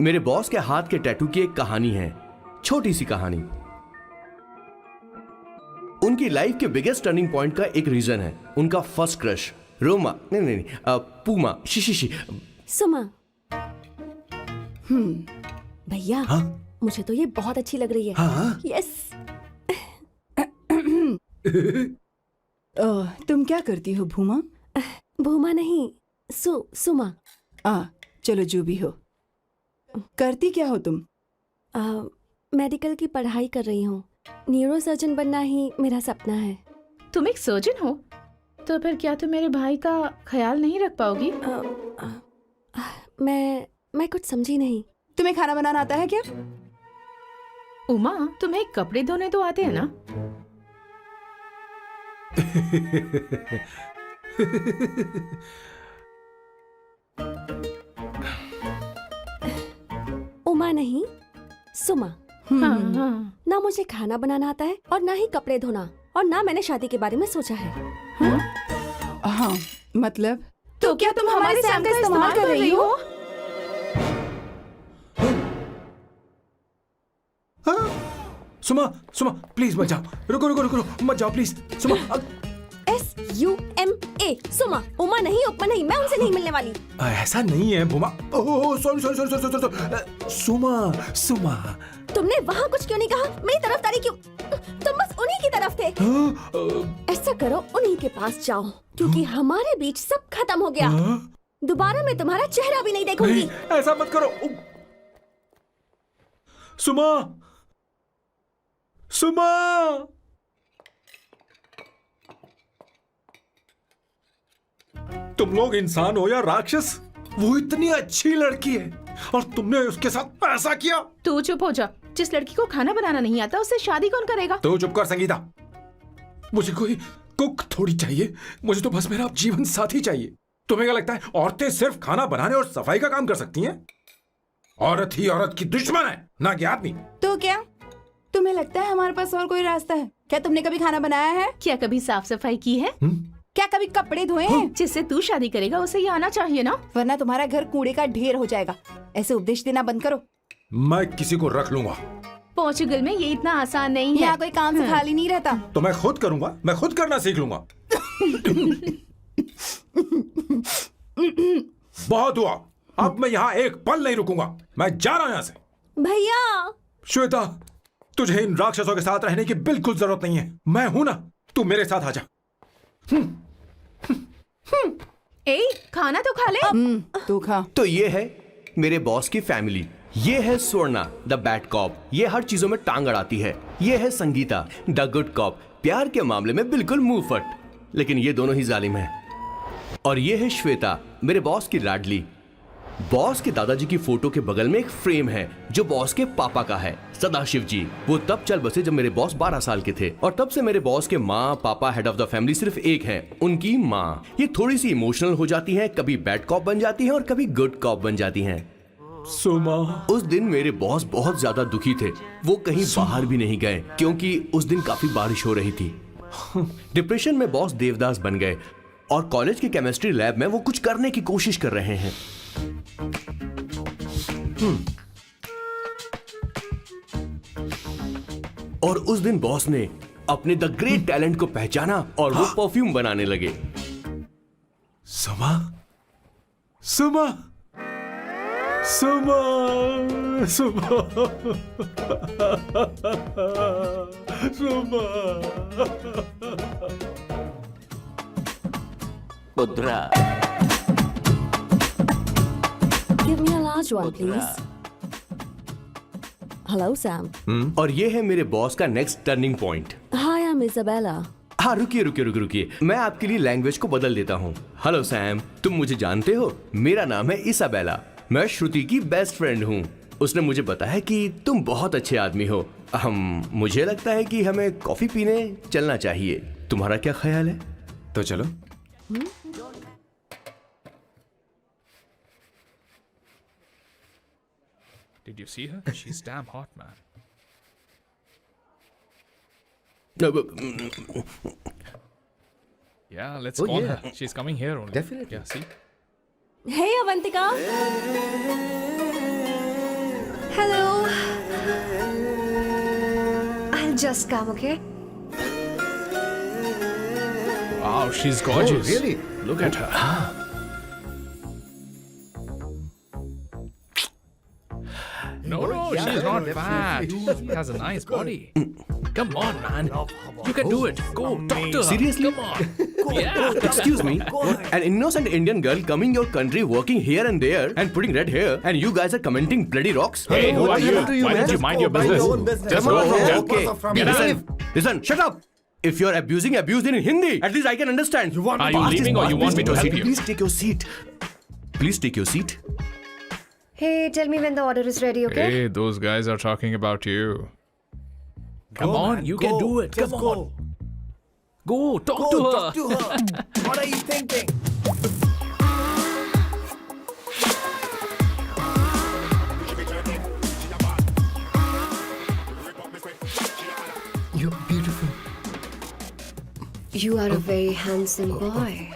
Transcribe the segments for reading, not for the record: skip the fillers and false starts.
मेरे बॉस के हाथ के टैटू की एक कहानी है, छोटी सी कहानी। उनकी लाइफ के बिगेस्ट टर्निंग पॉइंट का एक रीजन है उनका फर्स्ट क्रश रोमा, नहीं, पूमा, शी। सुमा। भैया, हाँ? मुझे तो ये बहुत अच्छी लग रही है। हाँ? यस। तुम क्या करती हो भूमा? भूमा नहीं, सुमा। चलो जो भी हो। करती क्या हो तुम? मेडिकल की पढ़ाई कर रही हूँ। न्यूरो सर्जन बनना ही मेरा सपना है। तुम एक सर्जन हो तो फिर क्या तुम मेरे भाई का ख्याल नहीं रख पाओगी? मैं कुछ समझी नहीं। तुम्हें खाना बनाना आता है क्या? उमा, तुम्हें कपड़े धोने तो आते हैं ना? उमा नहीं, सुमा। हाँ। ना मुझे खाना बनाना आता है और ना ही कपड़े धोना, और ना मैंने शादी के बारे में सोचा है। हाँ, मतलब तो क्या तुम हमारे सैम का इस्तेमाल कर रही हो? सुमा प्लीज मत जाओ, रुको मत जाओ प्लीज। सुमा SUMA, सुमा। उमा नहीं, उपमा नहीं, मैं उनसे नहीं मिलने वाली। ऐसा नहीं है भूमा। Oh sorry. सुमा तुमने वहाँ कुछ क्यों नहीं कहा? मेरी तरफदारी क्यों? तुम बस उन्हीं की तरफ थे। ऐसा करो, उन्हीं के पास जाओ, क्योंकि हमारे बीच सब खत्म हो गया। दोबारा मैं तुम्हारा चेहरा भी नहीं देखूंगी। नहीं, ऐसा मत करो सुमा। तुम लोग इंसान हो या राक्षस? वो इतनी अच्छी लड़की है और तुमने उसके साथ ऐसा किया। तू चुप हो जा। जिस लड़की को खाना बनाना नहीं आता उससे शादी कौन करेगा? तो चुप कर संगीता। मुझे कोई कुक थोड़ी चाहिए, मुझे तो बस मेरा जीवन साथी चाहिए। तुम्हें क्या लगता है औरतें सिर्फ खाना बनाने और सफाई का काम कर सकती हैं? औरत ही औरत की दुश्मन है, ना कि आदमी। तो क्या तुम्हें लगता है हमारे पास और कोई रास्ता है? क्या तुमने कभी खाना बनाया है? क्या कभी साफ सफाई की है? क्या कभी कपड़े धोए हैं? जिससे तू शादी करेगा उसे ये आना चाहिए ना, वरना तुम्हारा घर कूड़े का ढेर हो जाएगा। ऐसे उपदेश देना बंद करो। मैं किसी को रख लूंगा। पोर्चुगल में ये इतना आसान नहीं है। यहाँ कोई काम से खाली नहीं रहता। तो मैं खुद करूंगा, मैं खुद करना सीख लूंगा। बहुत हुआ, अब मैं यहाँ एक पल नहीं रुकूंगा। मैं जा रहा हूँ यहाँ से। भैया, श्वेता, तुझे इन राक्षसों के साथ रहने की बिल्कुल जरूरत नहीं है। मैं हूं ना, तू मेरे साथ आ जा। ए, खाना तो खा ले। तू खा। तो ये है मेरे बॉस की फैमिली। ये है स्वर्णा द बैड कॉप, ये हर चीजों में टांग अड़ाती है। ये है संगीता द गुड कॉप, प्यार के मामले में बिल्कुल मुंह फट, लेकिन ये दोनों ही जालिम हैं। और ये है श्वेता, मेरे बॉस की लाडली। बॉस के दादाजी की फोटो के बगल में एक फ्रेम है जो बॉस के पापा का है, सदाशिव जी। वो तब चल बसे जब मेरे बॉस 12 साल के थे, और तब से मेरे बॉस के माँ पापा हेड ऑफ द फैमिली सिर्फ एक है, उनकी माँ। ये थोड़ी सी इमोशनल हो जाती हैं, कभी बैड कॉप बन जाती हैं और कभी गुड कॉप बन जाती हैं। सुमा, उस दिन मेरे बॉस बहुत ज्यादा दुखी थे। वो कहीं बाहर भी नहीं गए क्योंकि उस दिन काफी बारिश हो रही थी। डिप्रेशन में बॉस देवदास बन गए और कॉलेज के केमिस्ट्री लैब में वो कुछ करने की कोशिश कर रहे हैं। और उस दिन बॉस ने अपने द ग्रेट टैलेंट को पहचाना और वो परफ्यूम बनाने लगे। सुमा, पुत्रा, give me a large one, please. Hello, Sam. और ये है मेरे बॉस का next turning point. Hi, I'm Isabella. हाँ, रुकिए, मैं आपके लिए लैंग्वेज को बदल देता हूँ। हेलो सैम, तुम मुझे जानते हो? मेरा नाम है इसाबेला। मैं श्रुति की बेस्ट फ्रेंड हूँ। उसने मुझे बताया कि तुम बहुत अच्छे आदमी हो। मुझे लगता है कि हमें कॉफी पीने चलना चाहिए। तुम्हारा क्या ख्याल है? तो चलो। Did you see her? She's damn hot, man. Yeah, let's call her. She's coming here only. Definitely. Yeah, see? Hey, Avantika. Hello. I'll just come, okay? Wow, she's gorgeous. Oh, really? Look at her. No, she's not fat. She has a nice body. Come on, man. You can do it. Go, talk to her. Seriously? Come on. Yeah. Excuse me, an innocent Indian girl coming your country, working here and there, and putting red hair, and you guys are commenting bloody rocks? Hey, who are you? happened to you, Why man? don't you mind your Mind your own business? business. Just Come go on, from man. here. Okay, From listen, shut up. If you're abusing in Hindi, at least I can understand. Are you leaving or you want me to help you? Please take your seat. Please take your seat. Hey, tell me when the order is ready, okay? Hey, those guys are talking about you. Come on, you can do it. Come on. Go, talk to her. What are you thinking? You're beautiful. You are a very handsome boy.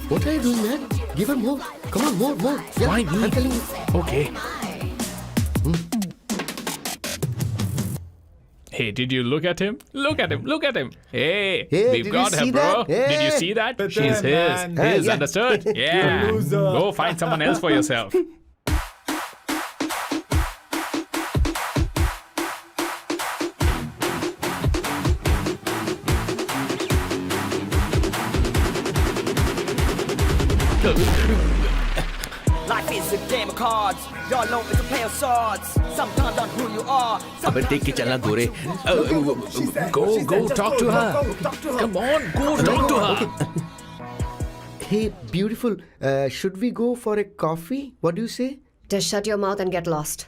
What are you doing, man? Give her more. Come on, more. Yeah, Why me? I'm telling you. Okay. Hey, did you look at him? Look at him. Hey, Hey, we've did got you her, see bro. that? Did you Hey. see that? Better She's man. his. Yeah. Understood? Yeah. Go find someone else for yourself. Life is a game of cards. Y'all know it's a play of swords. Sometimes on who you are. अबे देख के चलना गोरे. Go, talk to her. Come on, go talk to her. Hey, beautiful. Should we go for a coffee? What do you say? Just shut your mouth and get lost.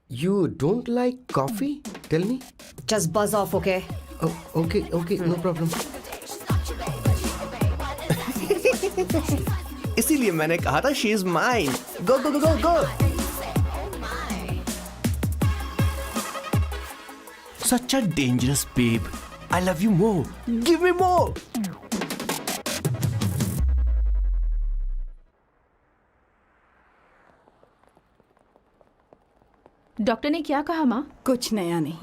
You don't like coffee? Tell me. Just buzz off, okay? Oh, okay, no problem. इसीलिए मैंने कहा था she is mine. Go. Such a dangerous babe. I love you more. Give me more. Doctor ने क्या कहा माँ? कुछ नया नहीं,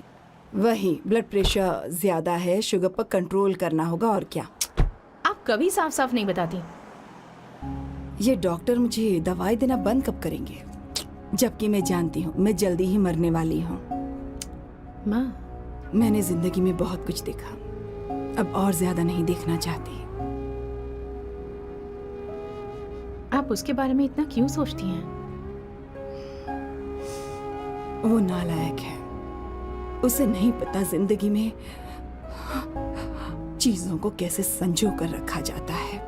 वही ब्लड प्रेशर ज्यादा है, शुगर पर कंट्रोल करना होगा और क्या। आप कभी साफ साफ नहीं बताती। ये डॉक्टर मुझे दवाई देना बंद कब करेंगे, जबकि मैं जानती हूँ मैं जल्दी ही मरने वाली हूँ। माँ, मैंने जिंदगी में बहुत कुछ देखा, अब और ज्यादा नहीं देखना चाहती। आप उसके बारे में इतना क्यों सोचती हैं? वो नालायक है, उसे नहीं पता जिंदगी में चीजों को कैसे संजो कर रखा जाता है।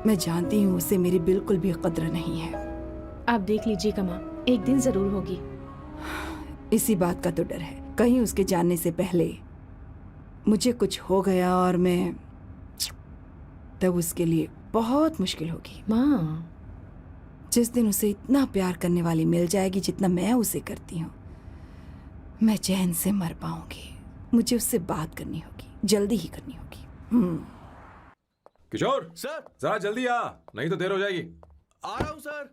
मैं जानती हूँ उसे मेरी बिल्कुल भी कद्र नहीं है। आप देख लीजिएगा माँ, एक दिन जरूर होगी। इसी बात का तो डर है, कहीं उसके जानने से पहले मुझे कुछ हो गया और मैं, तब उसके लिए बहुत मुश्किल होगी। माँ, जिस दिन उसे इतना प्यार करने वाली मिल जाएगी जितना मैं उसे करती हूँ, मैं चैन से मर पाऊंगी। मुझे उससे बात करनी होगी, जल्दी ही करनी होगी। किशोर सर, जरा जल्दी आ, नहीं तो देर हो जाएगी। आ रहा हूँ सर.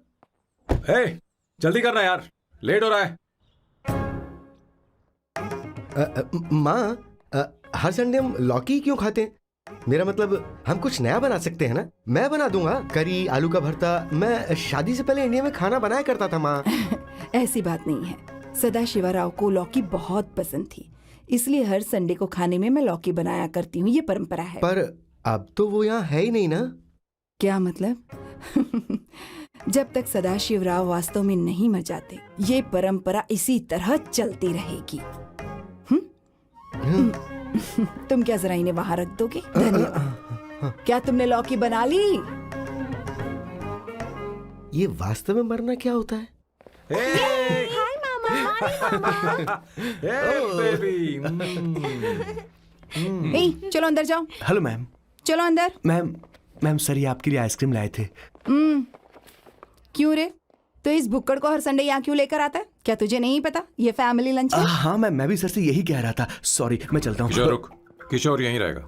हे, जल्दी करना यार, लेट हो रहा है। माँ, हर संडे हम लौकी क्यों खाते हैं? मेरा मतलब हम कुछ नया बना सकते हैं ना? मैं बना दूंगा करी, आलू का भरता। मैं शादी से पहले इंडिया में खाना बनाया करता था माँ। ऐसी बात नहीं है, सदाशिवराव को लौकी बहुत पसंद थी, इसलिए हर संडे को खाने में मैं लौकी बनाया करती हूँ। ये परंपरा है। पर अब तो वो यहाँ है ही नहीं ना। क्या मतलब? जब तक सदाशिवराव वास्तव में नहीं मर जाते, ये परंपरा इसी तरह चलती रहेगी। तुम क्या जरा इन्हें वहां रख दोगे? धन्यवाद। क्या तुमने लौकी बना ली? ये वास्तव में मरना क्या होता है? हाय मामा। बेबी। ए, चलो अंदर जाओ। Hello ma'am. चलो अंदर। मैम सर, ये आपके लिए आइसक्रीम लाए थे. क्यों रे? तो इस भुक्कड़ को हर संडे यहाँ क्यों लेकर आता है? क्या तुझे नहीं पता ये फैमिली लंच है? हाँ मैम, मैं भी सर से यही कह रहा था. सॉरी, मैं चलता हूँ. किशोर रुक, किशोर यहीं रहेगा।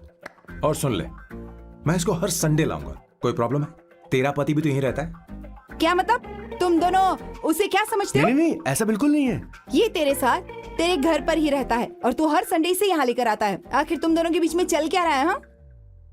और सुन ले, मैं इसको हर संडे लाऊंगा। कोई प्रॉब्लम है? तेरा पति भी तो यहीं रहता है। क्या मतलब? तुम दोनों उसे क्या समझते हो? नहीं नहीं नहीं, ऐसा बिल्कुल नहीं है। ये तेरे साथ तेरे घर पर ही रहता है और तू हर संडे से यहाँ लेकर आता है। आखिर तुम दोनों के बीच में चल क्या रहा है? हाँ,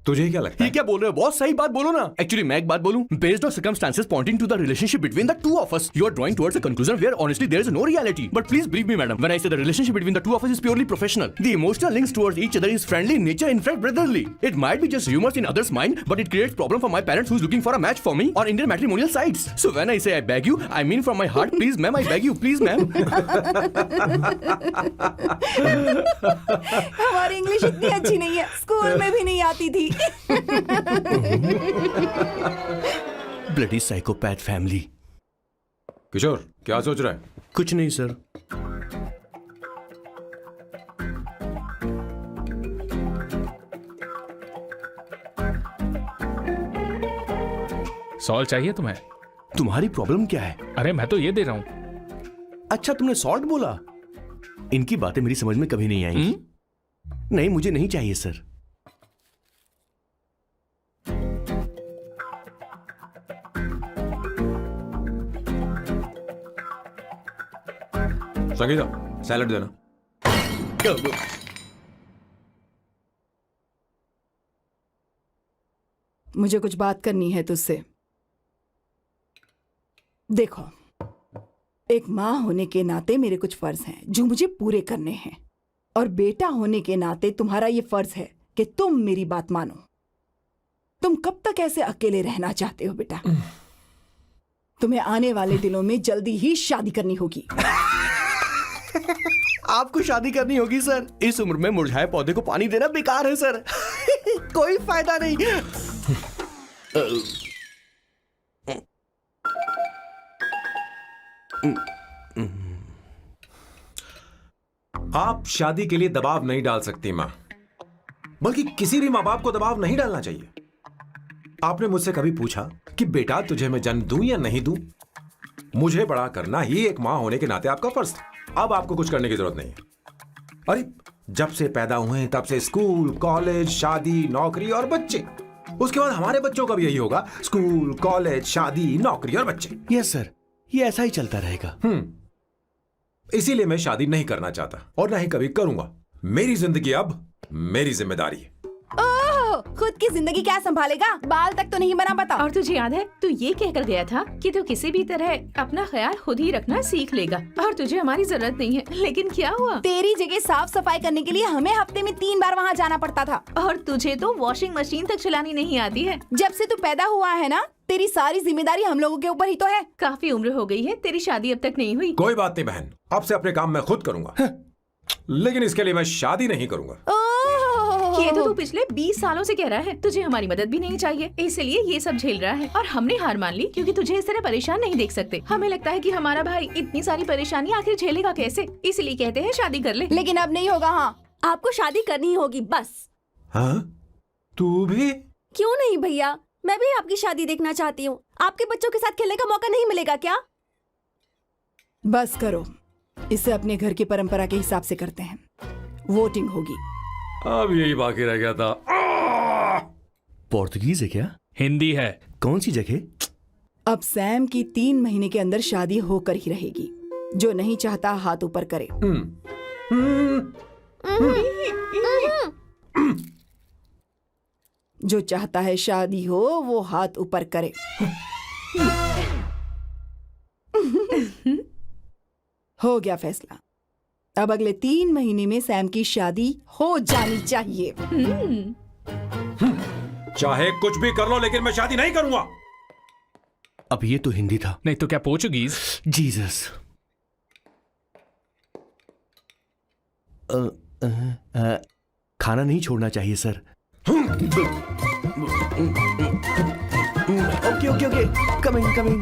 तुझे क्या लगता ये है? क्या बोल रहे हो बॉस? सही बात बोलो ना। एक्चुअली मैं एक बात बोलूं, based on circumstances pointing to the relationship between the two of us, you are drawing towards a conclusion where honestly there is no reality. But please believe me madam, when I say the relationship between the two of us is purely professional. The emotional links towards each other is friendly in nature, in fact brotherly. It might be just rumors in others' mind, but it creates problem for my parents who's looking for a match for me on Indian matrimonial sites. So when I say I beg you, I mean from my heart, please ma'am, I beg you, please ma'am. हमारी English इतनी अच्छी नहीं है, school में भी नहीं आती थी। Bloody psychopath family. किशोर, क्या सोच रहा है? कुछ नहीं सर। सॉल्ट चाहिए तुम्हें? तुम्हारी प्रॉब्लम क्या है? अरे मैं तो ये दे रहा हूं। अच्छा तुमने सॉल्ट बोला? इनकी बातें मेरी समझ में कभी नहीं आएंगी। नहीं मुझे नहीं चाहिए सर। संगीता, सैलड देना। मुझे कुछ बात करनी है तुझसे। देखो, एक माँ होने के नाते मेरे कुछ फर्ज हैं जो मुझे पूरे करने हैं, और बेटा होने के नाते तुम्हारा ये फर्ज है कि तुम मेरी बात मानो। तुम कब तक ऐसे अकेले रहना चाहते हो बेटा? तुम्हें आने वाले दिनों में जल्दी ही शादी करनी होगी। आपको शादी करनी होगी सर? इस उम्र में मुरझाए पौधे को पानी देना बेकार है सर। कोई फायदा नहीं। आप शादी के लिए दबाव नहीं डाल सकती मां, बल्कि किसी भी मां बाप को दबाव नहीं डालना चाहिए। आपने मुझसे कभी पूछा कि बेटा तुझे मैं जन्म दूं या नहीं दूं? मुझे बड़ा करना ही एक मां होने के नाते आपका फर्ज था। अब आपको कुछ करने की जरूरत नहीं है। अरे जब से पैदा हुए तब से स्कूल, कॉलेज, शादी, नौकरी और बच्चे। उसके बाद हमारे बच्चों का भी यही होगा, स्कूल, कॉलेज, शादी, नौकरी और बच्चे। यस सर, ये ऐसा ही चलता रहेगा। इसीलिए मैं शादी नहीं करना चाहता और ना ही कभी करूंगा। मेरी जिंदगी अब मेरी जिम्मेदारी है। ओह, खुद की जिंदगी क्या संभालेगा? बाल तक तो नहीं बना पता। और तुझे याद है तू ये कहकर गया था कि तू किसी भी तरह अपना ख्याल खुद ही रखना सीख लेगा और तुझे हमारी जरूरत नहीं है। लेकिन क्या हुआ? तेरी जगह साफ सफाई करने के लिए हमें हफ्ते में 3 बार वहाँ जाना पड़ता था। और तुझे तो वॉशिंग मशीन तक चलानी नहीं आती है। जब से तू पैदा हुआ है ना, तेरी सारी जिम्मेदारी हम लोगों के ऊपर ही तो है। काफी उम्र हो गई है, तेरी शादी अब तक नहीं हुई। कोई बात नहीं बहन, अब से अपने काम मैं खुद करूंगा। लेकिन इसके लिए मैं शादी नहीं करूंगा। ये तो तू पिछले 20 सालों से कह रहा है। तुझे हमारी मदद भी नहीं चाहिए, इसलिए ये सब झेल रहा है। और हमने हार मान ली क्योंकि तुझे इस तरह परेशान नहीं देख सकते। हमें लगता है कि हमारा भाई इतनी सारी परेशानी आखिर झेलेगा कैसे, इसलिए कहते हैं शादी कर ले। लेकिन अब नहीं होगा। हाँ, आपको शादी करनी होगी बस। हाँ? तू भी? क्यों नहीं भैया, मैं भी आपकी शादी देखना चाहती हूँ। आपके बच्चों के साथ खेलने का मौका नहीं मिलेगा क्या? बस करो, इसे अपने घर की परंपरा के हिसाब से करते हैं। वोटिंग होगी। अब यही बाकी रह गया था। पोर्तुगीज है क्या? हिंदी है। कौन सी जगह? अब सैम की 3 महीने के अंदर शादी होकर ही रहेगी। जो नहीं चाहता हाथ ऊपर करे। जो चाहता है शादी हो वो हाथ ऊपर करे। हो गया फैसला। अब अगले 3 महीने में सैम की शादी हो जानी चाहिए। चाहे कुछ भी कर लो, लेकिन मैं शादी नहीं करूंगा। अब ये तो हिंदी था। नहीं तो क्या पोर्चुगीज? जीसस। खाना नहीं छोड़ना चाहिए sir. Okay okay okay, coming coming.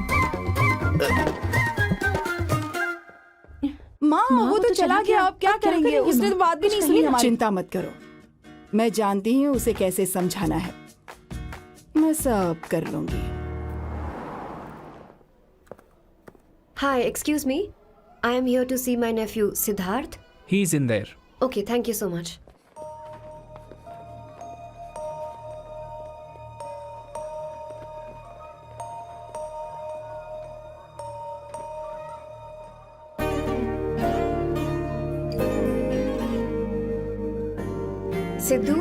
माँ वो तो चला गया, अब क्या करेंगे? उसने तो बात भी नहीं सुनी हमारी। चिंता मत करो, मैं जानती हूँ उसे कैसे समझाना है। मैं सब कर लूंगी। Hi, excuse me. I am here to see my nephew Siddharth. He's in there. Okay, thank you so much. Sidhu,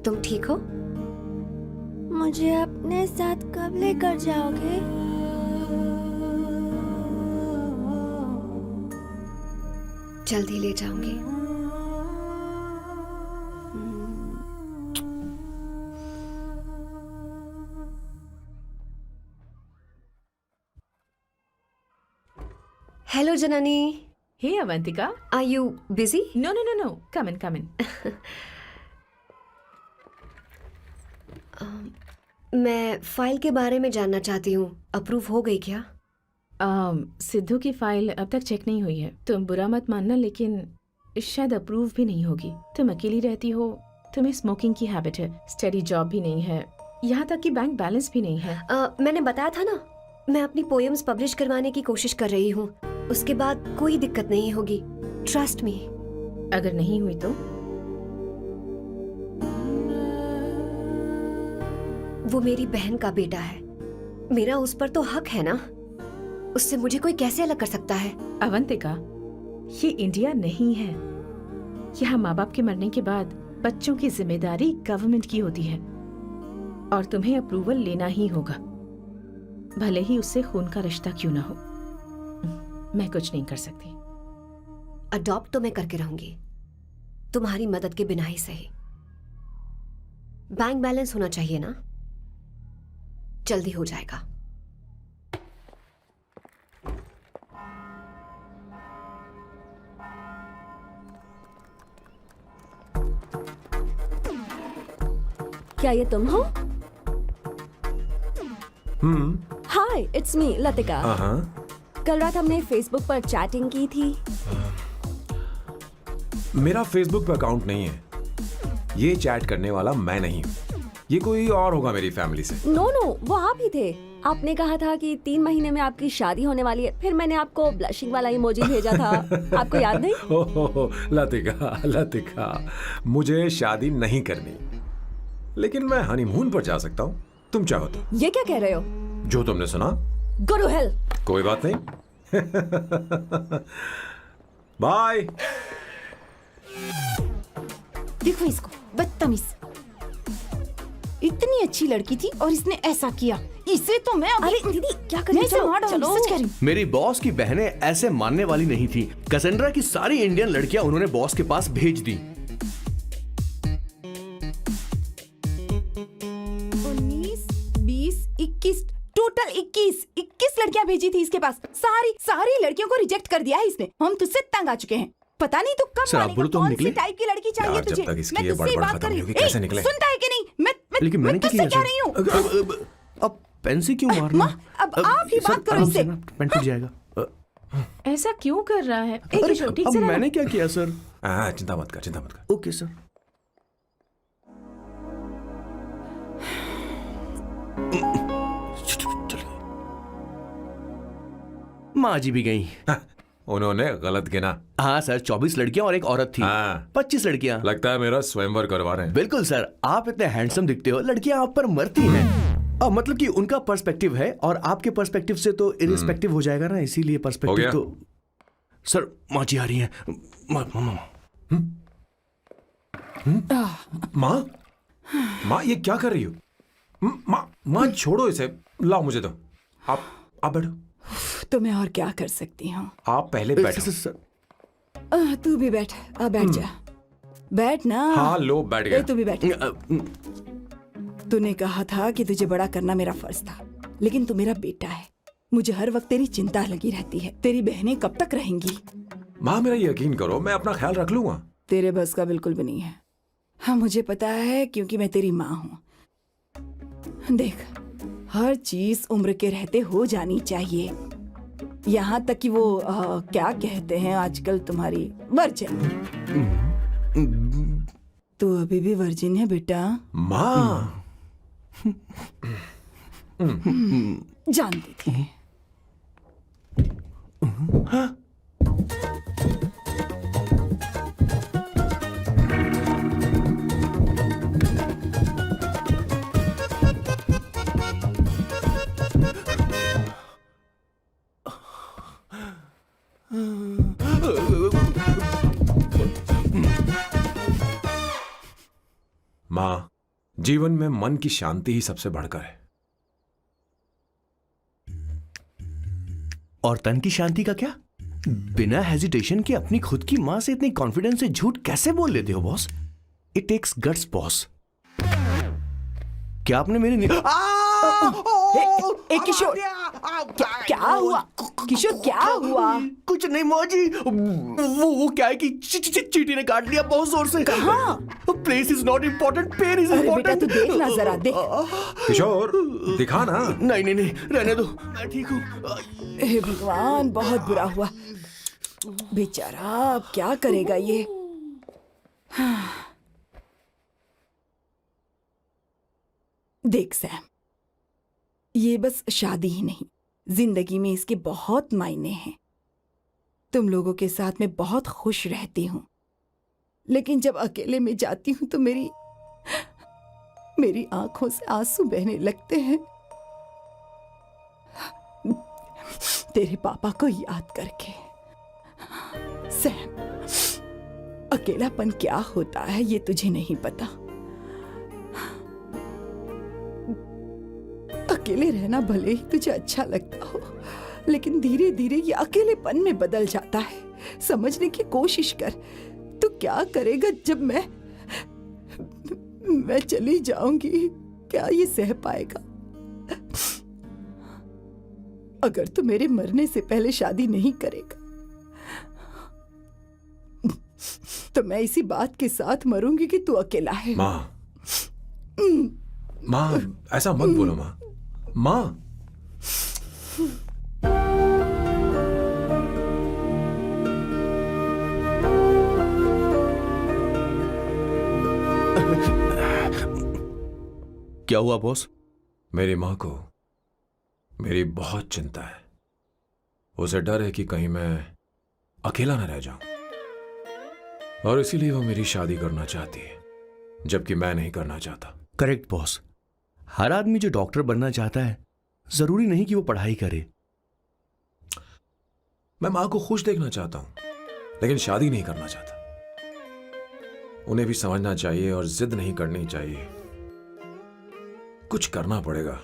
तुम ठीक हो? मुझे अपने साथ कब लेकर जाओगे? जल्दी ले जाऊंगी। Hello Janani, hey Avantika, are you busy? No no no no, come in come in. मैं फाइल के बारे में जानना चाहती हूँ, अप्रूव हो गई क्या? सिद्धू की फाइल अब तक चेक नहीं हुई है। तुम बुरा मत मानना, लेकिन शायद अप्रूव भी नहीं होगी। तुम अकेली रहती हो, तुम्हें स्मोकिंग की हैबिट है, स्टडी जॉब भी नहीं है, यहाँ तक कि बैंक बैलेंस भी नहीं है। मैंने बताया था ना, मैं अपनी पोएम्स पब्लिश करवाने की कोशिश कर रही हूँ। उसके बाद कोई दिक्कत नहीं होगी, ट्रस्ट मी। अगर नहीं हुई तो? वो मेरी बहन का बेटा है, मेरा उस पर तो हक है ना। उससे मुझे कोई कैसे अलग कर सकता है? अवंतिका, ये इंडिया नहीं है। यहाँ माँ बाप के मरने के बाद बच्चों की जिम्मेदारी गवर्नमेंट की होती है और तुम्हें अप्रूवल लेना ही होगा, भले ही उससे खून का रिश्ता क्यों ना हो। मैं कुछ नहीं कर सकती। अडॉप्ट तो मैं करके रहूंगी, तुम्हारी मदद के बिना ही सही। बैंक बैलेंस होना चाहिए ना, जल्दी हो जाएगा। क्या ये तुम हो? हाय, इट्स मी लतिका। कल रात हमने फेसबुक पर चैटिंग की थी। मेरा फेसबुक पे अकाउंट नहीं है। ये चैट करने वाला मैं नहीं हूँ, ये कोई और होगा मेरी फैमिली से। नो नो, वो आप ही थे। आपने कहा था कि 3 महीने में आपकी शादी होने वाली है, फिर मैंने आपको ब्लशिंग वाला इमोजी भेजा था। आपको याद नहीं? ओहो लतिका, लतिका, मुझे शादी नहीं करनी, लेकिन मैं हनीमून पर जा सकता हूँ, तुम चाहो तो। ये क्या कह रहे हो? जो तुमने सुना। Go to hell. कोई बात नहीं। बाय। देखो इसको, बदतमीज। इतनी अच्छी लड़की थी और इसने ऐसा किया। इसे तो मैं अरे दीदी, क्या कर रही मैं हो? इसे मार डालूंगी, चलो। सच कह रही हूँ। मेरी बॉस की बहनें ऐसे मानने वाली नहीं थी। कैसेंड्रा की सारी इंडियन लड़कियां उन्होंने बॉस के पास भेज दी। 19, 20, 21, टोटल 21 लड़कियां भेजी थी इसके पास। सारी लड़कियों को रिजेक्ट कर दिया है इसने। हम तुझसे तंग आ चुके हैं। पता नहीं तू कब सर, आप मानेगा, बोलो तो हम कौन निकले? सी टाइप की लड़की चाहिए यार, जब तुझे? तक इसकी मैं ये तुझसे ही बड़बड़ बात खत्म कर रही नहीं हूँ। होगी, कैसे ए, निकले? सुनता है कि नहीं? लेकिन मैंने क्या तुझसे किया कह रही हूँ। सर? अब पेन से क्यों मारना? अब आप ही सर, बात करो आराम इससे। से ना, पेन टूट जाएगा। ऐसा क्यों कर रहा है? एक अरे, किशोर, ठीक अब से रहना। मैंने क्या किया सर? चिंता मत कर, चिंता मत कर। Okay sir. माँ जी भी गई। उन्होंने गलत गिना। हाँ सर, 24 लड़कियां और एक औरत थी। हाँ। 25 लड़कियां। लगता है मेरा स्वयंवर करवा रहे हैं। बिल्कुल सर, आप इतने हैंडसम दिखते हो, लड़कियां आप पर मरती हैं। मतलब कि उनका पर्सपेक्टिव है और आपके पर्सपेक्टिव से तो इरिस्पेक्टिव हो जाएगा ना, इसीलिए हो पर्सपेक्टिव गया? तो। सर, माँ जी आ रही हैं। माँ, माँ ये क्या कर रही हो? माँ, माँ छोड़ो इसे, लाओ मुझे दो। आप बैठो। तो मैं और क्या कर सकती हूँ? आप पहले बैठो। सर, तू भी बैठ, बैठ जा। बैठ ना। हाँ लो, बैठ ए, गया। तू भी बैठ। तूने कहा था कि तुझे बड़ा करना मेरा फर्ज था, लेकिन तू मेरा बेटा है। मुझे हर वक्त तेरी चिंता लगी रहती है। तेरी बहनें कब तक रहेंगी? माँ मेरा यकीन करो, मैं अपना ख्याल रख लूंगा। तेरे बस का बिल्कुल भी नहीं है। हाँ, मुझे पता है, क्योंकि मैं तेरी माँ हूँ। देख, हर चीज उम्र के रहते हो जानी चाहिए, यहाँ तक कि वो क्या कहते हैं आजकल तुम्हारी वर्जिन। तू अभी भी वर्जिन है बेटा? माँ जानती थी। माँ, जीवन में मन की शांति ही सबसे बढ़कर है। और तन की शांति का क्या? बिना हेजिटेशन के अपनी खुद की मां से इतनी कॉन्फिडेंस से झूठ कैसे बोल लेते हो boss? It takes guts boss. क्या आपने मेरे किशोर, क्या हुआ? किशोर, क्या हुआ? कुछ नहीं मौजी, वो क्या है कि चींटी ने काट लिया बहुत जोर से। कहाँ? Place is not important, pen is अरे बेटा, इम्पोर्टेंट। तू देख ना जरा, देख। किशोर, दिखा ना। नहीं नहीं नहीं, रहने दो, मैं ठीक हूँ। हे भगवान, बहुत बुरा हुआ बेचारा। अब क्या करेगा ये? देख सैम, ये बस शादी ही नहीं, जिंदगी में इसके बहुत मायने हैं। तुम लोगों के साथ मैं बहुत खुश रहती हूँ, लेकिन जब अकेले में जाती हूँ तो मेरी आंखों से आंसू बहने लगते हैं, तेरे पापा को याद करके। सैम, अकेलापन क्या होता है ये तुझे नहीं पता। अकेले रहना भले ही तुझे अच्छा लगता हो, लेकिन धीरे धीरे ये अकेलेपन में बदल जाता है। समझने की कोशिश कर। तू क्या करेगा जब मैं चली जाऊंगी? क्या ये सह पाएगा? अगर तू मेरे मरने से पहले शादी नहीं करेगा तो मैं इसी बात के साथ मरूंगी कि तू अकेला है। माँ, माँ, ऐसा मत बोलो माँ। माँ, क्या हुआ बॉस? मेरी माँ को मेरी बहुत चिंता है। उसे डर है कि कहीं मैं अकेला न रह जाऊं, और इसीलिए वो मेरी शादी करना चाहती है, जबकि मैं नहीं करना चाहता। Correct boss. हर आदमी जो डॉक्टर बनना चाहता है, जरूरी नहीं कि वो पढ़ाई करे। मैं माँ को खुश देखना चाहता हूं, लेकिन शादी नहीं करना चाहता। उन्हें भी समझना चाहिए और जिद नहीं करनी चाहिए। कुछ करना पड़ेगा।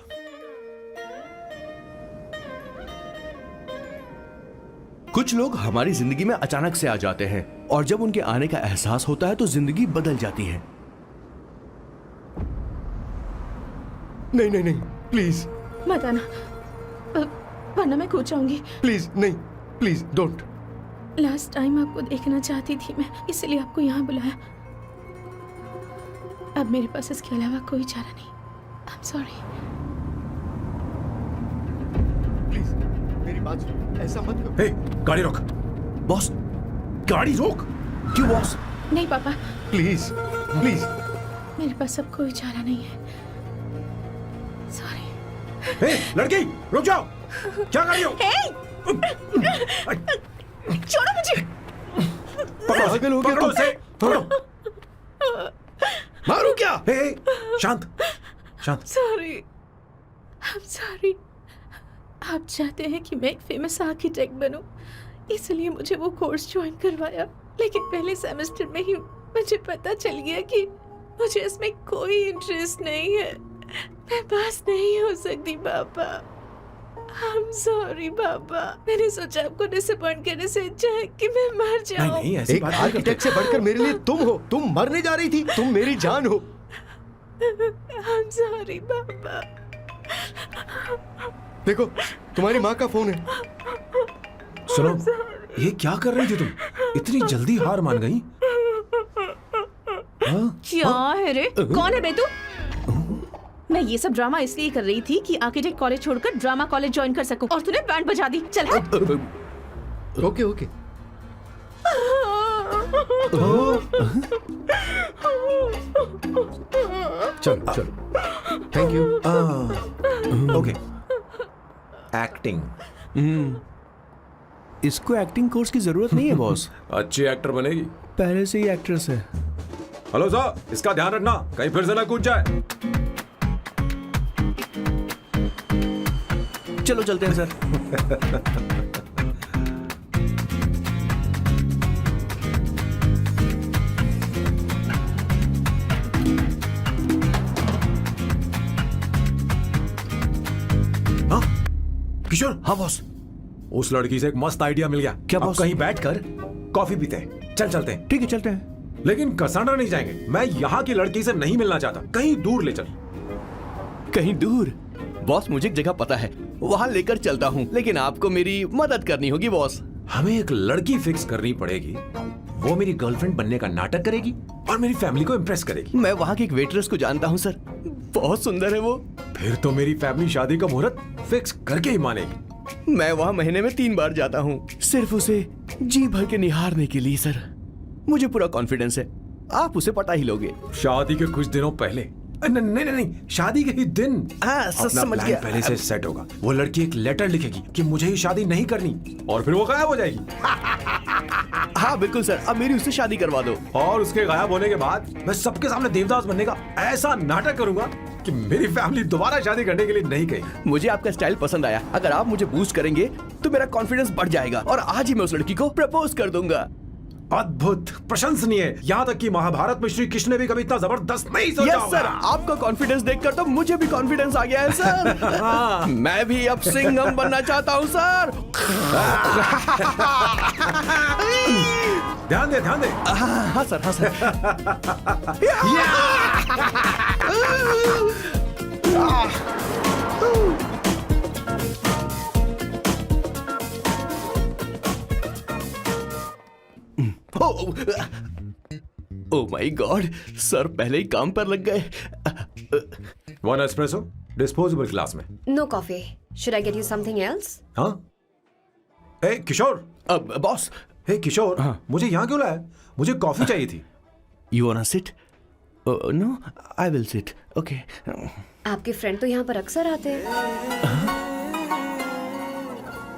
कुछ लोग हमारी जिंदगी में अचानक से आ जाते हैं, और जब उनके आने का एहसास होता है तो जिंदगी बदल जाती है। नहीं नहीं नहीं, प्लीज मत आना, वरना मैं खो जाऊंगी। प्लीज नहीं, प्लीज डोंट। लास्ट टाइम आपको देखना चाहती थी मैं, इसलिए आपको यहाँ बुलाया। अब मेरे पास इसके अलावा कोई चारा नहीं। I'm sorry। प्लीज मेरी बात सुनो, ऐसा मत करो। हे, गाड़ी रोक। बॉस, गाड़ी रोक। क्यों बॉस? नहीं पापा, प्लीज प्लीज। मेरे पास अब कोई चारा नहीं है। सॉरी। हे, लड़की, रुक जाओ। क्या कर रही हो? छोड़ो मुझे। पकड़ो, पकड़ो उसे, पकड़ो। मारू क्या? हे, शांत, शांत। Sorry, I'm sorry। आप चाहते हैं कि मैं एक फेमस आर्किटेक्ट बनूं, इसलिए मुझे वो कोर्स ज्वाइन करवाया, लेकिन पहले सेमेस्टर में ही मुझे पता चल गया कि मुझे इसमें कोई इंटरेस्ट नहीं है। मैं पास नहीं हो सकती पापा। I'm sorry पापा। मैंने सोचा आपको डिसअपॉइंट करने से अच्छा है कि मैं मर जाऊं। नहीं नहीं, ऐसी एक बात नहीं करते। आर्किटेक्ट से बढ़कर मेरे लिए तुम हो। तुम मरने जा रही थी, तुम मेरी जान हो। I'm sorry पापा। देखो, तुम्हारी माँ का फोन है। सुनो, ये क्या कर रही थी तुम? इतनी जल्दी हार मान गई? हाँ? क्या है रे? कौन है बे तू? मैं ये सब ड्रामा इसलिए कर रही थी कि आर्किटेक्ट कॉलेज छोड़कर ड्रामा कॉलेज ज्वाइन कर सकूं, और तूने बैंड बजा दी। चल हट। Okay okay. चलो चलो, थैंक यू। ओके। एक्टिंग। इसको एक्टिंग कोर्स की जरूरत नहीं है बॉस। अच्छी एक्टर बनेगी। पहले से ही एक्ट्रेस है। हेलो सर, इसका ध्यान रखना, कहीं फिर से ना कूद जाए। चलो चलते हैं सर। किशोर। हाँ बॉस। उस लड़की से एक मस्त आइडिया मिल गया। क्या अब बॉस? कहीं बैठकर कॉफी पीते हैं। चल चलते हैं। ठीक है चलते हैं। लेकिन कसांड्रा नहीं जाएंगे। मैं यहाँ की लड़की से नहीं मिलना चाहता। कहीं दूर ले चल। कहीं दूर? बॉस मुझे एक जगह पता है, वहां लेकर चलता हूँ, लेकिन आपको मेरी मदद करनी होगी बॉस। हमें एक लड़की फिक्स करनी पड़ेगी। वो मेरी गर्लफ्रेंड बनने का नाटक करेगी और मेरी फैमिली को इम्प्रेस करेगी। मैं वहाँ की एक वेट्रेस को जानता हूँ सर, बहुत सुंदर है वो। फिर तो मेरी फैमिली शादी का मुहूर्त फिक्स करके ही मानेगी। मैं वहाँ महीने में 3 बार जाता हूँ, सिर्फ उसे जी भर के निहारने के लिए सर। मुझे पूरा कॉन्फिडेंस है आप उसे पटा ही लोगे। शादी के कुछ दिनों पहले। नहीं, शादी के ही दिन अपना समझ प्लान गया। पहले से सेट होगा। वो लड़की एक लेटर लिखेगी कि मुझे ही शादी नहीं करनी, और फिर वो गायब हो जाएगी। हाँ बिल्कुल सर, अब मेरी उससे शादी करवा दो। और उसके गायब होने के बाद मैं सबके सामने देवदास बनने का ऐसा नाटक करूंगा कि मेरी फैमिली दोबारा शादी करने के लिए नहीं कही। मुझे आपका स्टाइल पसंद आया। अगर आप मुझे बूस्ट करेंगे तो मेरा कॉन्फिडेंस बढ़ जाएगा और आज ही मैं उस लड़की को प्रपोज कर दूंगा। अद्भुत, प्रशंसनीय। यहाँ तक कि महाभारत में श्री कृष्ण ने भी कभी इतना जबरदस्त नहीं सोचा यस होगा। सर, आपका कॉन्फिडेंस देखकर तो मुझे भी कॉन्फिडेंस आ गया है सर। मैं भी अब सिंघम बनना चाहता हूँ सर। ध्यान दे। हाँ सर, हाँ sir. Oh my god, sir पहले ही काम पर लग गए। 1 एस्प्रेसो डिस्पोजेबल ग्लास में। No coffee. Should I get you something else? हाँ। ए किशोर। अब बॉस। हे किशोर, हाँ। मुझे यहाँ क्यों लाया? मुझे कॉफी चाहिए थी। You want to sit? No, I will sit. Okay. आपके फ्रेंड तो यहाँ पर अक्सर आते हैं।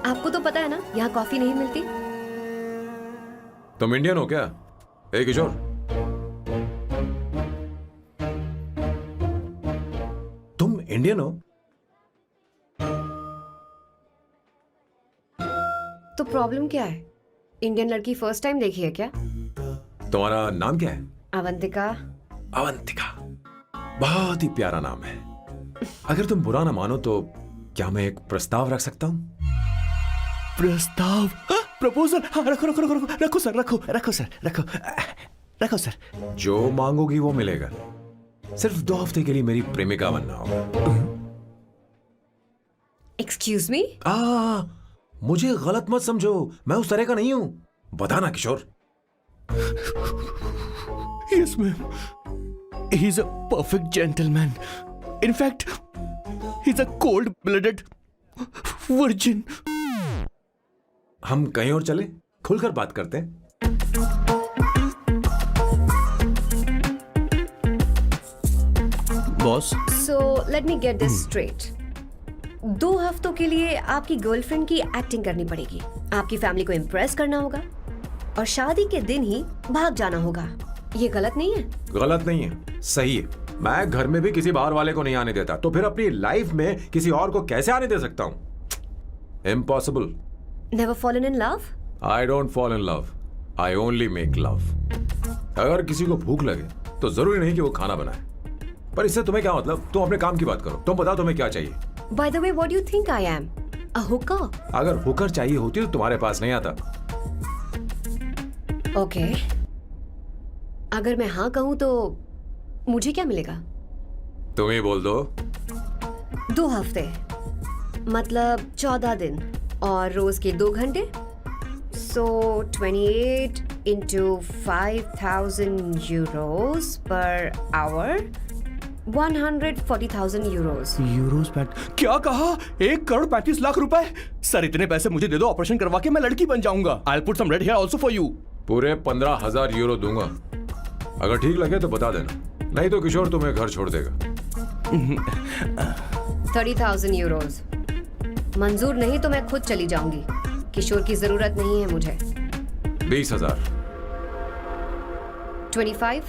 आपको तो पता है ना यहाँ कॉफी नहीं मिलती। तुम इंडियन हो क्या? ए किशोर, तुम इंडियन हो? तो प्रॉब्लम क्या है? इंडियन लड़की फर्स्ट टाइम देखी है क्या? तुम्हारा नाम क्या है? अवंतिका। अवंतिका, बहुत ही प्यारा नाम है। अगर तुम बुरा ना मानो तो क्या मैं एक प्रस्ताव रख सकता हूँ? प्रस्ताव? प्रपोजल? हाँ रखो रखो रखो रखो रखो सर, रखो सर, रखो सर। जो मांगोगी वो मिलेगा। सिर्फ 2 हफ्ते के लिए मेरी प्रेमिका बनना होगा। Excuse me? मुझे गलत मत समझो, मैं उस तरह का नहीं हूं। बताना किशोर। Yes, ma'am. He's a perfect gentleman. In fact, he's a cold-blooded virgin. हम कहीं और चले, खुलकर बात करते हैं। Boss, so let me get this straight. 2 हफ्तों के लिए आपकी गर्लफ्रेंड की एक्टिंग करनी पड़ेगी, आपकी फैमिली को इम्प्रेस करना होगा और शादी के दिन ही भाग जाना होगा। ये गलत नहीं है? गलत नहीं है, सही है। मैं घर में भी किसी बाहर वाले को नहीं आने देता, तो फिर अपनी लाइफ में किसी और को कैसे आने दे सकता हूं? Impossible. Never fallen in love? I don't fall in love, I only make love. अगर किसी को भूख लगे तो जरूरी नहीं कि वो खाना बनाए, पर इससे तुम्हें क्या मतलब? तुम अपने काम की बात करो। तुम बताओ तुम्हें क्या चाहिए? By the way, what do you think I am? A hooker? अगर हुकर चाहिए होती तो तुम्हारे पास नहीं आता। Okay. अगर मैं हाँ कहूँ तो मुझे क्या मिलेगा? तुम ही बोल दो। 2 हफ्ते मतलब 14 दिन और रोज के 2 घंटे। So 28 into 5,000 euros per hour, 140,000 euros. Euros PAT क्या कहा? 1,35,00,000 रुपए? सर इतने पैसे मुझे दे दो, ऑपरेशन करवा के मैं लड़की बन जाऊंगा। I'll put some red hair also for you. पूरे 15,000 यूरो दूंगा। अगर ठीक लगे तो बता देना, नहीं तो किशोर तुम्हें घर छोड़ देगा। 30,000 euros. मंजूर नहीं तो मैं खुद चली जाऊंगी। किशोर की जरूरत नहीं है मुझे। 20,000। 25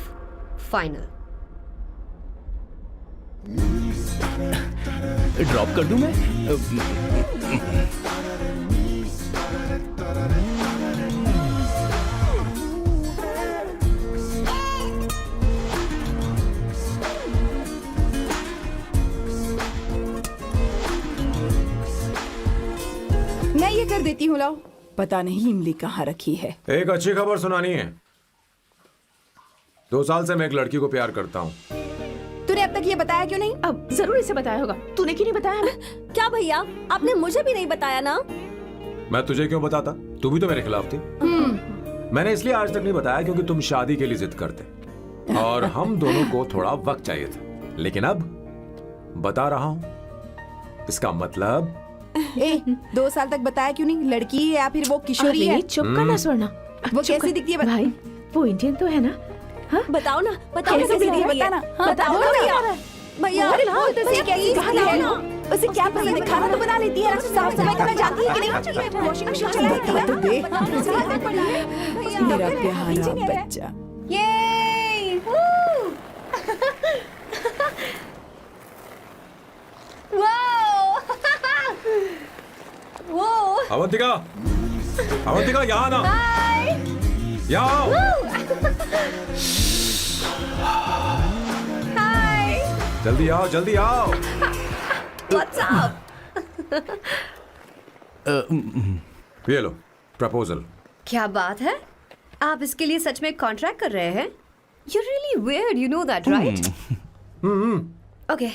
फाइनल। ड्रॉप कर दूं मैं? मैं ये कर देती हूँ, लाओ। पता नहीं इमली कहाँ रखी है। एक अच्छी खबर सुनानी है। 2 साल से मैं एक लड़की को प्यार करता हूँ। तूने अब तक ये बताया क्यों नहीं? अब जरूर इसे बताया होगा। तूने क्यों नहीं बताया हमें? क्या भैया, आपने मुझे भी नहीं बताया ना? मैं तुझे क्यों बताता? तू भी तो मेरे खिलाफ थी। मैंने इसलिए आज तक नहीं बताया क्योंकि तुम शादी के लिए जिद करते और हम दोनों को थोड़ा वक्त चाहिए था। लेकिन अब बता रहा हूँ। इसका मतलब 2 साल तक बताया क्यों नहीं? लड़की है या फिर वो किशोरी है? अरे चुप करना स्वर्ण। वो कैसी दिखती है? भाई वो इंडियन तो है ना? बताओ ना, बताओ कैसे कैसी दिखती है? दिख रही है? बता ना। बताओ बताओ ना भैया। भैया, उसे कैसी दिखती है ना? उसे क्या पसंद है? खाना तो बना लेती है, साफ सफाई करना जानती है कि नहीं? वॉशिंग मशीन चलाती है तो देख। मेरा प्यारा बच्चा। अवंतिका, अवंतिका यहाँ ना। यहाँ आओ। जल्दी आओ, जल्दी आओ। ये लो प्रपोजल। क्या बात है? आप इसके लिए सच में कॉन्ट्रैक्ट कर रहे हैं? You're really weird, you know that, right? Okay.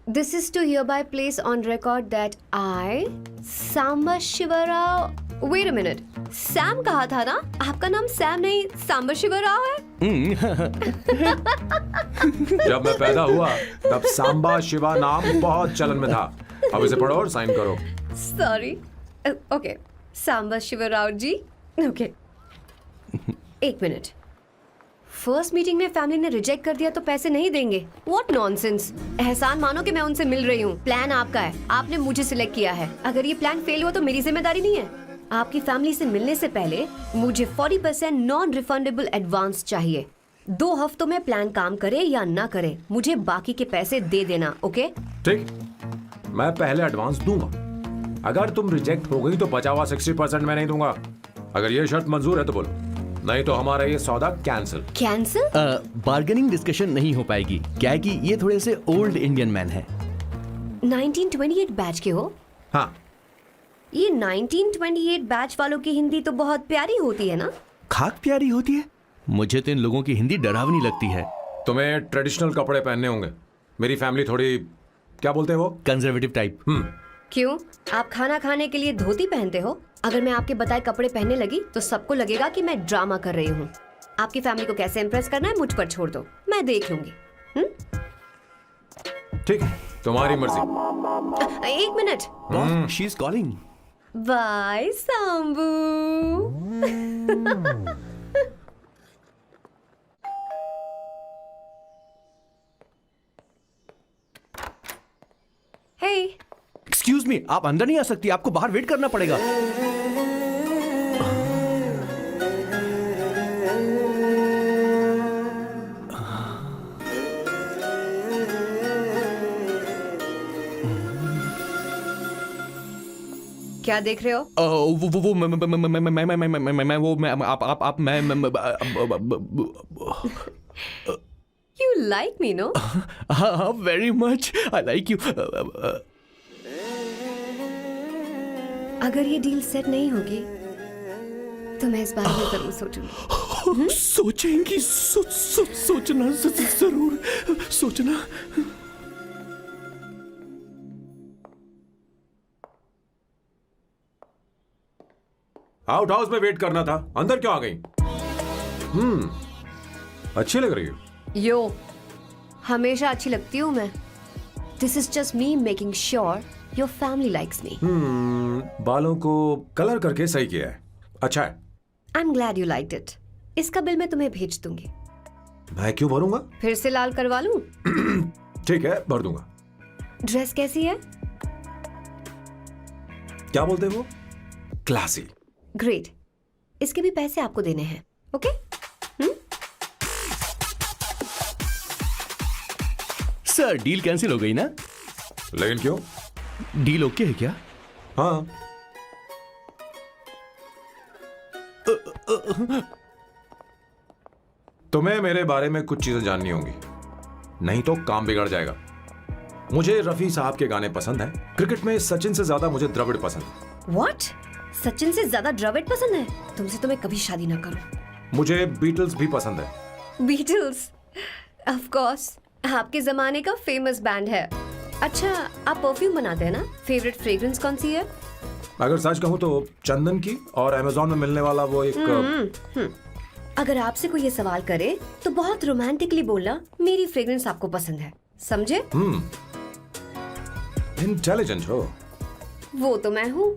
This is to hereby place on record that I, Samba Shivarao. Wait a minute. Sam कहा था ना? आपका नाम सैम नहीं सांबा शिवराव है? जब मैं पैदा हुआ तब सांबा शिवा नाम बहुत चलन में था। अब इसे पढ़ो और साइन करो। Sorry. Okay, Samba Shivarao ji. Okay, 1 minute. First meeting में फैमिली ने रिजेक्ट कर दिया तो पैसे नहीं देंगे? What nonsense. एहसान मानो कि मैं उनसे मिल रही हूँ। प्लान आपका है, आपने मुझे सिलेक्ट किया है। अगर ये प्लान फेल हुआ तो मेरी जिम्मेदारी नहीं है। आपकी फैमिली से मिलने से पहले मुझे 40% नॉन रिफंडेबल एडवांस चाहिए। 2 हफ्तों में प्लान काम करे या ना करे, मुझे बाकी के पैसे दे देना। ओके? ठीक, मैं पहले एडवांस दूंगा। अगर तुम रिजेक्ट हो गई तो बचा हुआ 60% मैं नहीं दूंगा। अगर ये शर्त मंजूर है तो बोलो, नहीं तो हमारा ये सौदा कैंसिल। कैंसिल? बार्गेनिंग डिस्कशन नहीं हो पाएगी। क्या है कि ये थोड़े से ओल्ड इंडियन मैन है। 1928 बैच के हो? हाँ। ये 1928 बैच वालों की हिंदी तो बहुत प्यारी होती है ना? खाक प्यारी होती है। मुझे तो इन लोगों की हिंदी डरावनी लगती है। तुम्हें ट्रेडिशनल कपड़े पहनने होंगे। मेरी फैमिली थोड़ी, क्या बोलते हैं वो, कंजर्वेटिव टाइप। क्यों? आप खाना खाने के लिए धोती पहनते हो? अगर मैं आपके बताए कपड़े पहनने लगी तो सबको लगेगा कि मैं ड्रामा कर रही हूँ। आपकी फैमिली को कैसे इम्प्रेस करना है मुझ पर छोड़ दो, मैं देख लूंगी। ठीक है, तुम्हारी मर्जी। 1 minute. She is calling. Bye Sambu. Hey, excuse me, आप अंदर नहीं आ सकती, आपको बाहर वेट करना पड़ेगा। क्या देख रहे हो? वो मैं वो मैं आप मैं You like me, no? हाँ, very much I like you. अगर ये डील सेट नहीं होगी तो मैं इस बारे में जरूर सोचूंगी। सोचेंगी, सोचना जरूर सोचना। आउट हाउस में वेट करना था, अंदर क्यों आ गई? अच्छी लग रही हो। यो, हमेशा अच्छी लगती हूँ मैं। This is just me making sure your family likes me. बालों को कलर करके सही किया है, अच्छा है। I am glad you liked it. इसका बिल मैं तुम्हें भेज दूंगी। मैं क्यों भरूंगा? फिर से लाल करवा लूं? ठीक है, भर दूंगा। ड्रेस कैसी है? क्या बोलते हैं वो? क्लासी। ग्रेट। इसके भी पैसे आपको देने हैं, ओके? सर, डील कैंसिल हो गई ना? लेकिन क्यों? डील ओके है क्या? हाँ। तुम्हें मेरे बारे में कुछ चीजें जाननी होंगी, नहीं तो काम बिगड़ जाएगा। मुझे रफी साहब के गाने पसंद हैं। क्रिकेट में सचिन से ज्यादा मुझे द्रविड़ पसंद है। व्हाट? सचिन से ज्यादा द्रविड़ पसंद है? तुमसे तो मैं कभी शादी ना करूं। मुझे बीटल्स भी पसंद है। बीटल्स? ऑफ कोर्स, आपके जमाने का फेमस बैंड है। अच्छा, आप परफ्यूम बनाते हैं ना? फेवरेट फ्रेग्रेंस कौन सी है? अगर सच कहूँ तो चंदन की, और अमेज़न में मिलने वाला वो एक अगर आपसे कोई ये सवाल करे तो बहुत रोमांटिकली बोलना मेरी फ्रेग्रेंस आपको पसंद है, समझे? इंटेलिजेंट हो। वो तो मैं हूँ।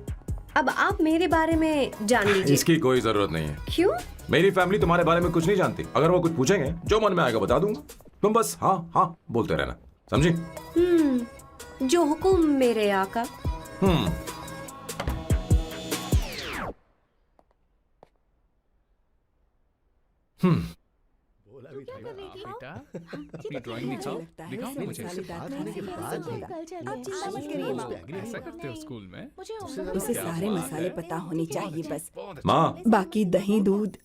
अब आप मेरे बारे में जान लीजिए। इसकी कोई जरूरत नहीं है। क्यों? मेरी फैमिली तुम्हारे बारे में कुछ नहीं जानती। अगर वो कुछ पूछेंगे, जो मन में आएगा बता दूंगा। तुम बस हाँ हाँ बोलते रहना, समझी? जो हुकुम मेरे आका। बेटा अपनी ड्राइंग दिखाओ, दिखाओ ना मुझे। मसालेदार खाने के बाद भी आप चिंता मत करिए माँ। ऐसा करते हो स्कूल में? उसे सारे मसाले पता होने चाहिए बस। माँ, बाकी दही दूध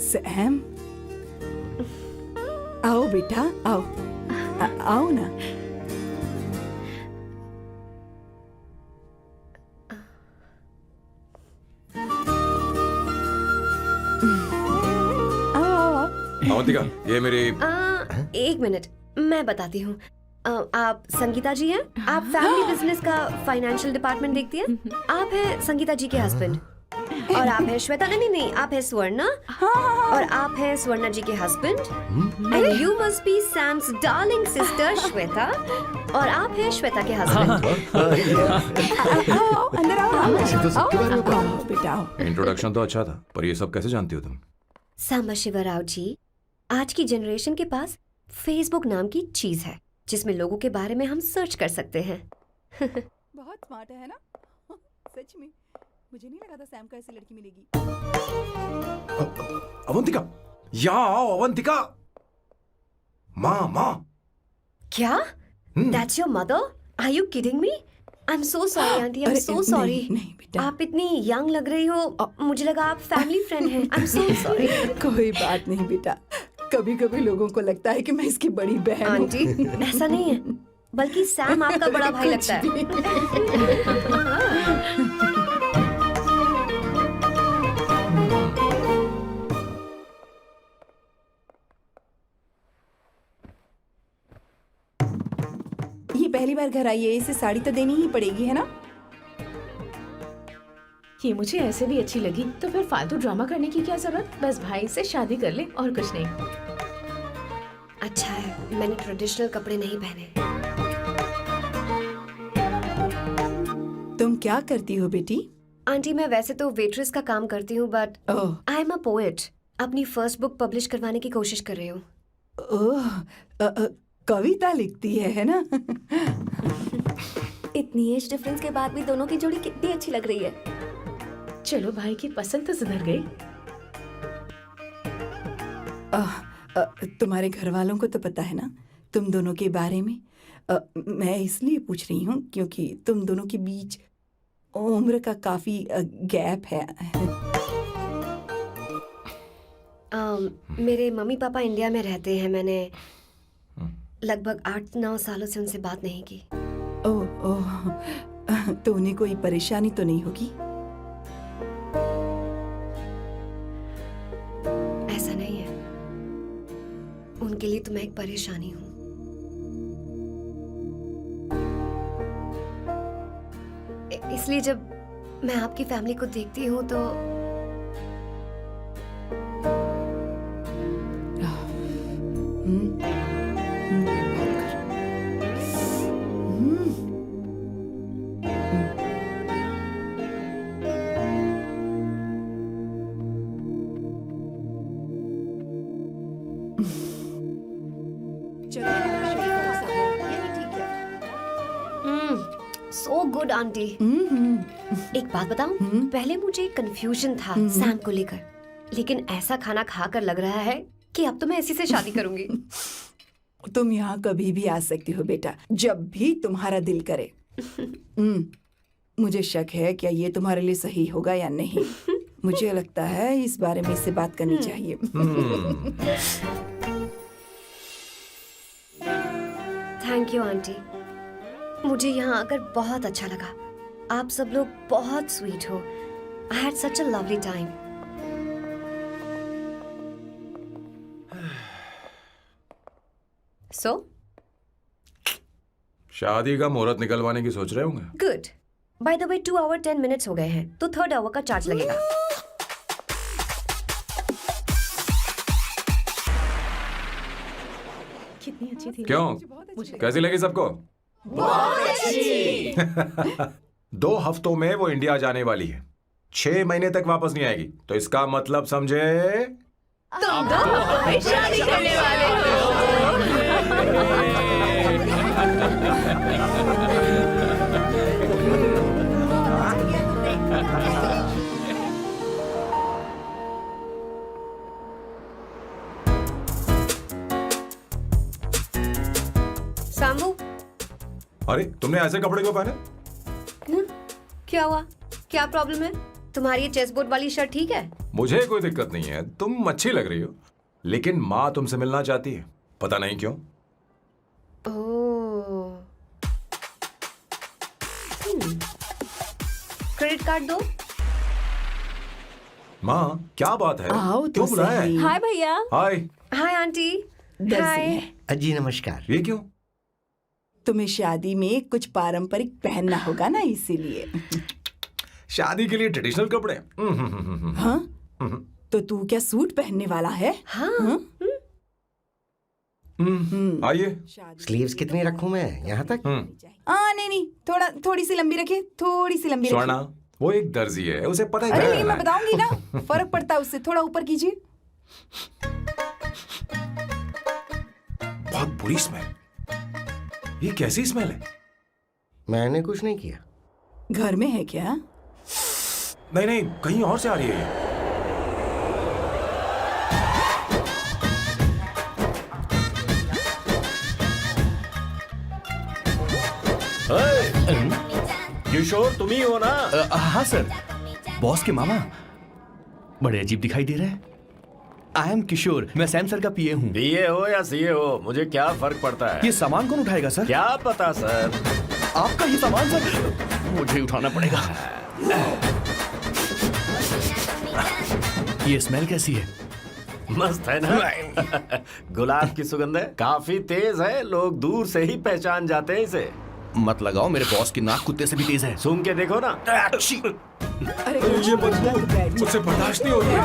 सैम, आओ बेटा आओ। आओ ना। अवंतिका, ये मेरी एक मिनट, मैं बताती हूँ। आप संगीता जी हैं? आप फैमिली बिजनेस का फाइनेंशियल डिपार्टमेंट देखती हैं? आप हैं संगीता जी के हस्बैंड। और आप हैं श्वेता, नहीं, आप हैं स्वर्णा। और आप हैं स्वर्णा जी के husband. And you must be Sam's darling sister Shweta. और आप हैं श्वेता के हस्बैंड। आओ अंदर आओ। मुझे तो सबके बारे में पता है। आओ बेटा आओ। इंट्रोडक्शन तो अच्छा था, पर ये सब कैसे जानती हो तुम? सांबा शिवराव जी, आज की जनरेशन के पास फेसबुक नाम की चीज है जिसमें लोगों के बारे में हम सर्च कर सकते हैं। बहुत स्मार्ट है ना? सच में मुझे नहीं लगा था सैम को ऐसी लड़की मिलेगी। अवंतिका, यहाँ आओ अवंतिका। माँ। क्या? That's your mother? Are you kidding me? I'm so sorry, auntie. I'm अरे, so sorry. नहीं बेटा। आप इतनी यंग लग रही हो, मुझे लगा आप फैमिली फ्रेंड हैं। I'm so sorry. कोई बात नहीं बेटा, कभी कभी लोगों को लगता है कि मैं इसकी बड़ी बहन हूँ। आंटी, ऐसा नहीं है, बल्कि सैम आपका बड़ा भाई लगता है। ये पहली बार घर आई है, इसे साड़ी तो देनी ही पड़ेगी, है ना? ये मुझे ऐसे भी अच्छी लगी, तो फिर फालतू ड्रामा करने की क्या जरूरत? बस भाई से शादी कर ले और कुछ नहीं। अच्छा है, मैंने ट्रेडिशनल कपड़े नहीं पहने। तुम क्या करती हो बेटी? आंटी, मैं वैसे तो वेट्रेस का काम करती हूँ, but oh I am a poet. अपनी फर्स्ट बुक पब्लिश करवाने की कोशिश कर रही हूँ। ओह, कविता लिखती है ना? इतनी एज डिफरेंस के बाद भी दोनों की जोड़ी कितनी अच्छी लग रही है। चलो, भाई की पसंद तो सुधर गई। तुम्हारे घर वालों को तो पता है ना तुम दोनों के बारे में? मैं इसलिए पूछ रही हूँ क्योंकि तुम दोनों के बीच उम्र का काफी गैप है। मेरे मम्मी पापा इंडिया में रहते हैं। मैंने लगभग 8-9 सालों से उनसे बात नहीं की। ओह ओह, तो उन्हें कोई परेशानी तो नहीं होगी? ऐसा नहीं है, उनके लिए तो मैं एक परेशानी हूँ। इसलिए जब मैं आपकी फैमिली को देखती हूँ तो सो गुड आंटी। एक बात बताऊं, पहले मुझे कंफ्यूजन था सैम को लेकर, लेकिन ऐसा खाना खाकर लग रहा है कि अब तो मैं इसी से शादी करूंगी। तुम यहाँ कभी भी आ सकती हो बेटा, जब भी तुम्हारा दिल करे। मुझे शक है क्या ये तुम्हारे लिए सही होगा या नहीं। मुझे लगता है इस बारे में इससे बात करनी चाहिए। थैंक यू आंटी, मुझे यहाँ आकर बहुत अच्छा लगा। आप सब लोग बहुत स्वीट हो। I had such a lovely time. So शादी का मुहूर्त निकलवाने की सोच रहे होंगे। Good. By the way 2 hour 10 minutes हो गए हैं, तो 3rd आवर का चार्ज लगेगा। कितनी अच्छी थी। क्यों, कैसी लगी सबको? बहुत अच्छी। 2 हफ्तों में वो इंडिया जाने वाली है, 6 महीने तक वापस नहीं आएगी। तो इसका मतलब समझे, तुम दो हमें शादी करने वाले सांबू, अरे तुमने ऐसे कपड़े क्यों पहने? क्या हुआ? क्या प्रॉब्लम है? तुम्हारी ये चेस बोर्ड वाली शर्ट ठीक है? मुझे कोई दिक्कत नहीं है, तुम अच्छी लग रही हो, लेकिन माँ तुमसे मिलना चाहती है, पता नहीं क्यों। ओह। क्रेडिट कार्ड दो। माँ क्या बात है, आओ तो क्यों बुलाया है? सही। हाय भैया। हाय। Hi aunty. दर्जी हाय। है। जी नमस्कार। ये क्यों? तुम्हें शादी में कुछ पारंपरिक पहनना होगा ना, इसीलिए। शादी के लिए ट्रेडिशनल कपड़े? हाँ, तो तू क्या सूट पहनने वाला है? हाँ। आइए। स्लीव्स कितनी रखूं मैं, यहाँ तक? नहीं, थोड़ी सी लंबी रखिए, थोड़ी सी लंबी स्वर्णा, रखिए। वो एक दर्जी है, उसे पता है अरे क्या नहीं, मैं करना है। बताऊंगी ना, फर्क पड़ता है उससे। थोड़ा ऊपर कीजिए। बहुत बुरी स्मेल। ये कैसी स्मेल है? मैंने कुछ नहीं किया। घर में है क्या? नहीं नहीं, कहीं और से आ रही है ये। किशोर तुम ही हो ना? हाँ सर, बॉस के मामा। बड़े अजीब दिखाई दे रहे हैं। आई एम किशोर, मैं सैम सर का पीए हूँ। बीए हो या सीए हो, मुझे क्या फर्क पड़ता है? ये सामान कौन उठाएगा सर? क्या पता सर। आपका ही सामान सर, मुझे उठाना पड़ेगा। ये स्मेल कैसी है? मस्त है ना? गुलाब की सुगंध है, काफी तेज है, लोग दूर से ही पहचान जाते हैं इसे। मत लगाओ, मेरे बॉस की नाक कुत्ते से भी तेज है। सूंघ के देखो ना। अरे ये बदबू मुझसे बर्दाश्त नहीं हो रही है।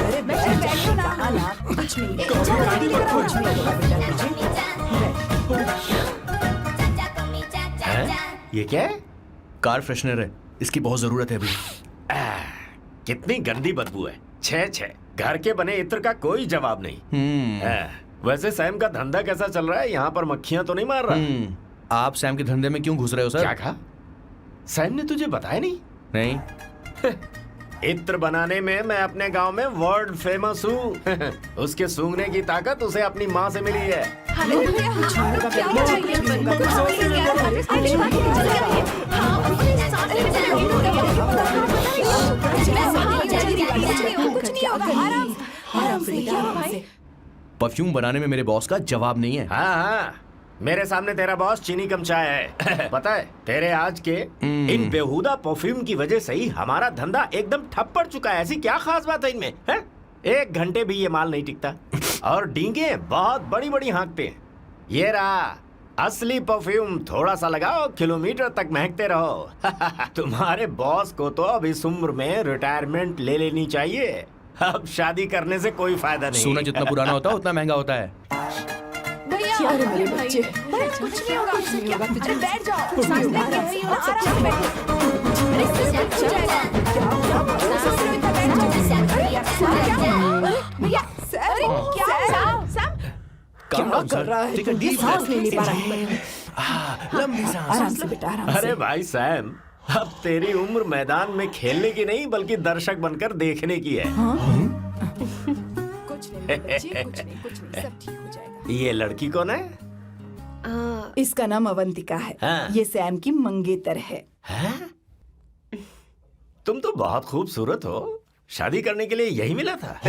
अरे बैठो ना। हाँ ना, कुछ नहीं। कुछ नहीं होगा बेटा तुझे। ये क्या है? कार फ्रेशनर है, इसकी बहुत जरूरत है अभी। कितनी गंदी बदबू है। छे छे, घर के बने इत्र का कोई जवाब नहीं। वैसे सैम का धंधा कैसा चल रहा है? यहाँ पर मक्खियां तो नहीं मार रहा? आप सैम के धंधे में क्यों घुस रहे हो सर? क्या कहा? सैम ने तुझे बताया नहीं? नहीं। इत्र बनाने में मैं अपने गांव में वर्ल्ड फेमस हूँ। उसके सूंघने की ताकत उसे अपनी माँ से मिली है। परफ्यूम बनाने में मेरे बॉस का जवाब नहीं है। हाँ हाँ, मेरे सामने तेरा बॉस चीनी कम चाय है। पता है, तेरे आज के इन बेहुदा परफ्यूम की वजह से ही हमारा धंधा एकदम ठप पड़ चुका है। ऐसी क्या खास बात है इनमें? है? 1 घंटे भी ये माल नहीं टिकता और डींगे बहुत बड़ी बड़ी हाँकते हैं। ये रहा असली परफ्यूम, थोड़ा सा लगाओ, किलोमीटर तक महकते रहो। तुम्हारे बॉस को तो अब इस उम्र में रिटायरमेंट ले लेनी चाहिए। अब शादी करने से कोई फायदा नहीं। सोना जितना पुराना होता है उतना महंगा होता है। क्या रे मेरे बच्चे, कुछ नहीं होगा, कुछ नहीं होगा। अरे बैठ जाओ, सांस ले रही हो, आराम से बैठो। अरे सब हो जाएगा। भैया, अरे क्या काम डाउन कर रहा सर, है? टेक अ डीप सांस नहीं ले पा रहा है। लंबी सांस। आराम से बेटा, आराम से। अरे भाई सैम, अब तेरी उम्र मैदान में खेलने की नहीं बल्कि दर्शक बनकर देखने की है। कुछ नहीं बच्चे, कुछ नहीं, सब ठीक हो जाएगा। ये लड़की कौन है? इसका नाम अवंतिका है। हाँ। ये सैम की मंगेतर है। हैं? तुम तो बहुत खूबसूरत हो, शादी करने के लिए यही मिला था।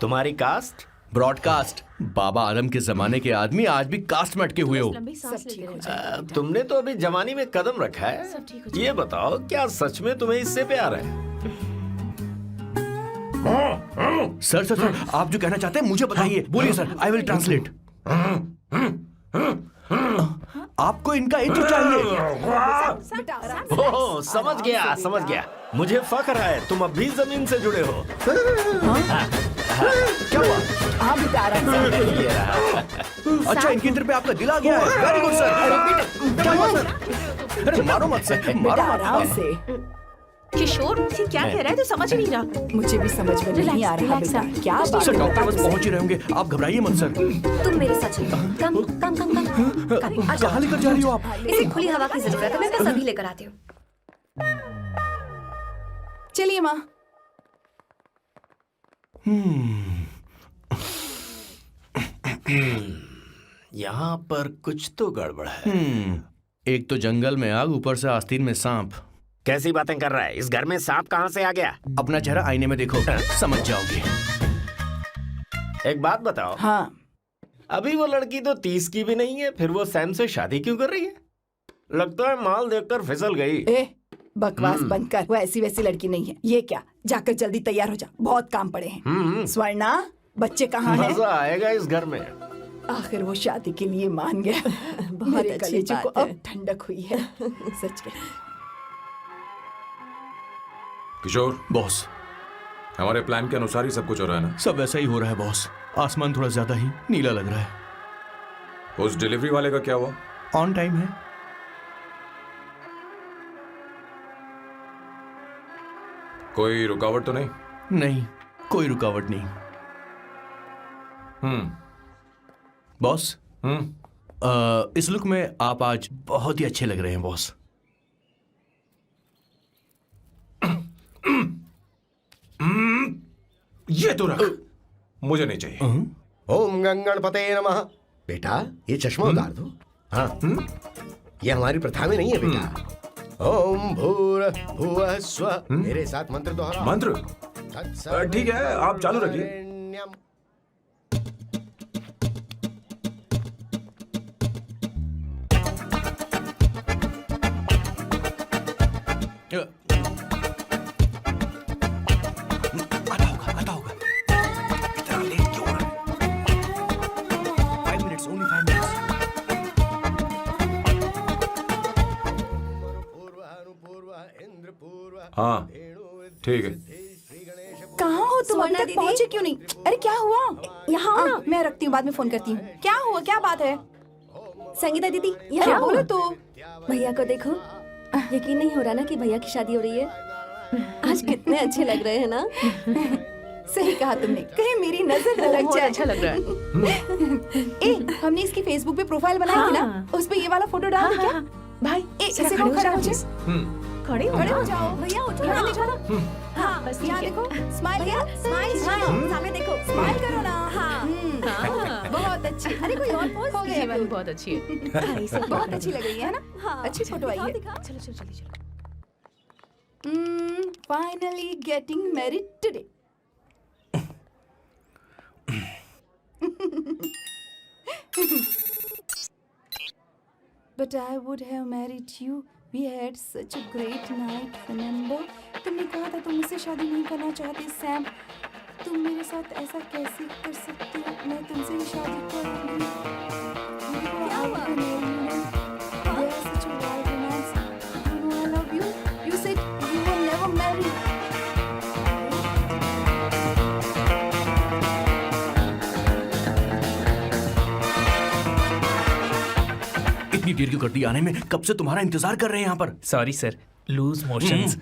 तुम्हारी कास्ट? ब्रॉडकास्ट। बाबा आदम के जमाने के आदमी आज भी कास्ट में अटके हुए हो। लंबी सांस लेते रहो। तुमने तो अभी जवानी में कदम रखा है। सब ठीक हो ये बताओ, क्या सच में तुम्हें इससे प्यार है? सर सर सर, आप जो कहना चाहते हैं मुझे बताइए। बोलिए सर, आई विल ट्रांसलेट। आपको इनका इंट्रो चाहिए। ओह, समझ गया। मुझे फख्र है तुम अब भी जमीन से जुड़े हो। क्या हुआ? हाँ बेटा आराम से। अच्छा, इनकी तरफ पे आपका दिल आ गया है। Very good sir. क्या हुआ सर? अरे मारो मत सर, मारो बेटा मत। आराम से। किशोर, ये क्या कह रहा है? तो समझ नहीं रहा। मुझे भी समझ में नहीं आ रहा Relax, बेटा, relax, क्या बात सर है? डॉक्टर बस पहुंच ही रहे होंगे, आप घबराइए मत सर। तुम मेरे साथ चलो। कम कम कम कम कम आ जाओ। कहाँ लेकर जा रही हो आप? इसे खुली हवा की जरूरत है, मैं बस अभी लेकर आती हूँ। चलिए माँ। यहाँ पर कुछ तो गड़बड़ है। एक तो जंगल में आग, ऊपर से आस्तीन में सांप। कैसी बातें कर रहा है? इस घर में सांप कहाँ से आ गया? अपना चेहरा आईने में देखो, समझ जाओगे। एक बात बताओ, हाँ अभी वो लड़की तो 30 की भी नहीं है, फिर वो सैम से शादी क्यों कर रही है? लगता है माल देखकर फिसल गई। ए बकवास बंद कर, वो ऐसी वैसी लड़की नहीं है। ये क्या, जाकर जल्दी तैयार हो जा, बहुत काम पड़े हैं। स्वर्णा, बच्चे कहाँ हैं? मजा आएगा इस घर में। आखिर वो शादी के लिए मान गया। मेरे अच्छी कलेजे को बात है। अब ठंडक हुई है। सच कह। किशोर, बॉस, हमारे प्लान के अनुसार ही सब कुछ हो रहा है ना? सब वैसा ही हो रहा है बॉस। आसमान थोड़ा ज्यादा ही नीला लग रहा है। उस डिलीवरी वाले का क्या हुआ? ऑन टाइम है। कोई रुकावट तो नहीं? नहीं, कोई रुकावट नहीं। बॉस, इस लुक में आप आज बहुत ही अच्छे लग रहे हैं बॉस। ये तो रख, मुझे नहीं चाहिए। ओम गंगणपते नमः। बेटा ये चश्मा उतार दो। हाँ, ये हमारी प्रथा में नहीं है बेटा। ओम भूर भुवः स्वः। मेरे साथ मंत्र दोहराओ। मंत्र? ठीक है, आप चालू रखिए। तत्सवितुर्वरेण्यम। आता होगा। इतना लेट क्यों हो रहा है? 5 मिनट्स, only 5 minutes। हाँ ठीक है। कहाँ हो तुम? अभी स्वर्णा तक दीदी? पहुँचे क्यों नहीं? अरे क्या हुआ? यहाँ आओ ना। मैं रखती हूँ, बाद में फोन करती हूँ। क्या हुआ, क्या बात है? संगीता दीदी, क्या यहाँ बोलो बोलो। तो। भैया को देखो, यकीन नहीं हो रहा ना कि भैया की शादी हो रही है। आज कितने अच्छे लग रहे हैं ना। सही कहा तुमने, कहीं मेरी नजर न लग बहुत जाए। अच्छा लग रहा है। ए, हमने इसकी फेसबुक पे प्रोफाइल बनाई थी ना, हाँ। उस पे ये वाला फोटो डाल दे क्या? भाई, इसे जरा को खड़ा हो जाओ, जाए। खड़े हो खड़े हो जाओ। जाओ। भैया उठो यहाँ ना। ले जाओ। हाँ, बस ठीक यहाँ है। देखो, स्माइल भैया, स्माइल सामने देखो। स्माइल करो ना। हाँ। बहुत अच्छी। अरे कोई और पोज हो ये गया। वाली बहुत अच्छी है। बहुत अच्छी लग रही है ना? हाँ, अच्छी फोटो आई है। चलो चलो जल्दी चलो। Finally getting married today. But I would have married you. We had such a great night, remember? तुमने कहा था तुम मुझसे शादी नहीं करना चाहते, सैम। तुम मेरे साथ ऐसा कैसे कर सकते हो? मैं तुमसे ही शादी करूंगी। क्या हुआ? They are such a wild romance. You know I love you. You said you will never marry. इतनी देर क्यों कर दी आने में? कब से तुम्हारा इंतजार कर रहे हैं यहाँ पर। Sorry sir, loose motions.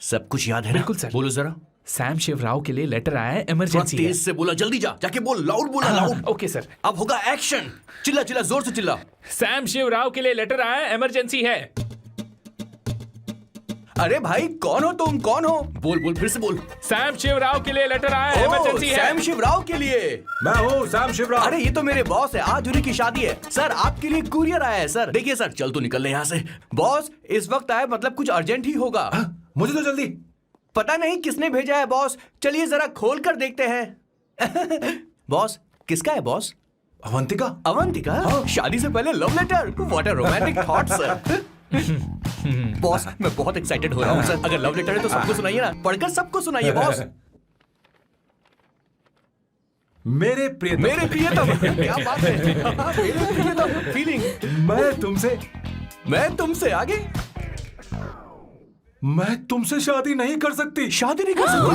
सब कुछ याद है ना? बिल्कुल सर। बोलो जरा। सैम शिवराव के लिए लेटर आया है, थोड़ा इमरजेंसी है। तेज से बोला, जल्दी जा, जाके बोल, लाउड बोला, लाउड। Okay sir. अब होगा एक्शन। चिल्ला चिल्ला, जोर से चिल्ला। सैम शिवराव के लिए लेटर आया है, इमरजेंसी है। अरे भाई, कौन हो तुम? कौन हो? बोल बोल, फिर से बोल। सैम शिवराव के लिए लेटर आया है, ओह, इमरजेंसी है। सैम शिवराव के लिए। मैं हूँ सैम शिवराव। अरे ये तो मेरे बॉस है, आज उन्हीं की शादी है। सर आपके लिए कुरियर आया है सर। देखिए सर, चल तो निकल ले यहाँ से। बॉस इस वक्त आए, मतलब कुछ अर्जेंट ही होगा। मुझे तो जल्दी। पता नहीं किसने भेजा है बॉस। चलिए जरा खोल कर देखते हैं। बॉस किसका है बॉस? अवंतिका। अवंतिका? शादी से पहले love letter? What a romantic thought sir. Boss मैं बहुत एक्साइटेड हो रहा हूँ सर। अगर लव लेटर है तो सबको सुनाइए ना, पढ़कर सबको सुनाइए बॉस। मेरे प्रियतम। मेरे प्रियतम क्या बात है। मेरे प्रियतम फीलिंग। मैं तुमसे आगे। मैं तुमसे शादी नहीं कर सकती। शादी नहीं कर सकती?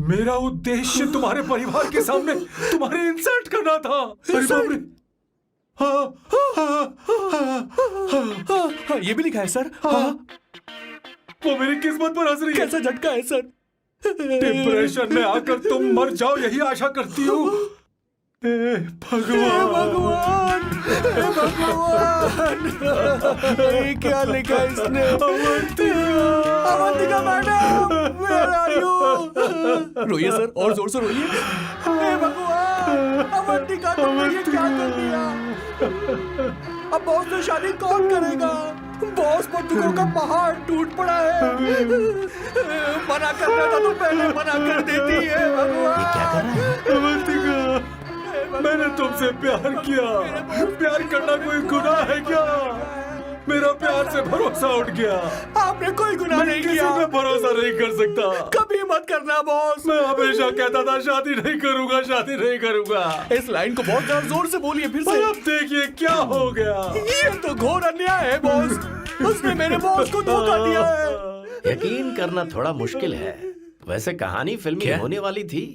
मेरा उद्देश्य तुम्हारे परिवार के सामने तुम्हारे इंसल्ट करना था। अरे बाप रे। हाँ, ये भी लिखा है सर। वो मेरी किस्मत पर हंस रही है। कैसा झटका है सर। डिप्रेशन में आकर तुम मर जाओ यही आशा करती हूँ। भगवान ये क्या लिखा है इसने? Avantika madam, where are you? रोइए सर, और जोर से रोइए। हे भगवान, अवंतिका तुमने ये क्या कर दिया? अब बॉस से शादी कौन करेगा? बॉस पर दुखों का पहाड़ टूट पड़ा है। मना करना था तो पहले मना कर देती है। भगवान ये क्या कर रहा है? अवंतिका, मैंने तुमसे प्यार किया। प्यार करना कोई गुनाह है क्या? मेरा प्यार से भरोसा उठ गया। आपने कोई गुनाह नहीं किया। किसी पे भरोसा नहीं कर सकता। कभी मत करना बॉस। मैं हमेशा कहता था शादी नहीं करूंगा, शादी नहीं करूंगा। इस लाइन को बहुत ज्यादा जोर से बोलिए फिर से। अब देखिए क्या हो गया। ये तो घोर अन्याय है बॉस। उसने मेरे बॉस को धोखा दिया है। यकीन करना थोड़ा मुश्किल है। वैसे कहानी फिल्मी होने वाली थी,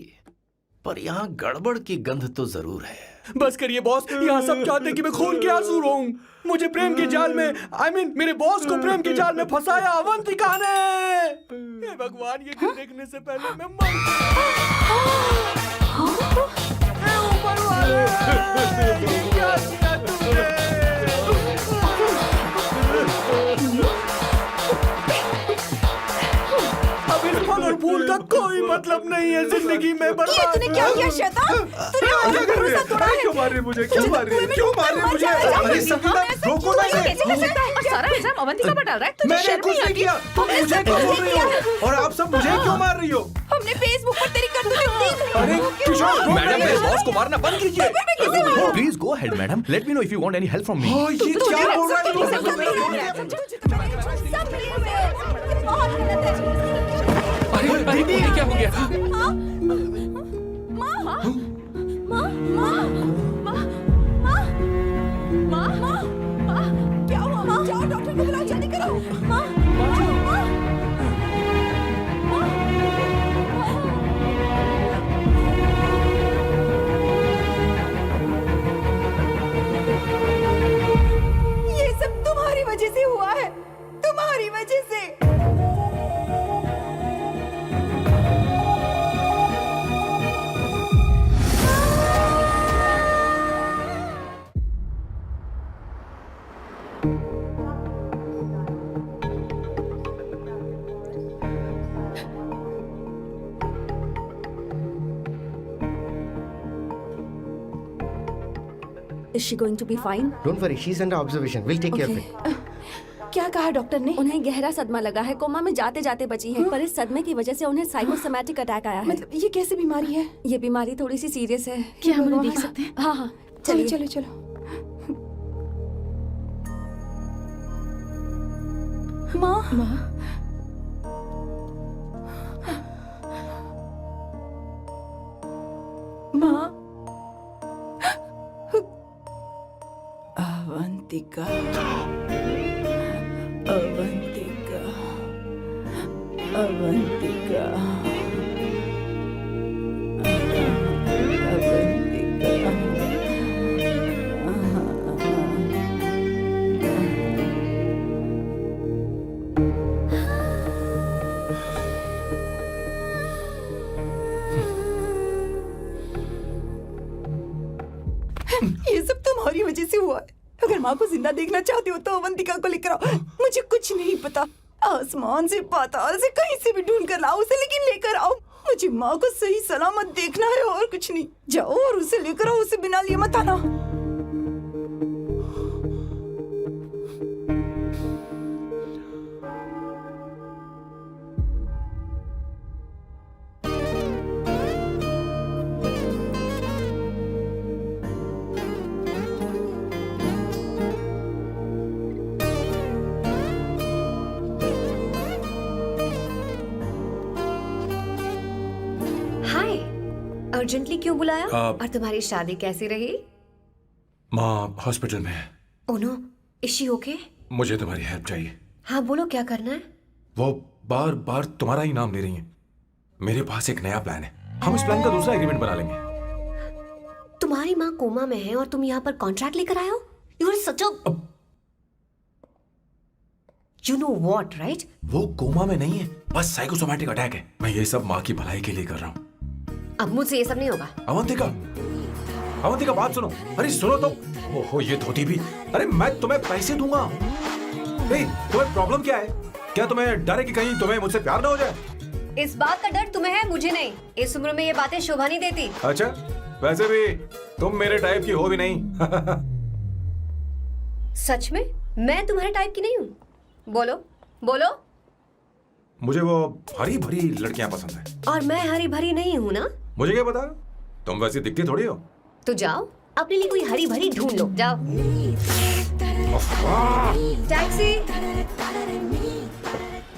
पर यहाँ गड़बड़ की गंध तो जरूर है। बस करिए बॉस, यहाँ सब चाहते कि मैं खून के आंसू रोऊं। मुझे प्रेम के जाल में, मेरे बॉस को प्रेम के जाल में फंसाया अवंतिका ने। हे भगवान, ये दिन देखने से पहले मैं मर। हे ऊपर वाले, ये क्या किया तुमने? अब इस फल और फूल का कोई मतलब नहीं है जिंदगी में। ये तूने क्या किया शैतान? तूने मुझे भरोसा तोड़ा है। क्यों मार रही मुझे? क्यों मार रही? क्यों मार रही मुझे? अरे संगीता, रोको ना इसे। कैसे कर सकता है? और सारा इल्जाम अवंतिका पर डाल रहा है। तुझे मैंने शर्म कुछ नहीं नहीं आती? किया। तुम मुझे क्यों बोल रही हो? और आप सब मुझे क्यों मार रही हो? हमने फेसबुक पर तेरी करतूतें देख अरे किशोर, मैडम मेरे बॉस को मारना बंद कीजिए। Please go ahead madam, let me know if you want any help from me. ये क्या बोल रहा है तू? सब मिले हुए हैं। ये बहुत गलत है। अरे दीदी क्या हो गया? क्या हुआ? जाओ डॉक्टर को बुलाओ, जल्दी करो। ये सब तुम्हारी वजह से हुआ है, तुम्हारी वजह से। Is she going to be fine? Don't worry, she's under observation. We'll take care of it. क्या कहा डॉक्टर ने? उन्हें गहरा सदमा लगा है, कोमा में जाते जाते बची है। पर इस सदमे की वजह से उन्हें साइकोसोमैटिक अटैक आया है। मतलब ये कैसी बीमारी है? ये बीमारी थोड़ी सी सीरियस है। क्या हम उन्हें देख सकते हैं? हाँ हाँ, चलिए चलो चलो। माँ, माँ, अवंतिका, अवंतिका, अवंतिका, ये सब तुम्हारी वजह से हुआ है। अगर माँ को जिंदा देखना चाहते हो तो अवंतिका को लेकर आओ। मुझे कुछ नहीं पता, आसमान से पाताल से कहीं से भी ढूंढ कर लाओ उसे, लेकिन लेकर आओ। मुझे माँ को सही सलामत देखना है और कुछ नहीं। जाओ और उसे लेकर आओ, उसे बिना लिए मत आना। अर्जेंटली क्यों बुलाया? आप- और तुम्हारी शादी कैसी रही? माँ हॉस्पिटल में है। Oh no, is she okay? मुझे तुम्हारी हेल्प चाहिए। हाँ बोलो, क्या करना है? वो बार बार तुम्हारा ही नाम ले रही हैं। मेरे पास एक नया प्लान है, हम इस प्लान का दूसरा एग्रीमेंट बना लेंगे। तुम्हारी माँ कोमा में है और तुम यहाँ पर कॉन्ट्रैक्ट लेकर आए हो? You are such a you know what, right? वो कोमा में नहीं है, बस साइकोसोमैटिक अटैक है। मैं ये सब माँ की भलाई के लिए कर रहा हूँ। अब मुझसे ये सब नहीं होगा। अवंतिका, अवंतिका बात सुनो। अरे सुनो तो। ओहो ये धोती भी। अरे मैं तुम्हें पैसे दूंगा। तुम्हें प्रॉब्लम क्या है? क्या तुम्हें डर है कि कहीं तुम्हें मुझसे प्यार ना हो जाए? इस बात का डर तुम्हें है, मुझे नहीं। इस उम्र में ये बातें शोभा नहीं देती। अच्छा, वैसे भी तुम मेरे टाइप की हो भी नहीं। सच में मैं तुम्हारे टाइप की नहीं हूँ? बोलो बोलो। मुझे वो हरी भरी लड़कियां पसंद है। और मैं हरी भरी नहीं हूँ ना? मुझे क्या पता, तुम वैसी दिखती थोड़ी हो। तो जाओ अपने लिए कोई हरी भरी ढूंढ लो, जाओ। टैक्सी।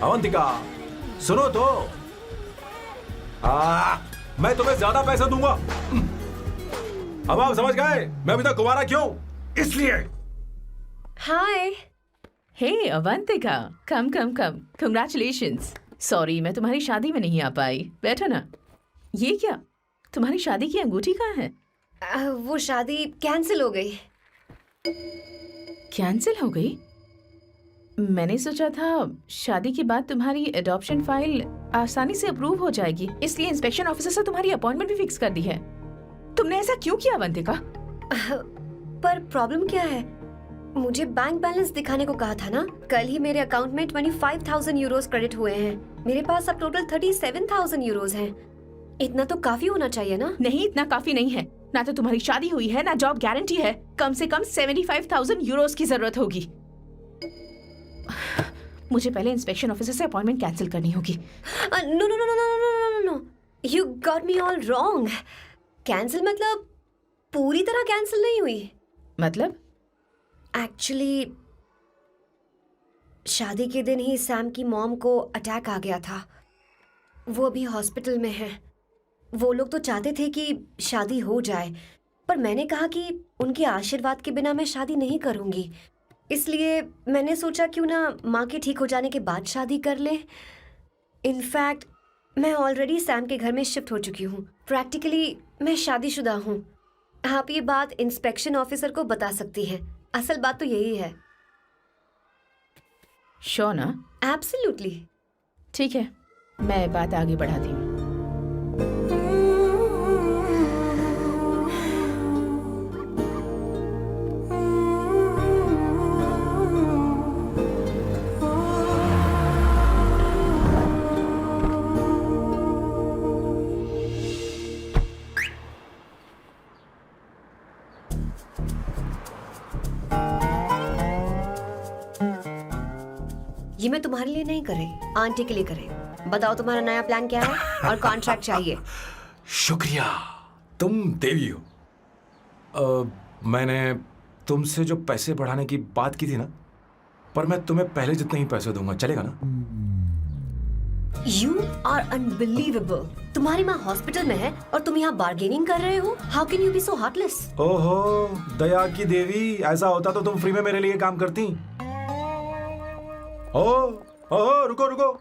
अवंतिका सुनो तो। मैं तुम्हें ज्यादा पैसा दूंगा। अब आप समझ गए मैं अभी तक कुंवारा क्यों? इसलिए। हाय। हे अवंतिका, कम कम कम, कंग्रेचुलेशंस। सॉरी मैं तुम्हारी शादी में नहीं आ पाई। बैठो ना। ये क्या, तुम्हारी शादी की अंगूठी कहाँ है? वो शादी कैंसिल हो गई। कैंसिल हो गई? मैंने सोचा था शादी के बाद तुम्हारी एडॉप्शन फाइल आसानी से अप्रूव हो जाएगी, इसलिए इंस्पेक्शन ऑफिसर से तुम्हारी अपॉइंटमेंट भी फिक्स कर दी है। तुमने ऐसा क्यों किया अवंतिका? पर प्रॉब्लम क्या है? मुझे बैंक बैलेंस दिखाने को कहा था ना। कल ही मेरे अकाउंट में 25,000 यूरोस क्रेडिट हुए हैं। मेरे पास अब टोटल 37,000 यूरोस हैं। इतना तो काफी होना चाहिए ना? नहीं, इतना काफी नहीं है। ना तो तुम्हारी शादी हुई है, ना जॉब गारंटी है। कम से कम 75,000 यूरोस की जरूरत होगी। मुझे पहले इंस्पेक्शन ऑफिसर से अपॉइंटमेंट कैंसिल करनी होगी। No no no no no no no no, you got me all wrong. Cancel मतलब पूरी तरह कैंसिल नहीं हुई। मतलब? एक्चुअली शादी के दिन ही सैम की मॉम को अटैक आ गया था। वो अभी हॉस्पिटल में है। वो लोग तो चाहते थे कि शादी हो जाए, पर मैंने कहा कि उनके आशीर्वाद के बिना मैं शादी नहीं करूंगी। इसलिए मैंने सोचा क्यों ना माँ के ठीक हो जाने के बाद शादी कर ले। इनफैक्ट मैं ऑलरेडी सैम के घर में शिफ्ट हो चुकी हूँ। प्रैक्टिकली मैं शादीशुदा हूँ। आप ये बात इंस्पेक्शन ऑफिसर को बता सकती हैं। असल बात तो यही है। श्योर ना? एब्सोल्युटली। ठीक है, मैं बात आगे बढ़ाती हूँ। ये मैं तुम्हारे लिए नहीं कर रही, आंटी के लिए कर रही। बताओ तुम्हारा नया प्लान क्या है और कॉन्ट्रैक्ट चाहिए। शुक्रिया, तुम देवी हो। मैंने तुमसे जो पैसे बढ़ाने की बात की थी ना, पर मैं तुम्हें पहले जितने ही पैसे दूंगा, चलेगा ना? You are unbelievable। तुम्हारी माँ हॉस्पिटल में है और तुम यहाँ बार्गेनिंग कर रहे हो। How can you be so heartless? ओहो दया की देवी, ऐसा होता तो तुम फ्री में मेरे लिए काम करती। ओहो रुको रुको।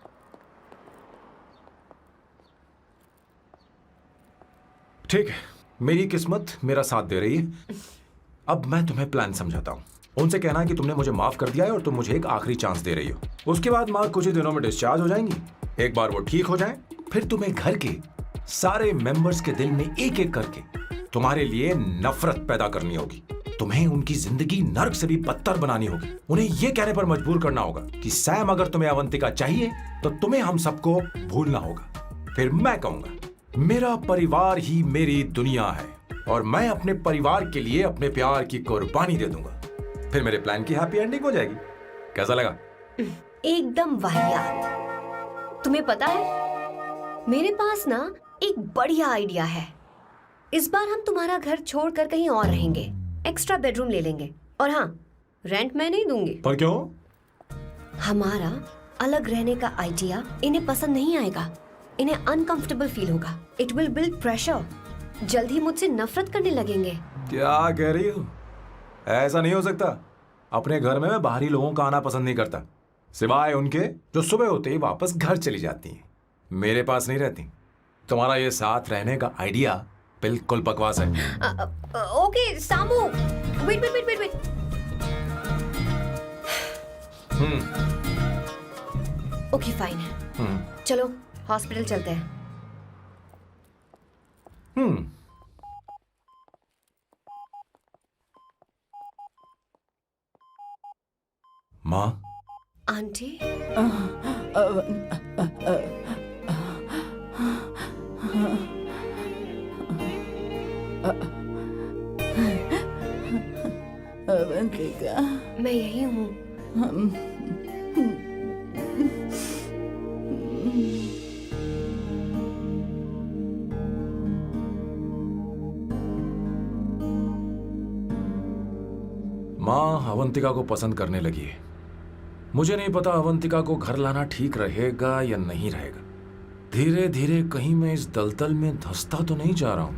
ठीक है, मेरी किस्मत मेरा साथ दे रही है। अब मैं तुम्हें प्लान समझाता हूँ। उनसे कहना है कि तुमने मुझे माफ कर दिया है और तुम मुझे एक आखिरी चांस दे रही हो। उसके बाद माँ कुछ ही दिनों में डिस्चार्ज हो जाएंगी। एक बार वो ठीक हो जाए, फिर तुम्हें घर के सारे मेंबर्स के दिल में एक एक करके तुम्हारे लिए नफरत पैदा करनी होगी। तुम्हें उनकी जिंदगी नर्क से भी बदतर बनानी होगी। उन्हें यह कहने पर मजबूर करना होगा कि सैम अगर तुम्हें अवंतिका चाहिए तो तुम्हें हम सबको भूलना होगा। फिर मैं कहूंगा मेरा परिवार ही मेरी दुनिया है और मैं अपने परिवार के लिए अपने प्यार की कुर्बानी दे दूंगा। फिर मेरे प्लान की हैप्पी एंडिंग हो जाएगी। कैसा लगा? एकदम वाहियात। तुम्हें पता है मेरे पास ना एक बढ़िया आइडिया है। इस बार हम तुम्हारा घर छोड़कर कहीं और रहेंगे, एक्स्ट्रा बेडरूम ले लेंगे। और हाँ, रेंट मैं नहीं दूंगी। पर क्यों? हमारा अलग रहने का आइडिया इन्हें पसंद नहीं आएगा। इन्हें अनकंफर्टेबल फील होगा। It will build pressure. जल्द ही मुझसे नफरत करने लगेंगे। क्या कह रही हो? ऐसा नहीं हो सकता। अपने घर में मैं बाहरी लोगों का आना पसंद नहीं करता, सिवाय उनके जो सुबह होते ही वापस घर चली जाती हैं, मेरे पास नहीं रहती। तुम्हारा ये साथ रहने का आइडिया बिल्कुल बकवास है। Okay Samu, wait wait wait wait wait. Okay fine है, चलो हॉस्पिटल चलते हैं। माँ, आंटी, अवंतिका, मैं यही हूँ। माँ अवंतिका को पसंद करने लगी है। मुझे नहीं पता अवंतिका को घर लाना ठीक रहेगा या नहीं रहेगा। धीरे धीरे कहीं मैं इस दलदल में धंसता तो नहीं जा रहा हूं।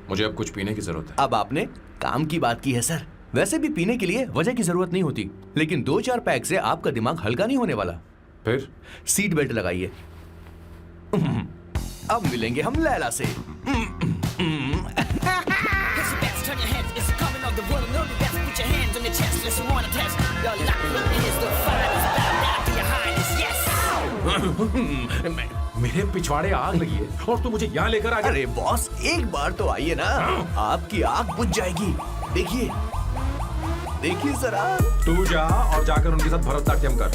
मुझे अब कुछ पीने की जरूरत है। अब आपने काम की बात की है सर। वैसे भी पीने के लिए वजह की जरूरत नहीं होती, लेकिन 2-4 पैक से आपका दिमाग हल्का नहीं होने वाला। फिर सीट बेल्ट लगाइए। अब मिलेंगे हम लैला से। Push your backs, turn your heads. It's coming of the one and only best. Put your hands on your chest. Let's want to test. Your lock is the finest. Bow down to your highness. Yes. मेरे पिछवाड़े आग लगी है और तू मुझे यहाँ लेकर आ गया। अरे बॉस, एक बार तो आइए ना, आपकी आग बुझ जाएगी। देखिए देखिए जरा। तू जा और जाकर उनके साथ भरतनाट्यम कर।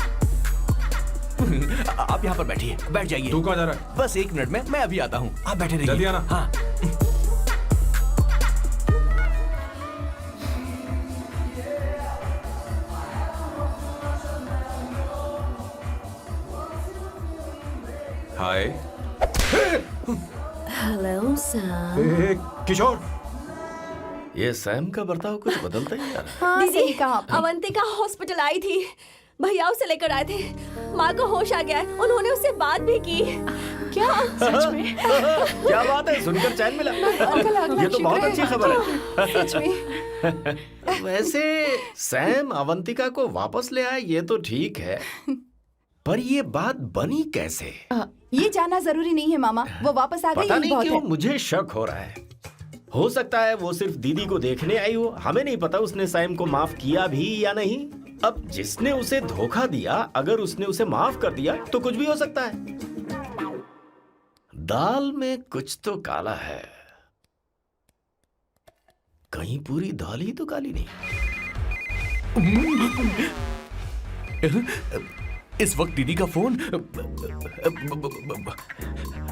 आप यहाँ पर बैठिए, बैठ जाइए। तू कहाँ जा रहा है? बस 1 मिनट में मैं अभी आता हूँ, आप बैठे रहिए। जल्दी आना। हाँ। हाय। Hello Sam. ए, किशोर। ये सैम का बर्ताव कुछ बदलता ही यार। हाँ, सही कहा। अवंतिका हॉस्पिटल आई थी, भैया उसे लेकर आए थे। माँ को होश आ गया है, उन्होंने उससे बात भी की। क्या सच में? क्या बात है, सुनकर चैन मिला। ये तो बहुत अच्छी खबर है। सच में। वैसे सैम अवंतिका को वापस ले आए ये तो ठीक है, पर ये बात बनी कैसे? ये जानना जरूरी नहीं है मामा, वो वापस आ गई पता यही नहीं बहुत क्यों है। मुझे शक हो रहा है। हो सकता है वो सिर्फ दीदी को देखने आई हो, हमें नहीं पता उसने सैम को माफ किया भी या नहीं। अब जिसने उसे धोखा दिया, अगर उसने उसे माफ कर दिया तो कुछ भी हो सकता है। दाल में कुछ तो काला है, कहीं पूरी दाल ही तो काली नहीं। इस वक्त दीदी का फोन।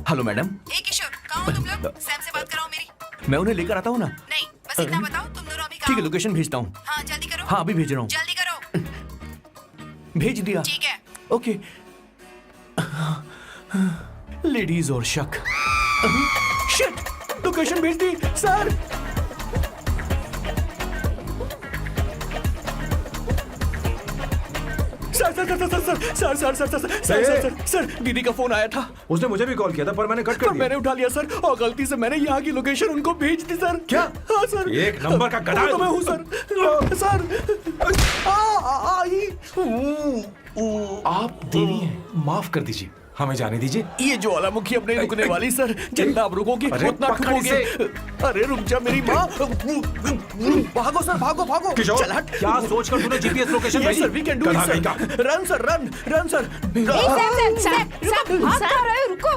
Hello madam. ए किशोर, कहाँ हो तुम लोग? सैम से बात कराओ मेरी। मैं उन्हें लेकर आता हूँ ना। नहीं, बस इतना बताओ तुम दोनों अभी ठीक कहाँ है, हो? लोकेशन भेजता हूँ। हाँ जल्दी करो। हाँ अभी भेज रहा हूँ। जल्दी करो। भेज दिया। ठीक है। ओके। लेडीज और शक। शिट, लोकेशन भेज दी सर। सर, दीदी का फोन आया था। उसने मुझे भी कॉल किया था पर मैंने कट कर तो दिया। मैंने उठा लिया सर, और गलती से मैंने यहाँ की लोकेशन उनको भेज दी सर। क्या? हाँ सर। एक नंबर का गधा है तो मैं तू। हूँ सर। सर। आप देवी हैं, माफ कर दीजिए, हमें जाने दीजिए। ये ज्वालामुखी अब नहीं रुकने वाली सर, जितना आप रुकोगे अरे, उतना पकड़ ठुकोगे। अरे रुक जा मेरी माँ। भागो सर, भागो भागो। किशोर, चल हट। क्या सोचकर तूने जीपीएस लोकेशन Yes भेजी? sir, we can do it गधा sir. कहीं का। Run sir, run sir. Sam, भाग कहाँ रहे हो? रुको।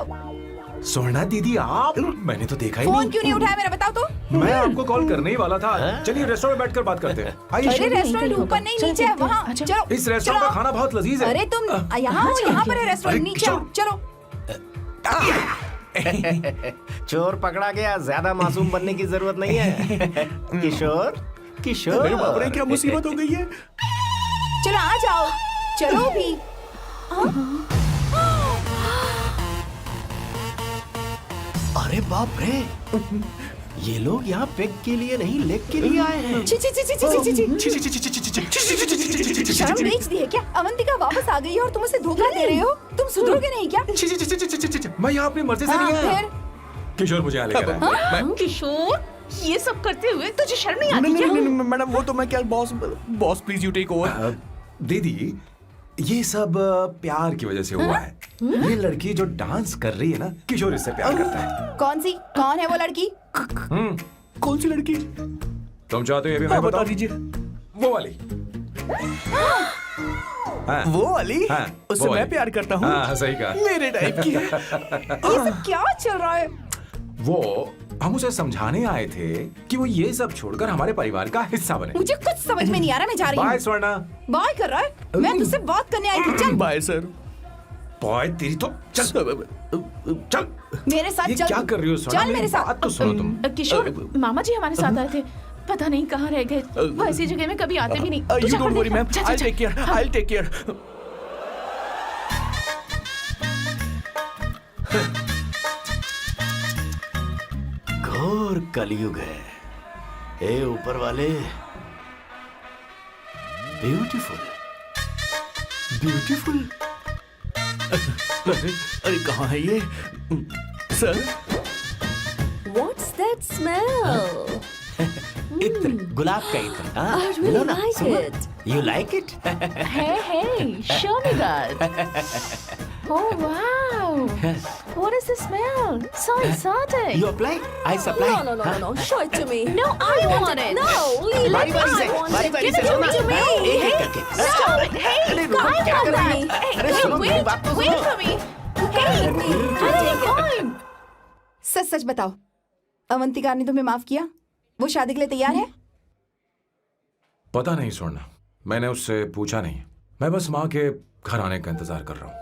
सोना दीदी आप, मैंने तो देखा ही फोन नहीं। क्यों नहीं उठाया मेरा, बताओ तो। मैं आपको कॉल करने ही वाला था। चलिए रेस्टोरेंट में बैठकर बात करते हैं। अरे आइए। रेस्टोरेंट ऊपर नहीं, नीचे है, वहाँ। चलो इस रेस्टोरेंट का चलो। खाना बहुत लजीज है। अरे तुम यहाँ हो, यहाँ पर है रेस्टोरेंट, अरे, नीचे आओ, चलो। चोर पकड़ा गया, ज्यादा मासूम बनने की जरूरत नहीं है। किशोर, किशोर। अरे बाप रे, क्या मुसीबत हो गई है। चलो आ जाओ, चलो भी। अरे बाप रे, ये लोग यहाँ पेग के लिए नहीं लेग के लिए आए हैं। ची ची ची ची ची ची ची। शर्म बेच दी है क्या? अवंतिका वापस आ गई है और तुम उसे धोखा दे रहे हो? तुम सुधरोगे नहीं क्या? मैं यहाँ अपनी मर्जी से नहीं आया। फिर किशोर मुझे यहाँ लेकर आया। किशोर, ये सब करते हुए तुझे शर्म नहीं आती नहीं क्या? नहीं नहीं मैडम, वो तो मैं क्या, boss please you take over. दीदी, ये सब प्यार की वजह से हुआ है। ये लड़की जो डांस कर रही है ना, किशोर इससे प्यार करता है। कौन है वो लड़की? कौन सी लड़की? तुम चाहते हो ये भी मैं हाँ, बता बताऊं? दीजिए। वो वाली। हाँ, वो वाली? हाँ, उससे वो मैं वाली। प्यार करता हूँ। हाँ, सही कहा। मेरे टाइप की है। ये सब क्या चल रहा है? वो हम उसे समझाने आए थे कि वो ये सब छोड़कर हमारे परिवार का हिस्सा बने। मुझे कुछ समझ में नहीं आ रहा, मैं जा रही बाय हूँ। स्वर्णा। बाय कर रहा है? मैं तुझसे बात करने आई थी, चल। Bye sir. बॉय तेरी तो चल चल। मेरे साथ ये चल। क्या कर रही हो स्वर्णा? चल मेरे मेरी साथ। बात तो सुनो तुम। किशोर, मामा जी हमारे साथ आए थे, पता नहीं कहाँ रह गए। वो ऐसी जगह में कभी आते भी नहीं। तू यू जाकर डोंट वरी देख। मैम, जा, जा, आई जा। Take care, I take care. घोर कलयुग है। हे ऊपर वाले, ब्यूटीफुल ब्यूटीफुल। अरे कहाँ है ये सर? What's that smell? इत्र, गुलाब का इत्र। हाँ, I really लो ना, like सुनो। it. You like it? Hey, show me that. Oh wow! What is the smell? So exotic. You apply, I supply. No. Show it to me. No, I want it. No, leave बारी it. बारी से, I want बारी it. बारी Give से it सुनो to ना। me. एक एक करके। Stop it. Hey, अरे रुको, I क्या want कर रही that. है? Hey, अरे hey, सुनो, मेरी wait, बात तो wait सुनो। for me. Take it. सच सच बताओ, अवंतिका ने तुम्हें माफ किया? वो शादी के लिए तैयार है? पता नहीं स्वर्णा, मैंने उससे पूछा नहीं। मैं बस माँ के घर आने का इंतजार कर रहा हूँ।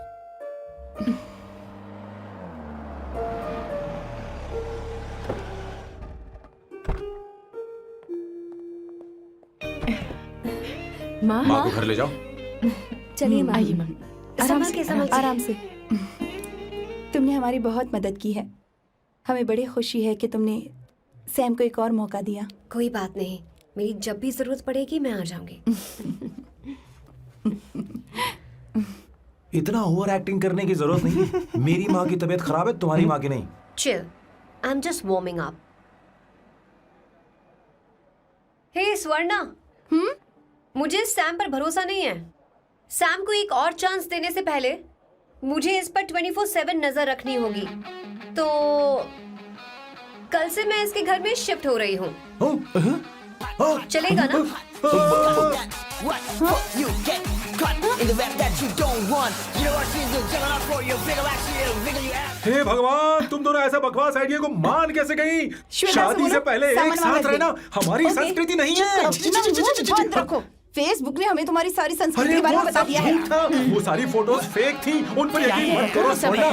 माँ, माँ को घर ले जाओ। चलिए माँ। आइए माँ। आराम से। तुमने हमारी बहुत मदद की है। हमें बड़ी खुशी है कि तुमने सैम को एक और मौका दिया। कोई बात नहीं, मेरी जब भी जरूरत पड़ेगी मैं आ जाऊंगी। इतना ओवर एक्टिंग करने की जरूरत नहीं है। मेरी माँ की तबीयत खराब है, तुम्हारी माँ की नहीं। Chill, I am just warming up. Hey Swarna, मुझे सैम पर भरोसा नहीं है। सैम को एक और चांस देने से पहले मुझे इस पर 24/7 नजर रखनी होगी। तो कल से मैं इसके घर में शिफ्ट हो रही हूँ। चलेगा ना? What you get caught in the web that you don't want. You know what she's doing, jumping up for your bigger actually, bigger you have. हे भगवान, तुम दोनों ऐसा बकवास आइडिया को मान कैसे गई? श्वेता से शादी से बोलो, पहले सामान एक साथ वापस रहना दे। हमारी ओके, संस्कृति नहीं चुप है। करो, अपना मुंह बंद रखो। फेसबुक ने हमें तुम्हारी सारी संस्कृति अरे के बारे वो में बता सब दिया है। झूठ था। वो सारी फोटोज फेक थी, उन पर यकीन मत करो स्वर्णा।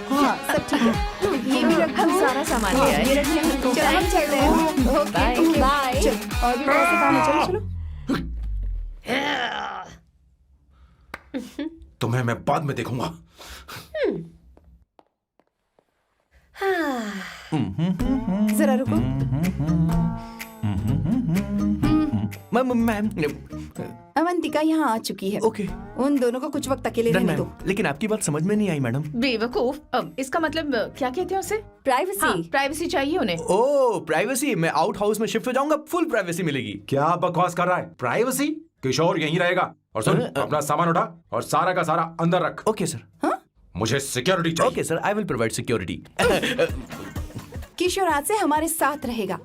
हाँ, सब ठीक है। ये भी रखो। हम सारा सामान ले आए। ये रख लिया। चलो हम चल रहे हैं। Bye. Okay, bye. चल, और भी बहुत से काम है, चलो चलो। तुम्हें मैं बाद में देखूंगा। जरा रुको। मैम अवंतिका यहाँ आ चुकी है। ओके उन दोनों को कुछ वक्त अकेले डन रहने मैम, दो। लेकिन आपकी बात समझ में नहीं आई मैडम। बेवकूफ। इसका मतलब क्या कहते हैं उसे? प्राइवेसी। हाँ, प्राइवेसी चाहिए उन्हें। ओह प्राइवेसी, मैं आउट हाउस में शिफ्ट हो जाऊंगा, फुल प्राइवेसी मिलेगी। क्या बकवास कर रहा है? प्राइवेसी? किशोर यहीं रहेगा। और सुन, अपना सामान उठा और सारा का सारा अंदर रख। Okay sir. मुझे सिक्योरिटी चाहिए। Okay sir, I will provide security. Kishore आज से हमारे साथ रहेगा,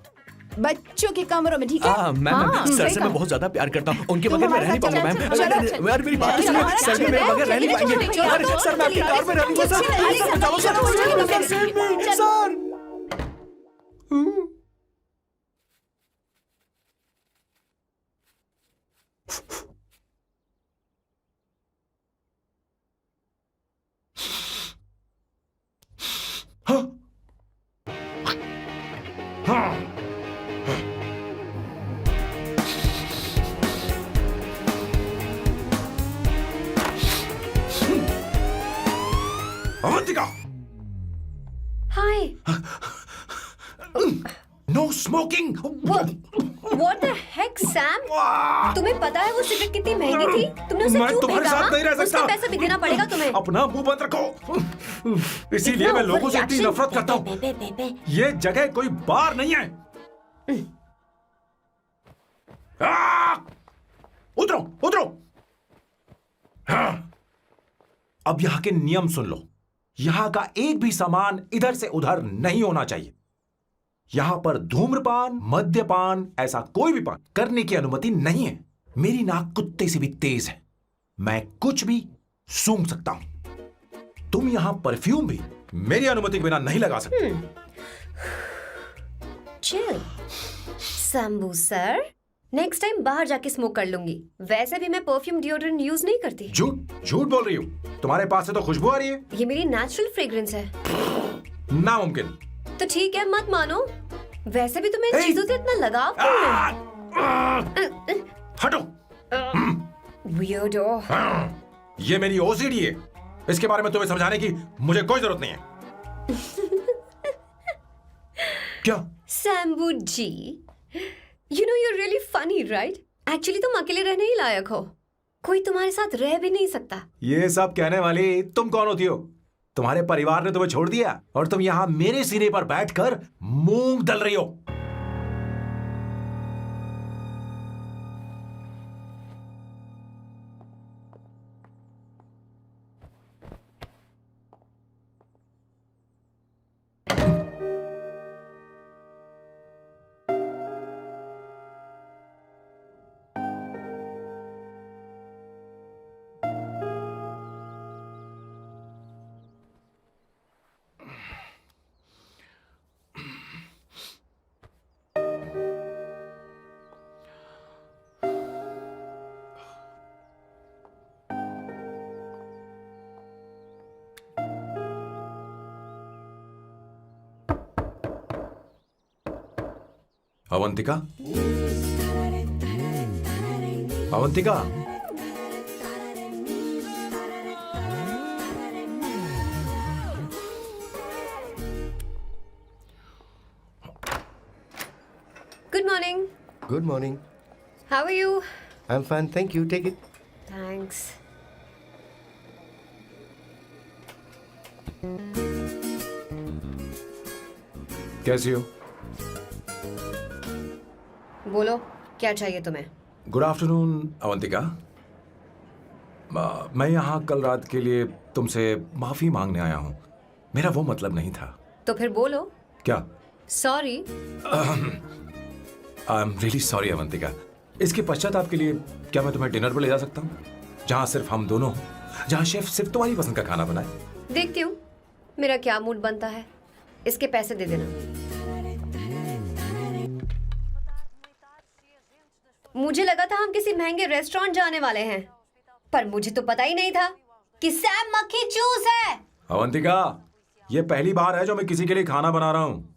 बच्चों के कमरों में, ठीक है? मैम सर सही से कहा। मैं बहुत ज्यादा प्यार करता हूँ, उनके तुम बगैर मैं रह हमारे नहीं साथ पाऊंगा चलो, मैम। चलो, अरे, चलो। यार मेरी बात तो चलो, सुनिए, हमारे सर साथ भी मेरे चलो, बगैर रह नहीं चलो, पाएंगे। चलो, अरे चलो, सर मैं आपकी चलो, कार में रह लूंगा सर। चलो, प्लीज सर बचाओ सर, चलो, सर चलो, सेव मी चलो। Sir. Avantika, hi. No smoking. What the heck, Sam? तुम्हें पता है वो सिगरेट कितनी महंगी थी? तुमने उसे मैं क्यों तुम्हारे फेंका? साथ नहीं रह सकता। उसका पैसा भी देना पड़ेगा तुम्हें। अपना मुंह बंद रखो। इसीलिए मैं लोगों से इतनी नफरत करता हूँ। ये जगह कोई बार नहीं है। उतरो उतरो। हाँ। अब यहाँ के नियम सुन लो। यहाँ का एक भी सामान इधर से उधर नहीं होना चाहिए। यहाँ पर धूम्रपान, मद्यपान, ऐसा कोई भी पान करने की अनुमति नहीं है। मेरी नाक कुत्ते से भी तेज है, मैं कुछ भी सूंघ सकता हूं। तुम यहाँ परफ्यूम भी मेरी अनुमति के बिना नहीं लगा सकते। Chill Shambhu sir, next time बाहर जाके स्मोक कर लूंगी। वैसे भी मैं परफ्यूम डिओड्रेंट यूज नहीं करती। झूठ झूठ बोल रही हो। तुम्हारे पास से तो खुशबू आ रही है। ये मेरी नेचुरल फ्रेग्रेंस है। नामुमकिन। तो ठीक है, मत मानो। वैसे भी तुम्हें इन चीजों से इतना लगाव क्यों है? हटो। Weirdo। ये मेरी ओसीडी है। इसके बारे में तुम्हें समझाने की मुझे कोई जरूरत नहीं है। क्या? शंभू जी, you know you're really funny, right? Actually तुम अकेले रहने ही लायक हो। कोई तुम्हारे साथ रह भी नहीं सकता। ये सब कहने वाली तुम कौन होती हो? तुम्हारे परिवार ने तुम्हें छोड़ दिया और तुम यहाँ मेरे सिरे पर बैठकर मूंग दल रही हो। Avantika, Avantika, Good morning. Good morning. How are you? I am fine, thank you, take it. Thanks. कैसी हो? बोलो, क्या चाहिए तुम्हें? Good afternoon Avantika. मैं यहाँ कल रात के लिए तुमसे माफी मांगने आया हूँ। मेरा वो मतलब नहीं था। तो फिर बोलो। क्या? Sorry. I am really sorry Avantika. इसके पश्चाताप के लिए क्या मैं तुम्हें डिनर पर ले जा सकता हूँ, जहाँ सिर्फ हम दोनों हों, जहाँ शेफ सिर्फ तुम्हारी पसंद का खाना बनाए? देखती हूँ मेरा क्या मूड बनता है। इसके पैसे दे देना। मुझे लगा था हम किसी महंगे रेस्टोरेंट जाने वाले हैं, पर मुझे तो पता ही नहीं था कि सैम मक्खी चूस है। अवंतिका, ये पहली बार है जो मैं किसी के लिए खाना बना रहा हूँ।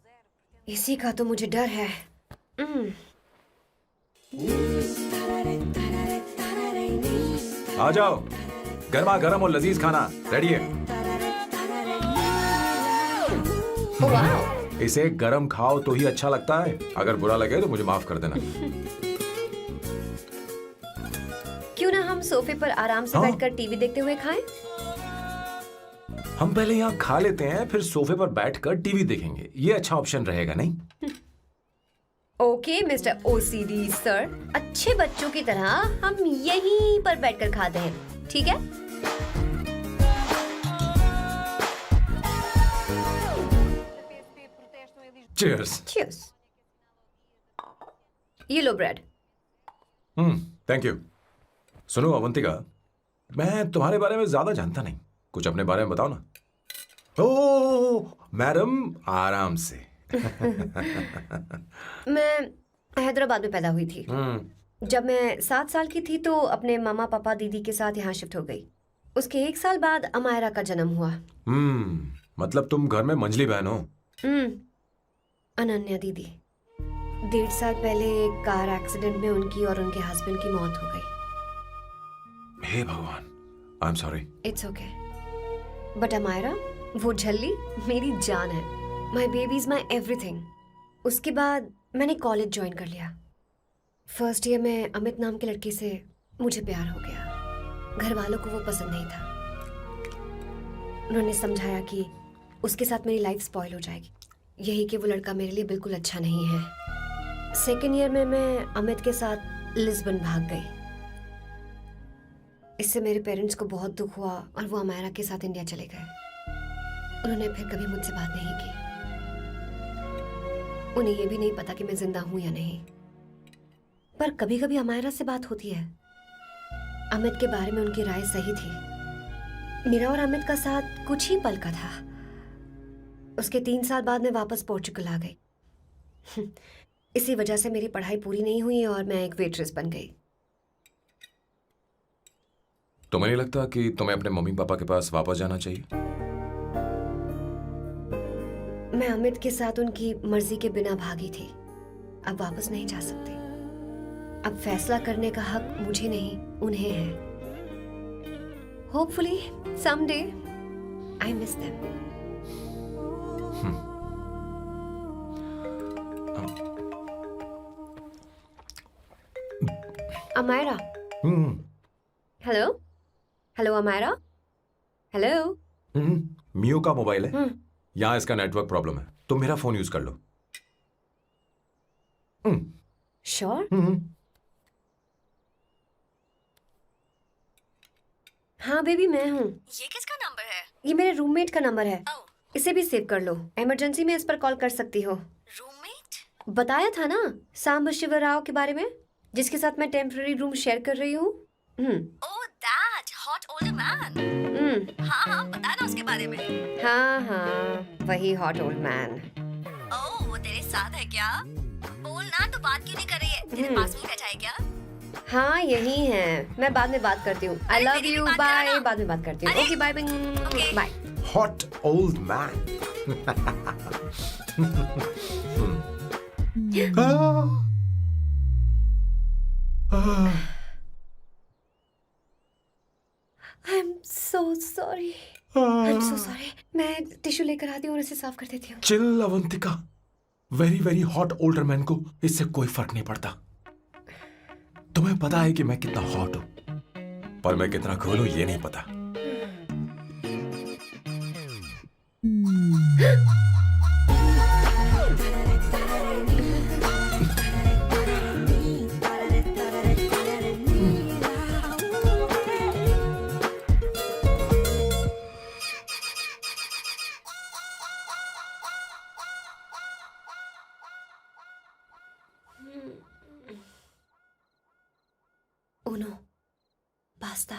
इसी का तो मुझे डर है। आ जाओ, गर्मा गर्म और लजीज खाना रेडी है। वाह। इसे गरम खाओ तो ही अच्छा लगता है। अगर बुरा लगे तो मुझे माफ कर देना। क्यों ना हम सोफे पर आराम से बैठकर टीवी देखते हुए खाएं? हम पहले यहाँ खा लेते हैं, फिर सोफे पर बैठकर टीवी देखेंगे। ये अच्छा ऑप्शन रहेगा, नहीं? ओके मिस्टर ओसीडी सर, अच्छे बच्चों की तरह हम यहीं पर बैठकर खाते हैं, ठीक है? Cheers. Cheers. ये लो ब्रेड। Thank you. सुनो अवंतिका, मैं तुम्हारे बारे में ज्यादा जानता नहीं, कुछ अपने बारे में बताओ ना। ओ मैडम, आराम से। मैं हैदराबाद में पैदा हुई थी। जब मैं 7 साल की थी तो अपने मामा पापा दीदी के साथ यहाँ शिफ्ट हो गई। उसके 1 साल बाद अमायरा का जन्म हुआ। मतलब तुम घर में मंझली बहन हो? अनन्या दीदी। 1.5 साल पहले एक कार एक्सीडेंट में उनकी और उनके हस्बैंड की मौत हो गई। हे भगवान, I am sorry. It's okay. But Amaira, वो झल्ली मेरी जान है। My baby is my everything. उसके बाद मैंने कॉलेज ज्वाइन कर लिया। फर्स्ट ईयर में अमित नाम के लड़के से मुझे प्यार हो गया। घर वालों को वो पसंद नहीं था। उन्होंने समझाया कि उसके साथ मेरी लाइफ स्पॉइल हो जाएगी, यही कि वो लड़का मेरे लिए बिल्कुल अच्छा नहीं है। सेकेंड ईयर में मैं अमित के साथ लिस्बन भाग गई। इससे मेरे पेरेंट्स को बहुत दुख हुआ और वो अमायरा के साथ इंडिया चले गए। उन्होंने फिर कभी मुझसे बात नहीं की। उन्हें ये भी नहीं पता कि मैं जिंदा हूं या नहीं। पर कभी कभी अमायरा से बात होती है। अमित के बारे में उनकी राय सही थी। मेरा और अमित का साथ कुछ ही पल का था। उसके 3 साल बाद मैं वापस पोर्चुगल आ गई। इसी वजह से मेरी पढ़ाई पूरी नहीं हुई और मैं एक वेट्रेस बन गई। तुम्हें नहीं लगता कि तुम्हें अपने मम्मी पापा के पास वापस जाना चाहिए? मैं अमित के साथ उनकी मर्जी के बिना भागी थी। अब वापस नहीं जा सकती। अब फैसला करने का हक मुझे नहीं, उन्हें है। Hopefully someday I miss them. Amayra, hello hello Amayra, hello. मियो का मोबाइल है, यहाँ इसका नेटवर्क प्रॉब्लम है। तुम मेरा फोन यूज कर लो। श्योर? हाँ बेबी, मैं हूँ। ये किसका नंबर है? ये मेरे रूममेट का नंबर है। इसे भी सेव कर लो। इमरजेंसी में इस पर कॉल कर सकती हो। रूममेट? बताया था ना सांब शिवराव के बारे में, जिसके साथ मैं टेम्पररी रूम शेयर कर रही हूँ। Oh that hot old man. हाँ बता ना उसके बारे में। हाँ, वही हॉट ओल्ड मैन। ओह वो तेरे साथ है क्या? बोल ना, तो बात क्यों नहीं कर रही है? तेरे पास में बैठा है क्या? हाँ यही है। मैं बाद में बात करती हूँ। I love you, bye. बाद में बात करती हूँ। Okay bye bye. Hot old man. I am so sorry. I am so sorry. मैं टिश्यू लेकर आती हूँ और इसे साफ कर देती हूँ। Chill Avantika, very very hot older man को इससे कोई फर्क नहीं पड़ता। तुम्हें पता है कि मैं कितना हॉट हूं, पर मैं कितना कूल हूं ये नहीं पता। Uno, basta.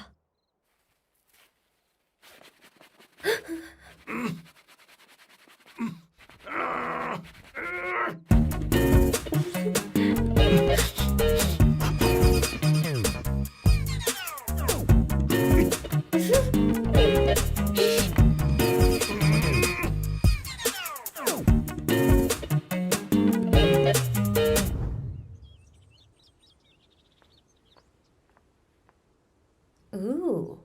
Ooh.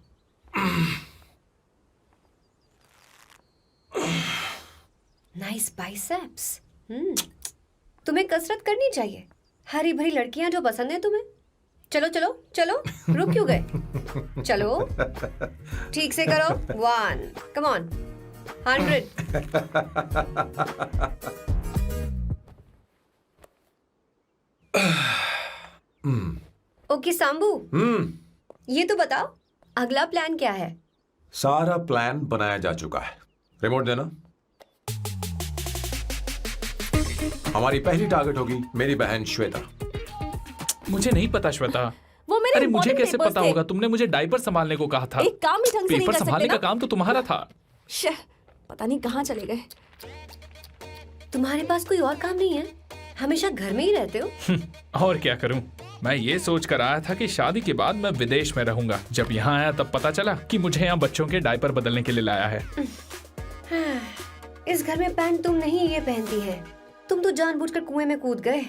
Nice biceps. तुम्हें कसरत करनी चाहिए। हरी भरी लड़कियां जो पसंद है तुम्हें। चलो चलो चलो, रुक क्यों गए? चलो ठीक से करो। 1, come on, 100. ओके सांबू, ये तो बताओ अगला प्लान क्या है? सारा प्लान बनाया जा चुका है। रिमोट देना। हमारी पहली टारगेट होगी मेरी बहन श्वेता। मुझे नहीं पता श्वेता। वो मेरे अरे मुझे important कैसे papers पता थे। होगा? तुमने मुझे डायपर संभालने को कहा था। एक काम ही ढंग से नहीं पेपर कर सकते संभालने ना? का काम तो तुम्हारा था। शह, पता नहीं कहाँ चले गए। तुम्हारे पास कोई और काम नहीं है? हमेशा घर में ही रहते हो। और क्या करूं? मैं ये सोच कर आया था कि शादी के बाद मैं विदेश में रहूंगा। जब यहाँ आया तब पता चला कि मुझे यहाँ बच्चों के डायपर बदलने के लिए लाया है। इस घर में पैंट तुम नहीं ये पहनती है। तुम तो जानबूझकर कुएं में कूद गए।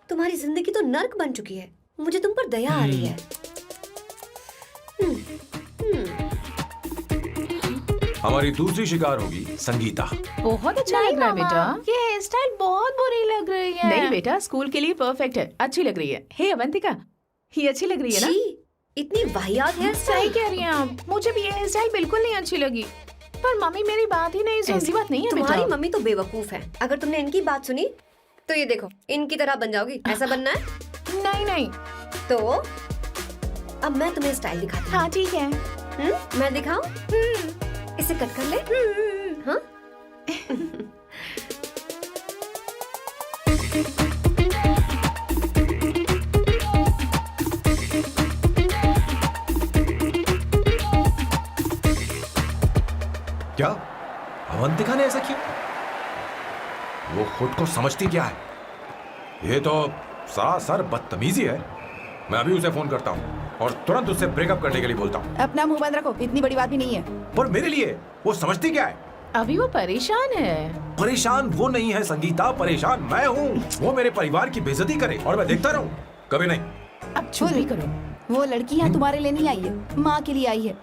तुम्हारी जिंदगी तो नर्क बन चुकी है। मुझे तुम पर दया आ रही है। हमारी दूसरी शिकार होगी संगीता। बहुत अच्छा लग रहा है बेटा। ये हेयर स्टाइल बहुत बुरी लग रही है। नहीं बेटा, स्कूल के लिए परफेक्ट है, अच्छी लग रही है। हे अवंतिका, ये अच्छी लग रही है ना? छी, इतनी वाहियात हेयर सही स्टाइल। कह रही हैं आप, मुझे भी ये हेयर स्टाइल बिल्कुल नहीं अच्छी लगी। पर मम्मी मेरी बात ही नहीं सुनती। ऐसी बात नहीं है तुम्हारी बेटा। मम्मी तो बेवकूफ है। अगर तुमने इनकी बात सुनी तो ये देखो, इनकी तरह बन जाओगी। ऐसा बनना है नहीं नहीं। तो अब मैं तुम्हें स्टाइल दिखाती हूँ। हाँ ठीक है। मैं दिखाऊं? इसे कट कर ले। हाँ? क्या अवंतिका ने ऐसा किया? वो खुद को समझती क्या है? ये तो सरासर बदतमीजी है। मैं अभी उसे फोन करता हूँ और तुरंत उससे ब्रेकअप करने के लिए बोलता हूँ। अपना मुंह बंद रखो, इतनी बड़ी बात भी नहीं है। पर मेरे लिए वो समझती क्या है? अभी वो परेशान है। परेशान वो नहीं है संगीता, परेशान मैं हूँ। वो मेरे परिवार की बेइज्जती करे और मैं देखता रहूँ? कभी नहीं। अब चुप भी करो। वो लड़की यहाँ तुम्हारे लिए नहीं आई है, माँ के लिए आई है।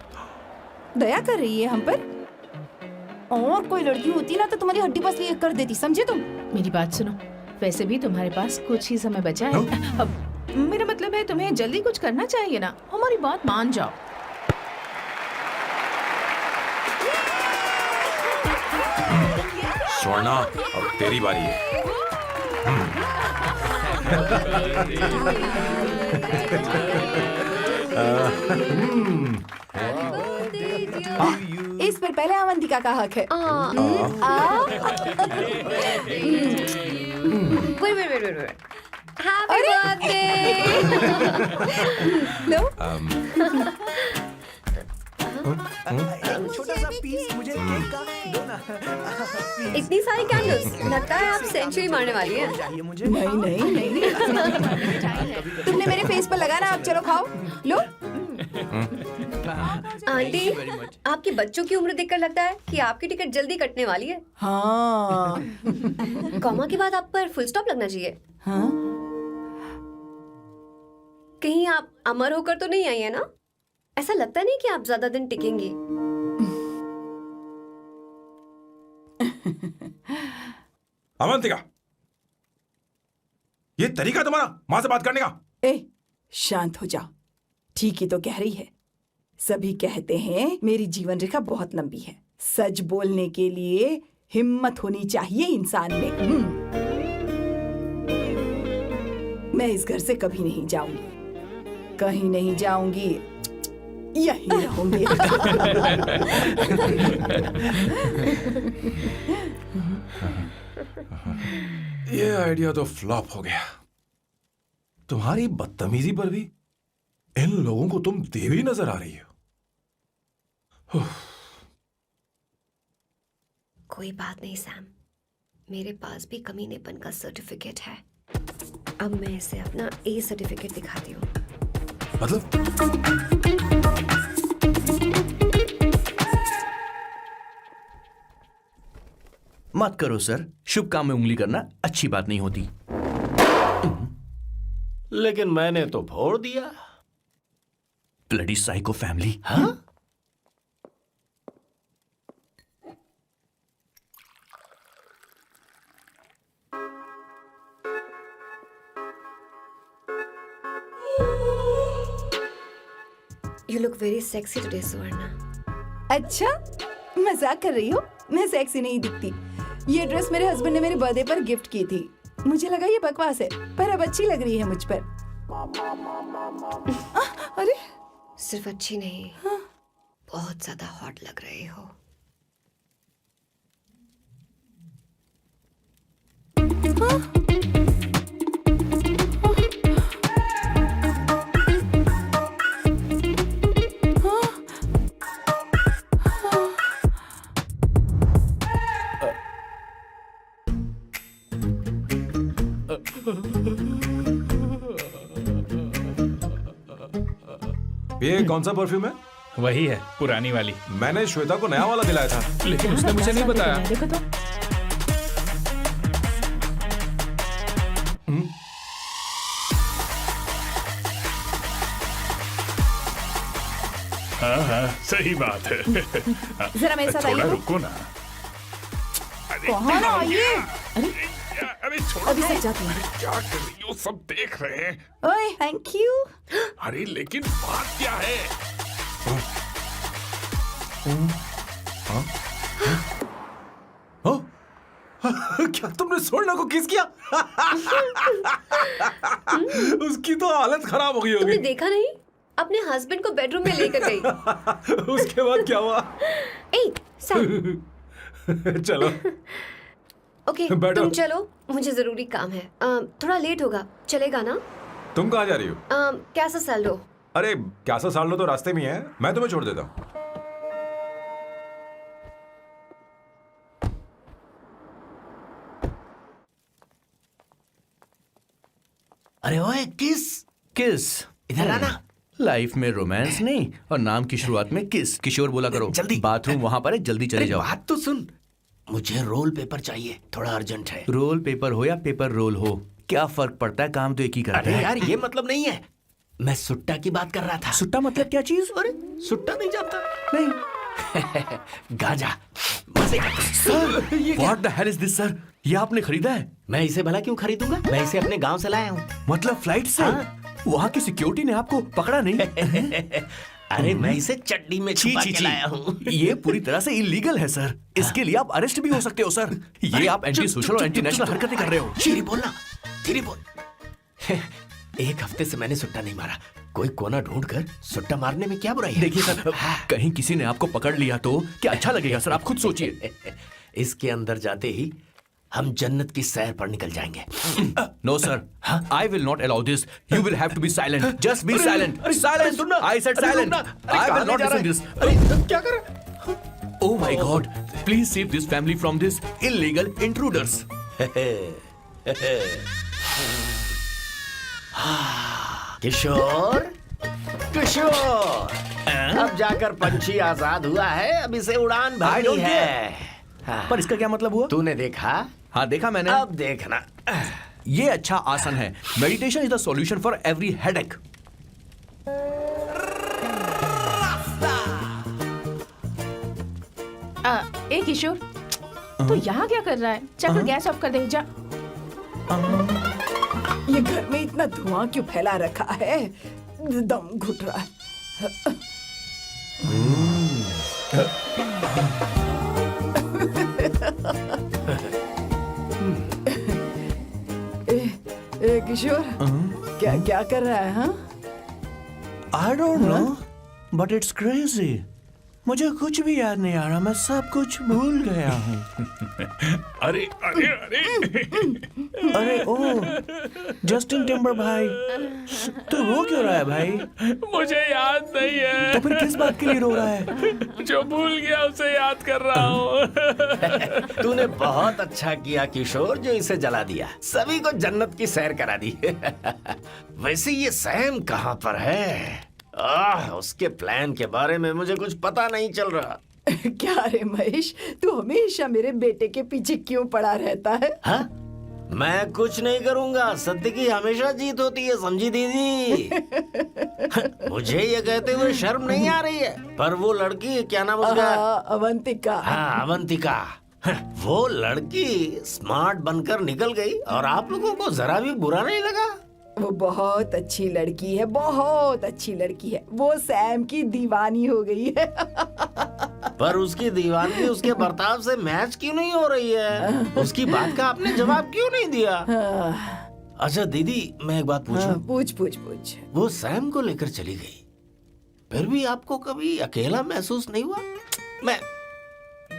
दया कर रही है हम पर। और कोई लड़की होती ना तो तुम्हारी हड्डी पसली कर देती, समझे तुम? मेरी बात सुनो, वैसे भी तुम्हारे पास कुछ ही समय बचा है। अब मेरा मतलब है तुम्हें जल्दी कुछ करना चाहिए ना। हमारी बात मान जाओ। स्वर्णा, अब तेरी बारी है। इस पर पहले अवंतिका का हक है। Wait. Happy birthday! लो, छोटा सा पीस मुझे केक का दो ना। इतनी सारी कैंडल्स, लगता है आप सेंचुरी मारने वाली हैं। चाहिए मुझे। नहीं। तुमने मेरे फेस पर लगाना, अब चलो खाओ। लो। आंटी, आपके बच्चों की उम्र देखकर लगता है कि आपकी टिकट जल्दी कटने वाली है। हाँ। कॉमा के बाद आप पर फुल स्टॉप लगना चाहिए। हाँ? कहीं आप अमर होकर तो नहीं आई है ना? ऐसा लगता नहीं कि आप ज्यादा दिन टिकेंगी। अवंतिका, ये तरीका तुम्हारा माँ से बात करने का? ए, शांत हो जाओ। ठीक ही तो कह रही है। सभी कहते हैं मेरी जीवन रेखा बहुत लंबी है। सच बोलने के लिए हिम्मत होनी चाहिए इंसान में। मैं इस घर से कभी नहीं जाऊंगी, कहीं नहीं जाऊंगी, यहीं रहूंगी। ये आइडिया तो फ्लॉप हो गया। तुम्हारी बदतमीजी पर भी इन लोगों को तुम देवी नजर आ रही हो। कोई बात नहीं सैम, मेरे पास भी कमीनेपन का सर्टिफिकेट है। अब मैं इसे अपना ए सर्टिफिकेट दिखाती हूँ। मतलब मत करो सर, शुभ काम में उंगली करना अच्छी बात नहीं होती। लेकिन मैंने तो फोड़ दिया। Bloody psycho family. हाँ? You look very sexy today, सुवर्णा। अच्छा, मजाक कर रही हो? मैं सेक्सी नहीं दिखती। ये ड्रेस मेरे हस्बैंड ने मेरे बर्थडे पर गिफ्ट की थी। मुझे लगा ये बकवास है, पर अब अच्छी लग रही है मुझ पर। अरे, सिर्फ अच्छी नहीं, बहुत ज्यादा हॉट लग रहे हो। ये कौन सा परफ्यूम है? वही है, पुरानी वाली। मैंने श्वेता को नया वाला दिलाया था। लेकिन उसने मुझे नहीं बताया। देखो तो। हाँ, सही बात है। जरा मेरे साथ थोड़ा आइए। रुको ना। अरे कहाँ ना आइए? अरे छोड़ो। अभी सब जाते हैं। अरे क्या कर रही हो, सब देख रहे हैं। ओए थैंक यू। अरे लेकिन बात क्या है? क्या तुमने सोना को किस किया? उसकी तो हालत खराब हो गई तुमने होगी। देखा नहीं, अपने हस्बैंड को बेडरूम में लेकर गई। उसके बाद क्या हुआ? ए सर, चलो ओके बैठो। तुम चलो, मुझे जरूरी काम है। थोड़ा लेट होगा, चलेगा ना? तुम कहाँ जा रही हो? कैसा साल लो? अरे कैसा साल लो तो रास्ते में ही है, मैं तुम्हें छोड़ देता हूँ। अरे ओए किस किस इधर आना। लाइफ में रोमांस नहीं और नाम की शुरुआत में किस। किशोर बोला करो। जल्दी। बाथरूम वहां पर है, जल्दी चले अरे जाओ। बात तो सुन, मुझे रोल पेपर चाहिए, थोड़ा अर्जेंट है। रोल पेपर हो या पेपर रोल हो, क्या फर्क पड़ता है, काम तो एक ही करता अरे है। यार ये मतलब नहीं है, मैं सुट्टा की बात कर रहा था। सुट्टा मतलब क्या चीज? अरे सुट्टा नहीं जानता? नहीं। गांजा मजे का। Sir what the hell is this sir? ये आपने खरीदा है? मैं इसे भला क्यों खरीदूंगा, मैं इसे अपने गांव से लाया हूँ। मतलब फ्लाइट से? हाँ। वहाँ की सिक्योरिटी ने आपको पकड़ा नहीं? अरे मैं इसे चड्डी में छी छुपा छी के लाया हूँ। ये पूरी तरह से इलीगल है सर। इसके लिए आप अरेस्ट भी हो सकते हो सर। ये आप एंटी सोशल और एंटी नेशनल हरकतें कर रहे हो। धीरे बोलना, धीरे बोल। एक हफ्ते से मैंने सुट्टा नहीं मारा, कोई कोना ढूंढ कर सुट्टा मारने में क्या बुराई है? देखिए सर, कहीं किसी ने आपको पकड़ लिया तो क्या अच्छा लगेगा सर? आप खुद सोचिए। इसके अंदर जाते ही हम जन्नत की सैर पर निकल जाएंगे। No sir, I will not allow this. You will have to be silent. Just be silent. Silent. I said silent. I will not listen this. क्या कर रहे? Oh my God! Please save this family from this illegal intruders. किशोर, किशोर, अब जाकर पंछी आजाद हुआ है, अब इसे उड़ान I भरनी don't है। हाँ। पर इसका क्या मतलब हुआ? तूने देखा? हाँ देखा मैंने। अब देखना। ये अच्छा आसन है। Meditation is the solution for every headache. ए किशोर, तू यहाँ क्या कर रहा है? जाकर गैस ऑफ कर दे जा। ये घर में इतना धुआं क्यों फैला रखा है? दम घुट रहा है। ए किशोर, क्या क्या कर रहा है? हाँ I don't know, but it's crazy. मुझे कुछ भी याद नहीं आ रहा, मैं सब कुछ भूल गया हूँ। अरे अरे अरे अरे ओ जस्टिन टिम्बर भाई, तू रो क्यों रहा है भाई? मुझे याद नहीं है। तो फिर किस बात के लिए रो रहा है? जो भूल गया उसे याद कर रहा हूँ। तूने बहुत अच्छा किया किशोर, जो इसे जला दिया, सभी को जन्नत की सैर करा दी। वैसे ये सैम कहाँ पर है? उसके प्लान के बारे में मुझे कुछ पता नहीं चल रहा। क्या रे महेश, तू हमेशा मेरे बेटे के पीछे क्यों पड़ा रहता है? हाँ? मैं कुछ नहीं करूंगा, सत्य की हमेशा जीत होती है, समझी दीदी? मुझे ये कहते हुए शर्म नहीं आ रही है, पर वो लड़की, क्या नाम उसका? अवंतिका। हाँ अवंतिका, वो लड़की स्मार्ट बनकर निकल गई और आप लोगों को जरा भी बुरा नहीं लगा? वो बहुत अच्छी लड़की है, बहुत अच्छी लड़की है। वो सैम की दीवानी हो गई है। पर उसकी दीवानगी उसके बर्ताव से मैच क्यों नहीं हो रही है? उसकी बात का आपने जवाब क्यों नहीं दिया? अच्छा दीदी, मैं एक बात पूछूं? पूछ पूछ पूछ। वो सैम को लेकर चली गई, फिर भी आपको कभी अकेला महसूस नहीं हुआ? मैं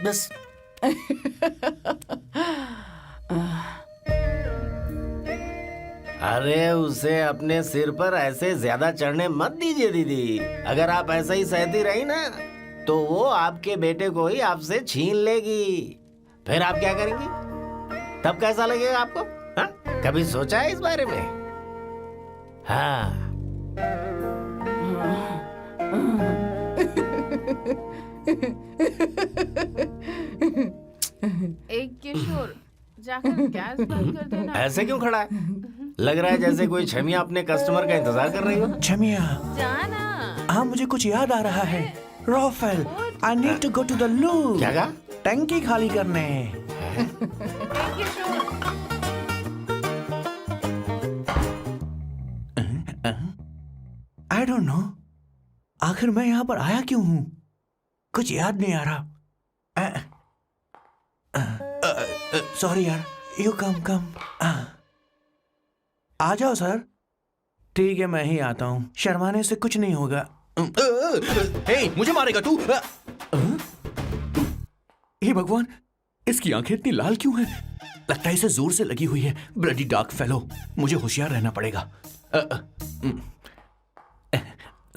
बस अरे उसे अपने सिर पर ऐसे ज्यादा चढ़ने मत दीजिए दीदी। अगर आप ऐसा ही सहती रही ना, तो वो आपके बेटे को ही आपसे छीन लेगी। फिर आप क्या करेंगी? तब कैसा लगेगा आपको? हाँ? कभी सोचा है इस बारे में? हाँ। एक किशोर, जाकर गैस बंद कर देना। ऐसे क्यों खड़ा है? लग रहा है जैसे कोई छमिया अपने कस्टमर का इंतजार कर रही हो। छमिया, जाना। हाँ मुझे कुछ याद आ रहा है। Raphael, I need to go to the loo. क्या कहा? टंकी खाली करने। आई डोंट नो, आखिर मैं यहाँ पर आया क्यों हूँ? कुछ याद नहीं आ रहा। सॉरी यार, यू कम। आ जाओ सर। ठीक है, मैं ही आता हूँ, शर्माने से कुछ नहीं होगा। हे, मुझे मारेगा तू? हे भगवान, इसकी आंखें इतनी लाल क्यों हैं? लगता है इसे जोर से लगी हुई है। ब्लडी डार्क फेलो, मुझे होशियार रहना पड़ेगा।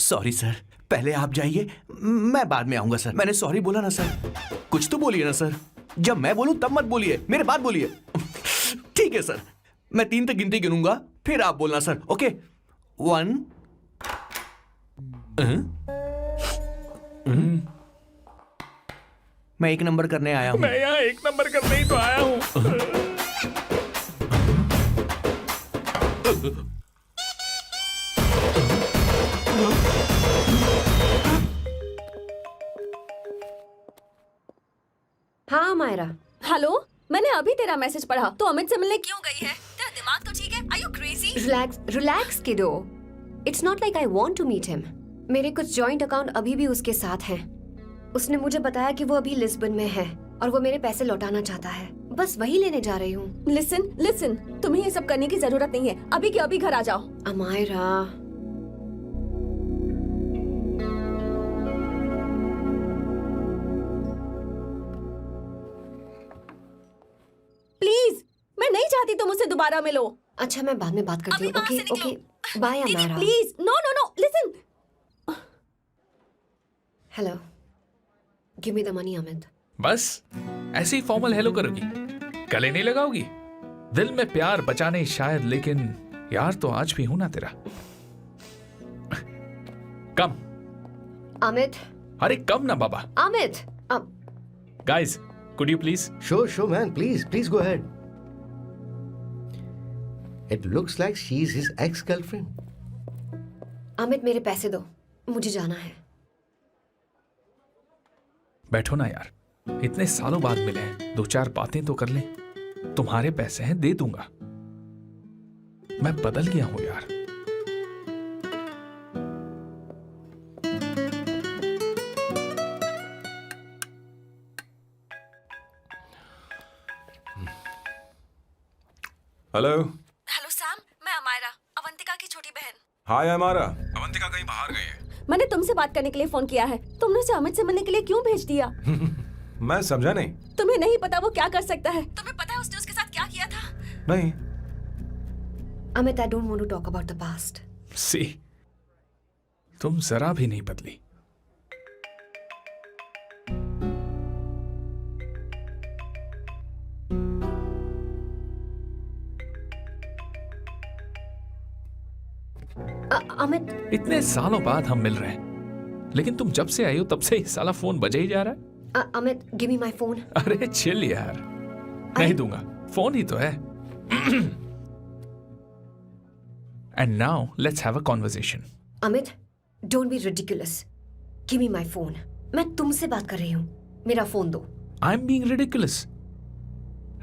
सॉरी सर, पहले आप जाइए, मैं बाद में आऊंगा सर। मैंने सॉरी बोला ना सर। कुछ तो बोलिए ना सर। जब मैं बोलूं तब मत बोलिए, मेरे बाद बोलिए। ठीक है सर, मैं 3 तक गिनती गिनूंगा, फिर आप बोलना सर। ओके, 1। मैं 1 नंबर करने आया हूँ। मैं यहाँ 1 नंबर करने ही तो आया हूँ। हाँ मायरा, हेलो, मैंने अभी तेरा मैसेज पढ़ा। तो अमित से मिलने क्यों गई है? तेरा दिमाग तो ठीक है? Are you crazy? Relax kiddo. It's not like I want to meet him. मेरे कुछ जॉइंट अकाउंट अभी भी उसके साथ हैं। उसने मुझे बताया कि वो अभी लिस्बन में है और वो मेरे पैसे लौटाना चाहता है। बस वही लेने जा रही हूँ। लिसन, तुम्हें ये सब करने की जरूरत नहीं है। अभी के अभी घर आ जाओ। अमायरा, प्लीज, मैं नहीं चाहती तुम मुझसे दोबारा मिलो। अच्छा मैं बाद में बात करती हूँ। Okay, bye Amaira. Please, no, listen. Hello, give me the money Amit. बस ऐसे ही फॉर्मल हेलो करोगी, गले नहीं लगाओगी? दिल में प्यार बचाने शायद, लेकिन यार तो आज भी हूं ना तेरा। कम अमित। अरे कम ना बाबा। Amit, guys, could you please? Sure, man. Please go ahead. It looks like she's his ex-girlfriend. Amit मेरे पैसे दो, मुझे जाना है। बैठो ना यार, इतने सालों बाद मिले हैं, 2-4 बातें तो कर लें। तुम्हारे पैसे हैं, दे दूंगा। मैं बदल गया हूं यार। हेलो सैम, मैं अमायरा, अवंतिका की छोटी बहन। हाय हमारा। अवंतिका कहीं बाहर गई है। मैंने तुमसे बात करने के लिए फोन किया है। तुमने उसे अमित से मिलने के लिए क्यों भेज दिया? मैं समझा नहीं। तुम्हें नहीं पता वो क्या कर सकता है? तुम्हें पता है उसने उसके साथ क्या किया था? नहीं। Amit, I don't want to talk about the past. See, तुम जरा भी नहीं बदली। अमित, इतने सालों बाद हम मिल रहे हैं, लेकिन तुम जब से आई हो तब से ही साला फोन बजे ही जा रहा है। Amit, give me my phone. अरे चिल यार, नहीं दूंगा, फोन ही तो है। And now let's have a conversation. Amit, don't be ridiculous. Give me my phone. मैं तुमसे बात कर रही हूँ, मेरा फोन दो। I am being ridiculous?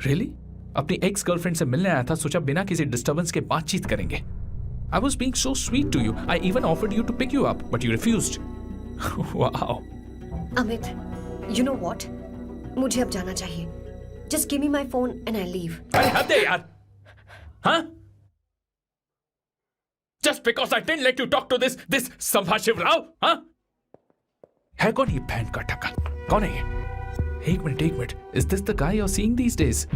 Really? अपनी एक्स गर्लफ्रेंड से मिलने आया था, सोचा बिना किसी डिस्टर्बेंस के बातचीत करेंगे। I was being so sweet to you. I even offered you to pick you up, but you refused. Wow. Amit, you know what? मुझे अब जाना चाहिए. Just give me my phone and I leave. अरे हद है यार. हाँ? Just because I didn't let you talk to this संभाशिव Rao, हाँ? है कौन ये बैंड का टक्का? कौन है ये? एक minute. Is this the guy you're seeing these days?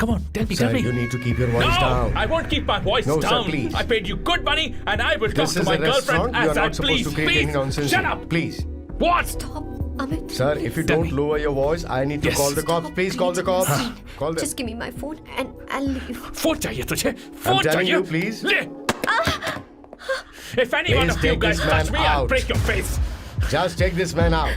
Come on, tell me. Sir, you need to keep your voice down. I won't keep my voice No, down. sir, please. I paid you good money and I will talk This to is my a girlfriend restaurant. You as are I not supposed please. to create any nonsense. Shut here. up. Please. What? Stop, Amit. Sir, if you Tell don't me. lower your voice, I need to Yes. call the cops. Please call the cops. Call them. Just give me my phone and I'll leave. Phone चाहिए तुझे? Phone telling चाहिए? you, please. ले. If any one Please of you take guys this touch man me, I'll out. break your face. Just take this man out.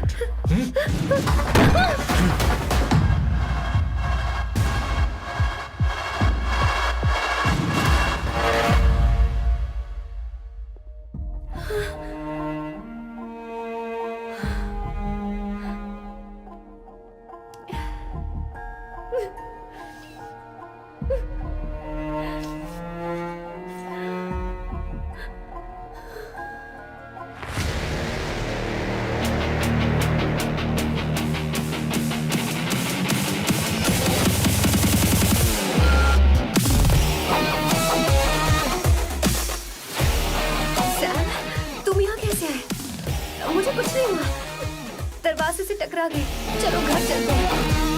आ गई। चलो घर चलते हैं।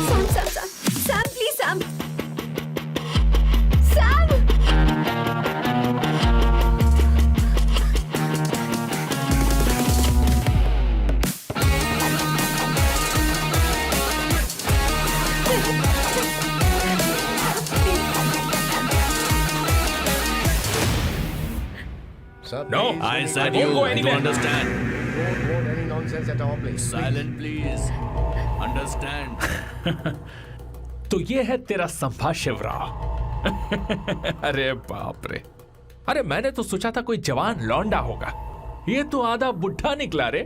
Sam Sam Sam Sam please Sam Sam. Sir, No, please, I don't said go you, you anywhere. understand. want any nonsense at our place. Silent please. Understand. तो ये है तेरा संभा शिवराव। अरे बाप रे, अरे मैंने तो सोचा था कोई जवान लौंडा होगा, ये तो आधा बुढ़ा निकला रे।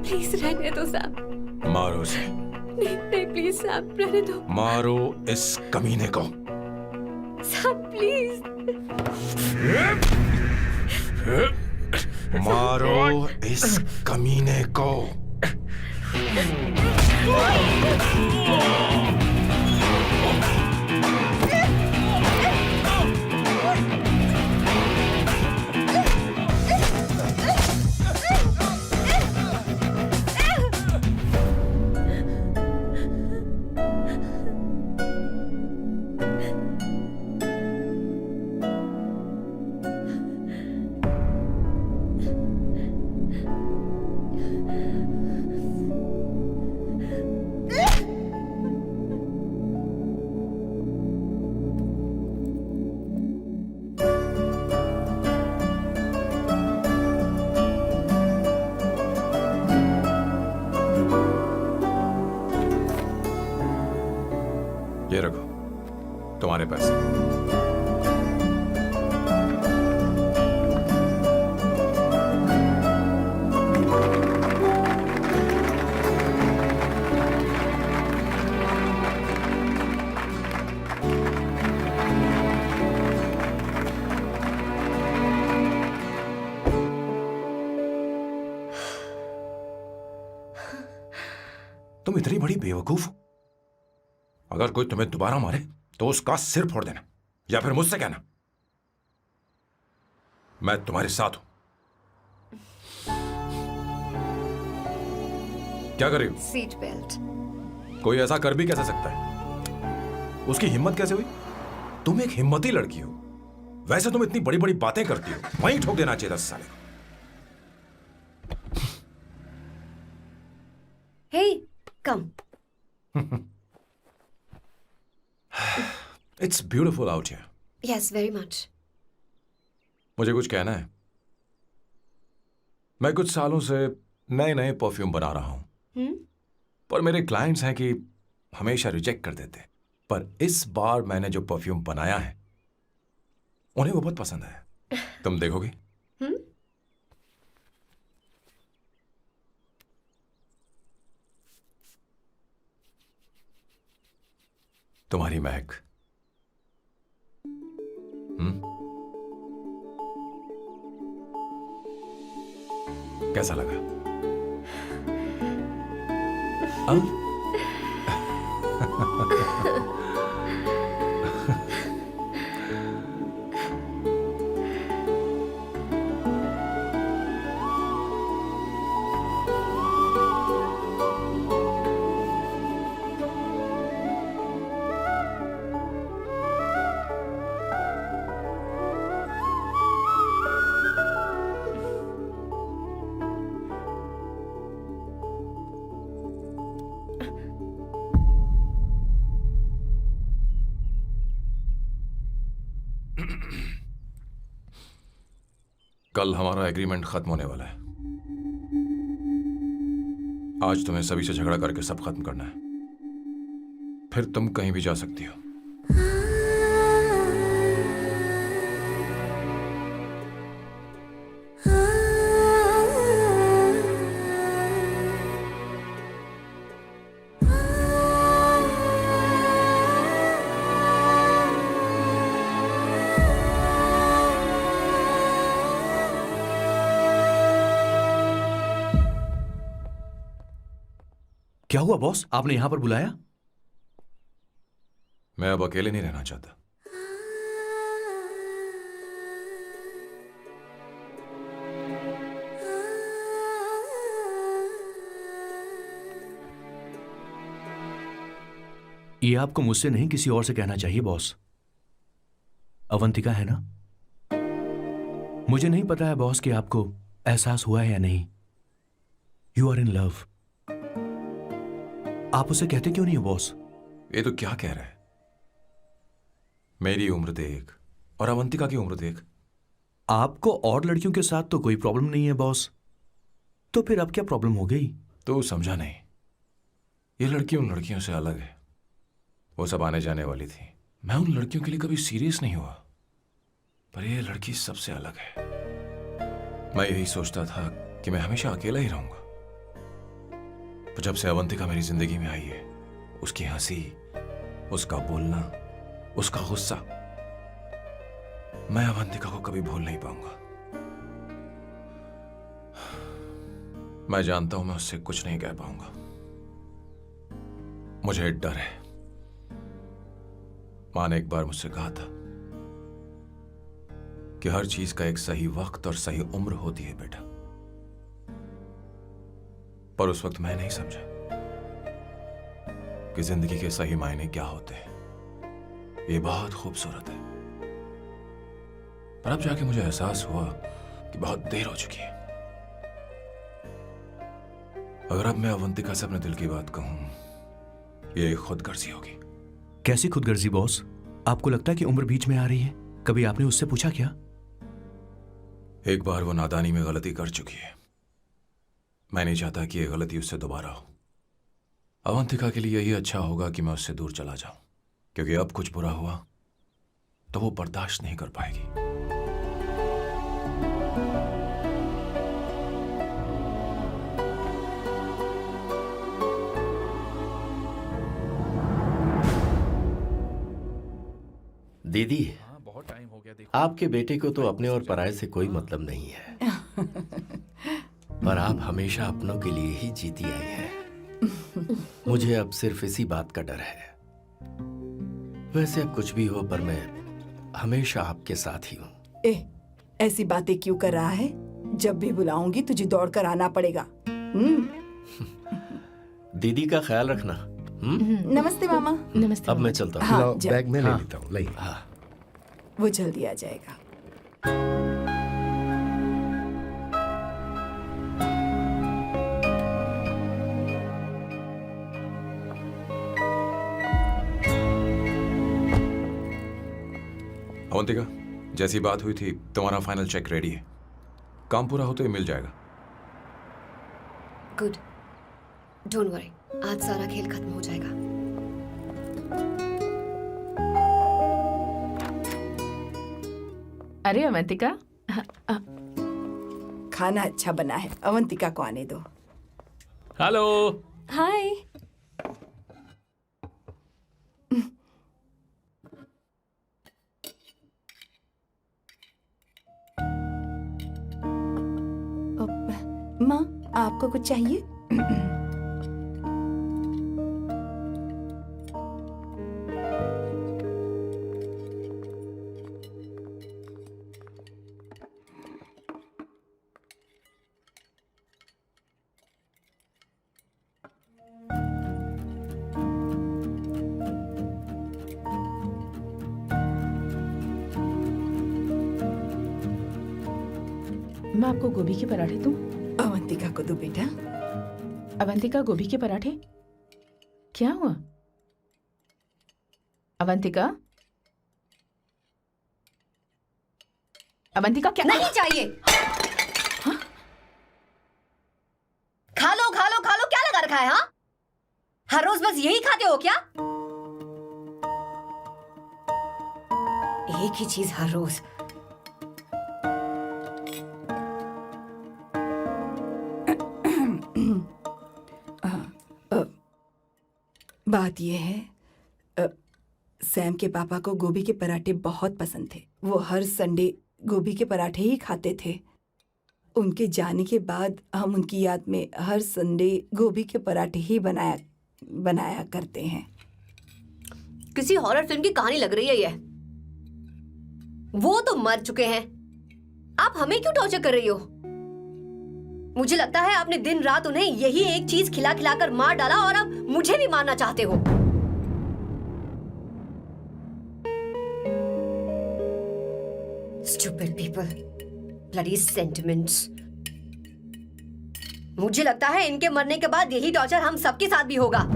प्लीज रहने दो सैम। मारो उसे, नहीं नहीं प्लीज सैम रहने दो। मारो इस कमीने को। Sam please. मारो इस कमीने को। ये रखो तुम्हारे पैसे। तुम इतनी बड़ी बेवकूफ हो। अगर कोई तुम्हें दोबारा मारे तो उसका सिर फोड़ देना, या फिर मुझसे कहना मैं तुम्हारे साथ हूं। क्या कर रही हो? Seat belt. कोई ऐसा कर भी कैसे सकता है? उसकी हिम्मत कैसे हुई? तुम एक हिम्मती लड़की हो, वैसे तुम इतनी बड़ी बड़ी बातें करती हो, वहीं ठोक देना चाहिए 10 साल। Hey come. It's beautiful out here. Yes very much. मुझे कुछ कहना है। मैं कुछ सालों से नए नए परफ्यूम बना रहा हूं, पर मेरे क्लाइंट्स हैं कि हमेशा रिजेक्ट कर देते हैं। पर इस बार मैंने जो परफ्यूम बनाया है उन्हें वो बहुत पसंद है। तुम देखोगी? तुम्हारी महक। कैसा लगा? कल हमारा एग्रीमेंट खत्म होने वाला है। आज तुम्हें सभी से झगड़ा करके सब खत्म करना है, फिर तुम कहीं भी जा सकती हो। क्या हुआ बॉस, आपने यहां पर बुलाया? मैं अब अकेले नहीं रहना चाहता। ये आपको मुझसे नहीं किसी और से कहना चाहिए बॉस। अवंतिका है ना? मुझे नहीं पता है बॉस कि आपको एहसास हुआ है या नहीं। You are in love. आप उसे कहते क्यों नहीं हो बॉस? ये तो क्या कह रहा है? मेरी उम्र देख और अवंतिका की उम्र देख। आपको और लड़कियों के साथ तो कोई प्रॉब्लम नहीं है बॉस, तो फिर अब क्या प्रॉब्लम हो गई? तो समझा नहीं। ये लड़की उन लड़कियों से अलग है। वो सब आने जाने वाली थी। मैं उन लड़कियों के लिए कभी सीरियस नहीं हुआ, पर ये लड़की सबसे अलग है। मैं यही सोचता था कि मैं हमेशा अकेला ही रहूंगा, पर जब से अवंतिका मेरी जिंदगी में आई है, उसकी हंसी, उसका बोलना, उसका गुस्सा, मैं अवंतिका को कभी भूल नहीं पाऊंगा। मैं जानता हूं मैं उससे कुछ नहीं कह पाऊंगा। मुझे डर है। माँ ने एक बार मुझसे कहा था कि हर चीज का एक सही वक्त और सही उम्र होती है बेटा, पर उस वक्त मैं नहीं समझा कि जिंदगी के सही मायने क्या होते हैं। ये बहुत खूबसूरत है, पर अब जाके मुझे एहसास हुआ कि बहुत देर हो चुकी है। अगर अब मैं अवंतिका से अपने दिल की बात कहूं, ये खुदगर्जी होगी। कैसी खुदगर्जी बॉस? आपको लगता है कि उम्र बीच में आ रही है? कभी आपने उससे पूछा क्या? एक बार वो नादानी में गलती कर चुकी है। मैं नहीं चाहता कि ये गलती उससे दोबारा हो। अवंतिका के लिए यही अच्छा होगा कि मैं उससे दूर चला जाऊं, क्योंकि अब कुछ बुरा हुआ तो वो बर्दाश्त नहीं कर पाएगी। दीदी, बहुत टाइम हो गया। देखो आपके बेटे को तो अपने और पराये से कोई मतलब नहीं है, पर आप हमेशा अपनों के लिए ही जीती आई हैं। मुझे अब सिर्फ इसी बात का डर है। वैसे अब कुछ भी हो, पर मैं हमेशा आपके साथ ही हूँ। ऐसी बातें क्यों कर रहा है? जब भी बुलाऊंगी तुझे दौड़कर आना पड़ेगा। दीदी का ख्याल रखना। नमस्ते मामा। नमस्ते। अब मैं चलता हूँ। हाँ, लाओ, जा। बैग में ले हाँ। लेता हूँ। लाइए। हाँ। वो जल्दी आ जाएगा। अवंतिका, जैसी बात हुई थी, तुम्हारा फाइनल चेक रेडी है। काम पूरा होते ही मिल जाएगा। गुड, डोंट वरी, आज सारा खेल खत्म हो जाएगा। अरे अवंतिका, खाना अच्छा बना है, अवंतिका को आने दो। हेलो। हाय। माँ, आपको कुछ चाहिए? मैं आपको गोभी के पराठे दूं? अवंतिका को दो बेटा। अवंतिका, गोभी के पराठे? क्या हुआ अवंतिका? अवंतिका, क्या? नहीं चाहिए। खा लो खा लो खा लो, क्या लगा रखा है? हाँ, हर रोज बस यही खाते हो क्या? एक ही चीज हर रोज। बात यह है, सैम के पापा को गोभी के पराठे बहुत पसंद थे। वो हर संडे गोभी के पराठे ही खाते थे। उनके जाने के बाद हम उनकी याद में हर संडे गोभी के पराठे ही बनाया करते हैं। किसी हॉरर फिल्म की कहानी लग रही है ये। वो तो मर चुके हैं, आप हमें क्यों टॉर्चर कर रही हो? मुझे लगता है आपने दिन रात उन्हें यही एक चीज खिला खिलाकर मार डाला और अब मुझे भी मारना चाहते हो। Stupid people, bloody sentiments। मुझे लगता है इनके मरने के बाद यही टॉर्चर हम सबके साथ भी होगा।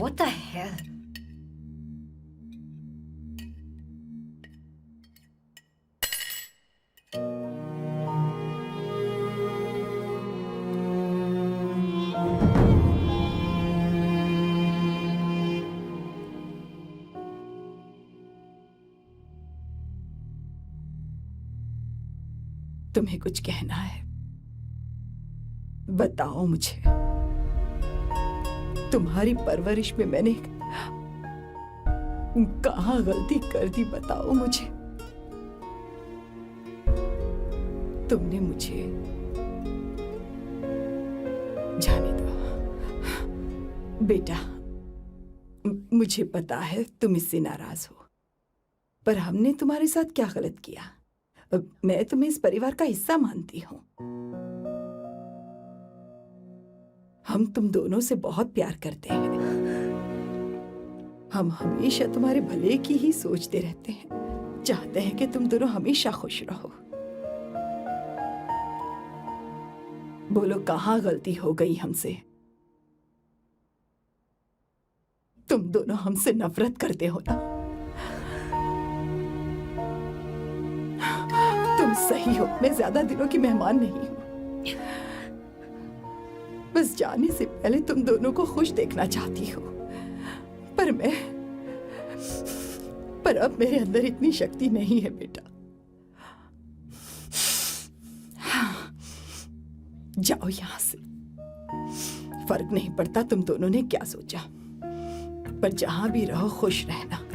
What the hell? तुम्हें कुछ कहना है? बताओ मुझे। तुम्हारी परवरिश में मैंने कहाँ गलती कर दी, बताओ मुझे। तुमने मुझे जाने दो बेटा। मुझे पता है तुम इससे नाराज हो, पर हमने तुम्हारे साथ क्या गलत किया? मैं तुम्हें इस परिवार का हिस्सा मानती हूँ। हम तुम दोनों से बहुत प्यार करते हैं। हम हमेशा तुम्हारे भले की ही सोचते रहते हैं, चाहते हैं कि तुम दोनों हमेशा खुश रहो। बोलो कहाँ गलती हो गई हमसे? तुम दोनों हमसे नफरत करते हो ना? तुम सही हो, मैं ज्यादा दिनों की मेहमान नहीं हूं। बस जाने से पहले तुम दोनों को खुश देखना चाहती हो, पर अब मेरे अंदर इतनी शक्ति नहीं है बेटा। जाओ यहां से। फर्क नहीं पड़ता तुम दोनों ने क्या सोचा, पर जहां भी रहो खुश रहना।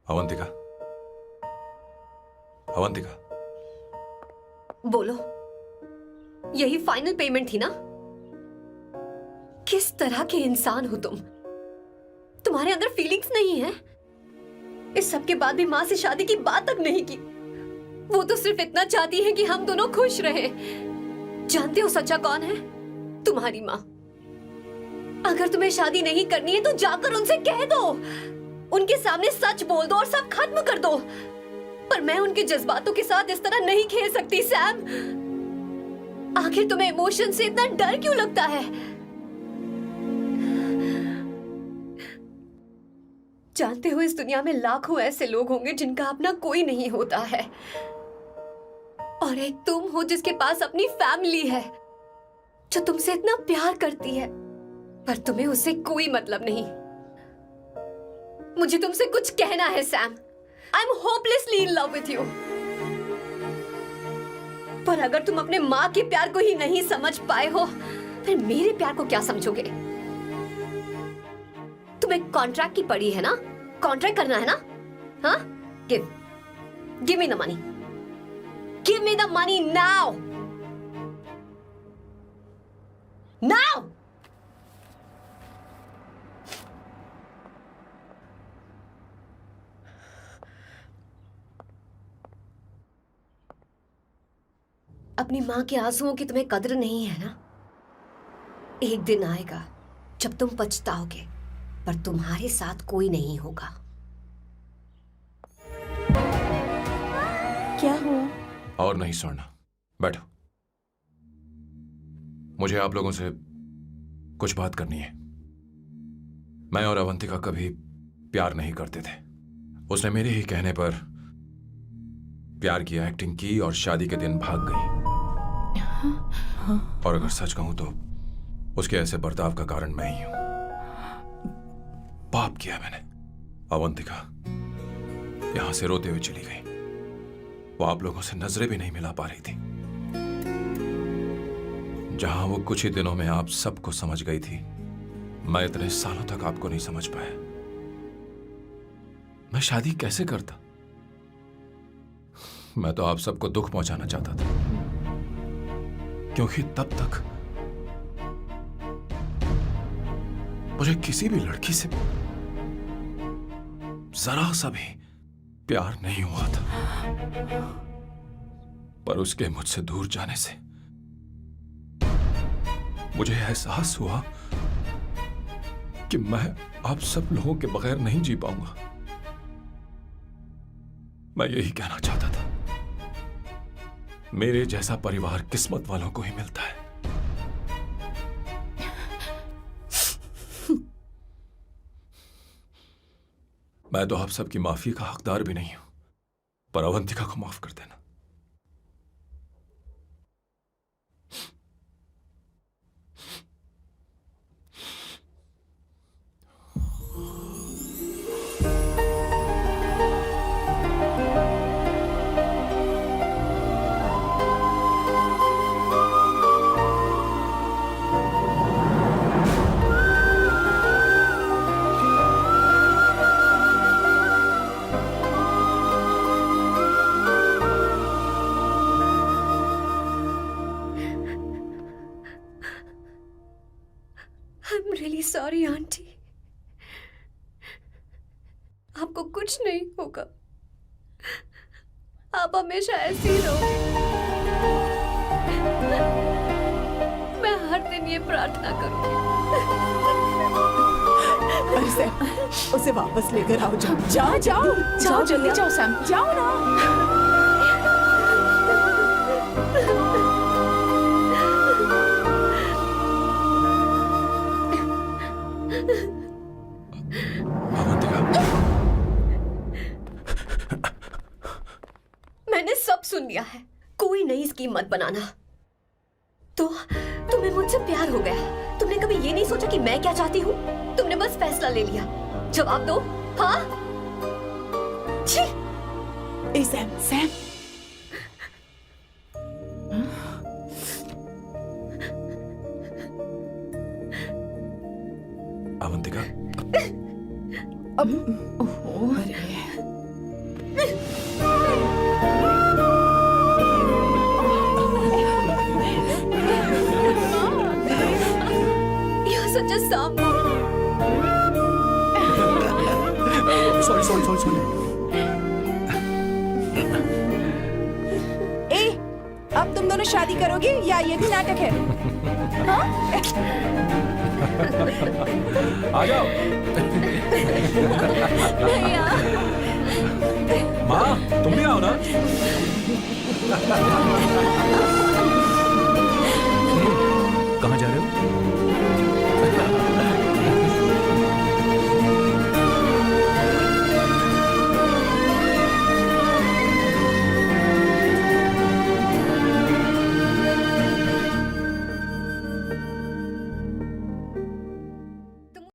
अवंतिका, अवंतिका, बोलो, यही फाइनल पेमेंट थी ना? किस तरह के इंसान हो तुम? तुम्हारे अंदर फीलिंग्स नहीं है? इस सब के बाद भी माँ से शादी की बात तक नहीं की। वो तो सिर्फ इतना चाहती है कि हम दोनों खुश रहें। जानते हो सच्चा कौन है? तुम्हारी माँ। अगर तुम्हें शादी नहीं करनी है तो जाकर उनसे कह दो, उनके सामने सच बोल दो और सब खत्म कर दो। पर मैं उनके जज्बातों के साथ इस तरह नहीं खेल सकती सैम। आखिर तुम्हें इमोशन से इतना डर क्यों लगता है? जानते हो इस दुनिया में लाखों ऐसे लोग होंगे जिनका अपना कोई नहीं होता है, और एक तुम हो जिसके पास अपनी फैमिली है जो तुमसे इतना प्यार करती है, पर तुम्हें उससे कोई मतलब नहीं। मुझे तुमसे कुछ कहना है Sam. I am hopelessly in love with you. पर अगर तुम अपने माँ के प्यार को ही नहीं समझ पाए हो, फिर मेरे प्यार को क्या समझोगे? तुम्हें कॉन्ट्रैक्ट की पड़ी है ना? कॉन्ट्रैक्ट करना है ना? हाँ? Give me the money. Give me the money now. Now! अपनी माँ के आंसुओं की तुम्हें कदर नहीं है ना? एक दिन आएगा जब तुम पछताओगे, पर तुम्हारे साथ कोई नहीं होगा। क्या हुआ? और नहीं स्वर्णा, बैठो। मुझे आप लोगों से कुछ बात करनी है। मैं और अवंतिका कभी प्यार नहीं करते थे। उसने मेरे ही कहने पर प्यार की एक्टिंग की और शादी के दिन भाग गई। और अगर सच कहूं तो उसके ऐसे बर्ताव का कारण मैं ही हूं। पाप किया मैंने। अवंतिका यहां से रोते हुए चली गई। वो आप लोगों से नजरें भी नहीं मिला पा रही थी। जहां वो कुछ ही दिनों में आप सबको समझ गई थी, मैं इतने सालों तक आपको नहीं समझ पाया। मैं शादी कैसे करता? मैं तो आप सबको दुख पहुंचाना चाहता था, क्योंकि तब तक मुझे किसी भी लड़की से जरा सा भी प्यार नहीं हुआ था। पर उसके मुझसे दूर जाने से मुझे एहसास हुआ कि मैं आप सब लोगों के बगैर नहीं जी पाऊंगा। मैं यही कहना चाहता था, मेरे जैसा परिवार किस्मत वालों को ही मिलता है। मैं तो आप सबकी माफी का हकदार भी नहीं हूं, पर अवंतिका को माफ कर देना। I'm really sorry, aunty. आपको कुछ नहीं होगा। आप हमेशा ऐसी ही रहो। मैं हर दिन ये प्रार्थना करूंगी। अरे सैम, उसे वापस लेकर आओ। जाओ जाओ जाओ जल्दी जाओ सैम। जाओ ना। मैंने सब सुन लिया है। कोई नई स्कीम मत बनाना। तो तुम्हें मुझसे प्यार हो गया। तुमने कभी ये नहीं सोचा कि मैं क्या चाहती हूँ? तुमने बस फैसला ले लिया। जवाब दो। हाँ? छी! ए सैम, सैम। अवंतिका, अब अरे You're such a soft. Sorry. ए, अब तुम दोनों शादी करोगे या ये भी नाटक है? हाँ? आ जाओ। माँ, तुम भी आओ ना।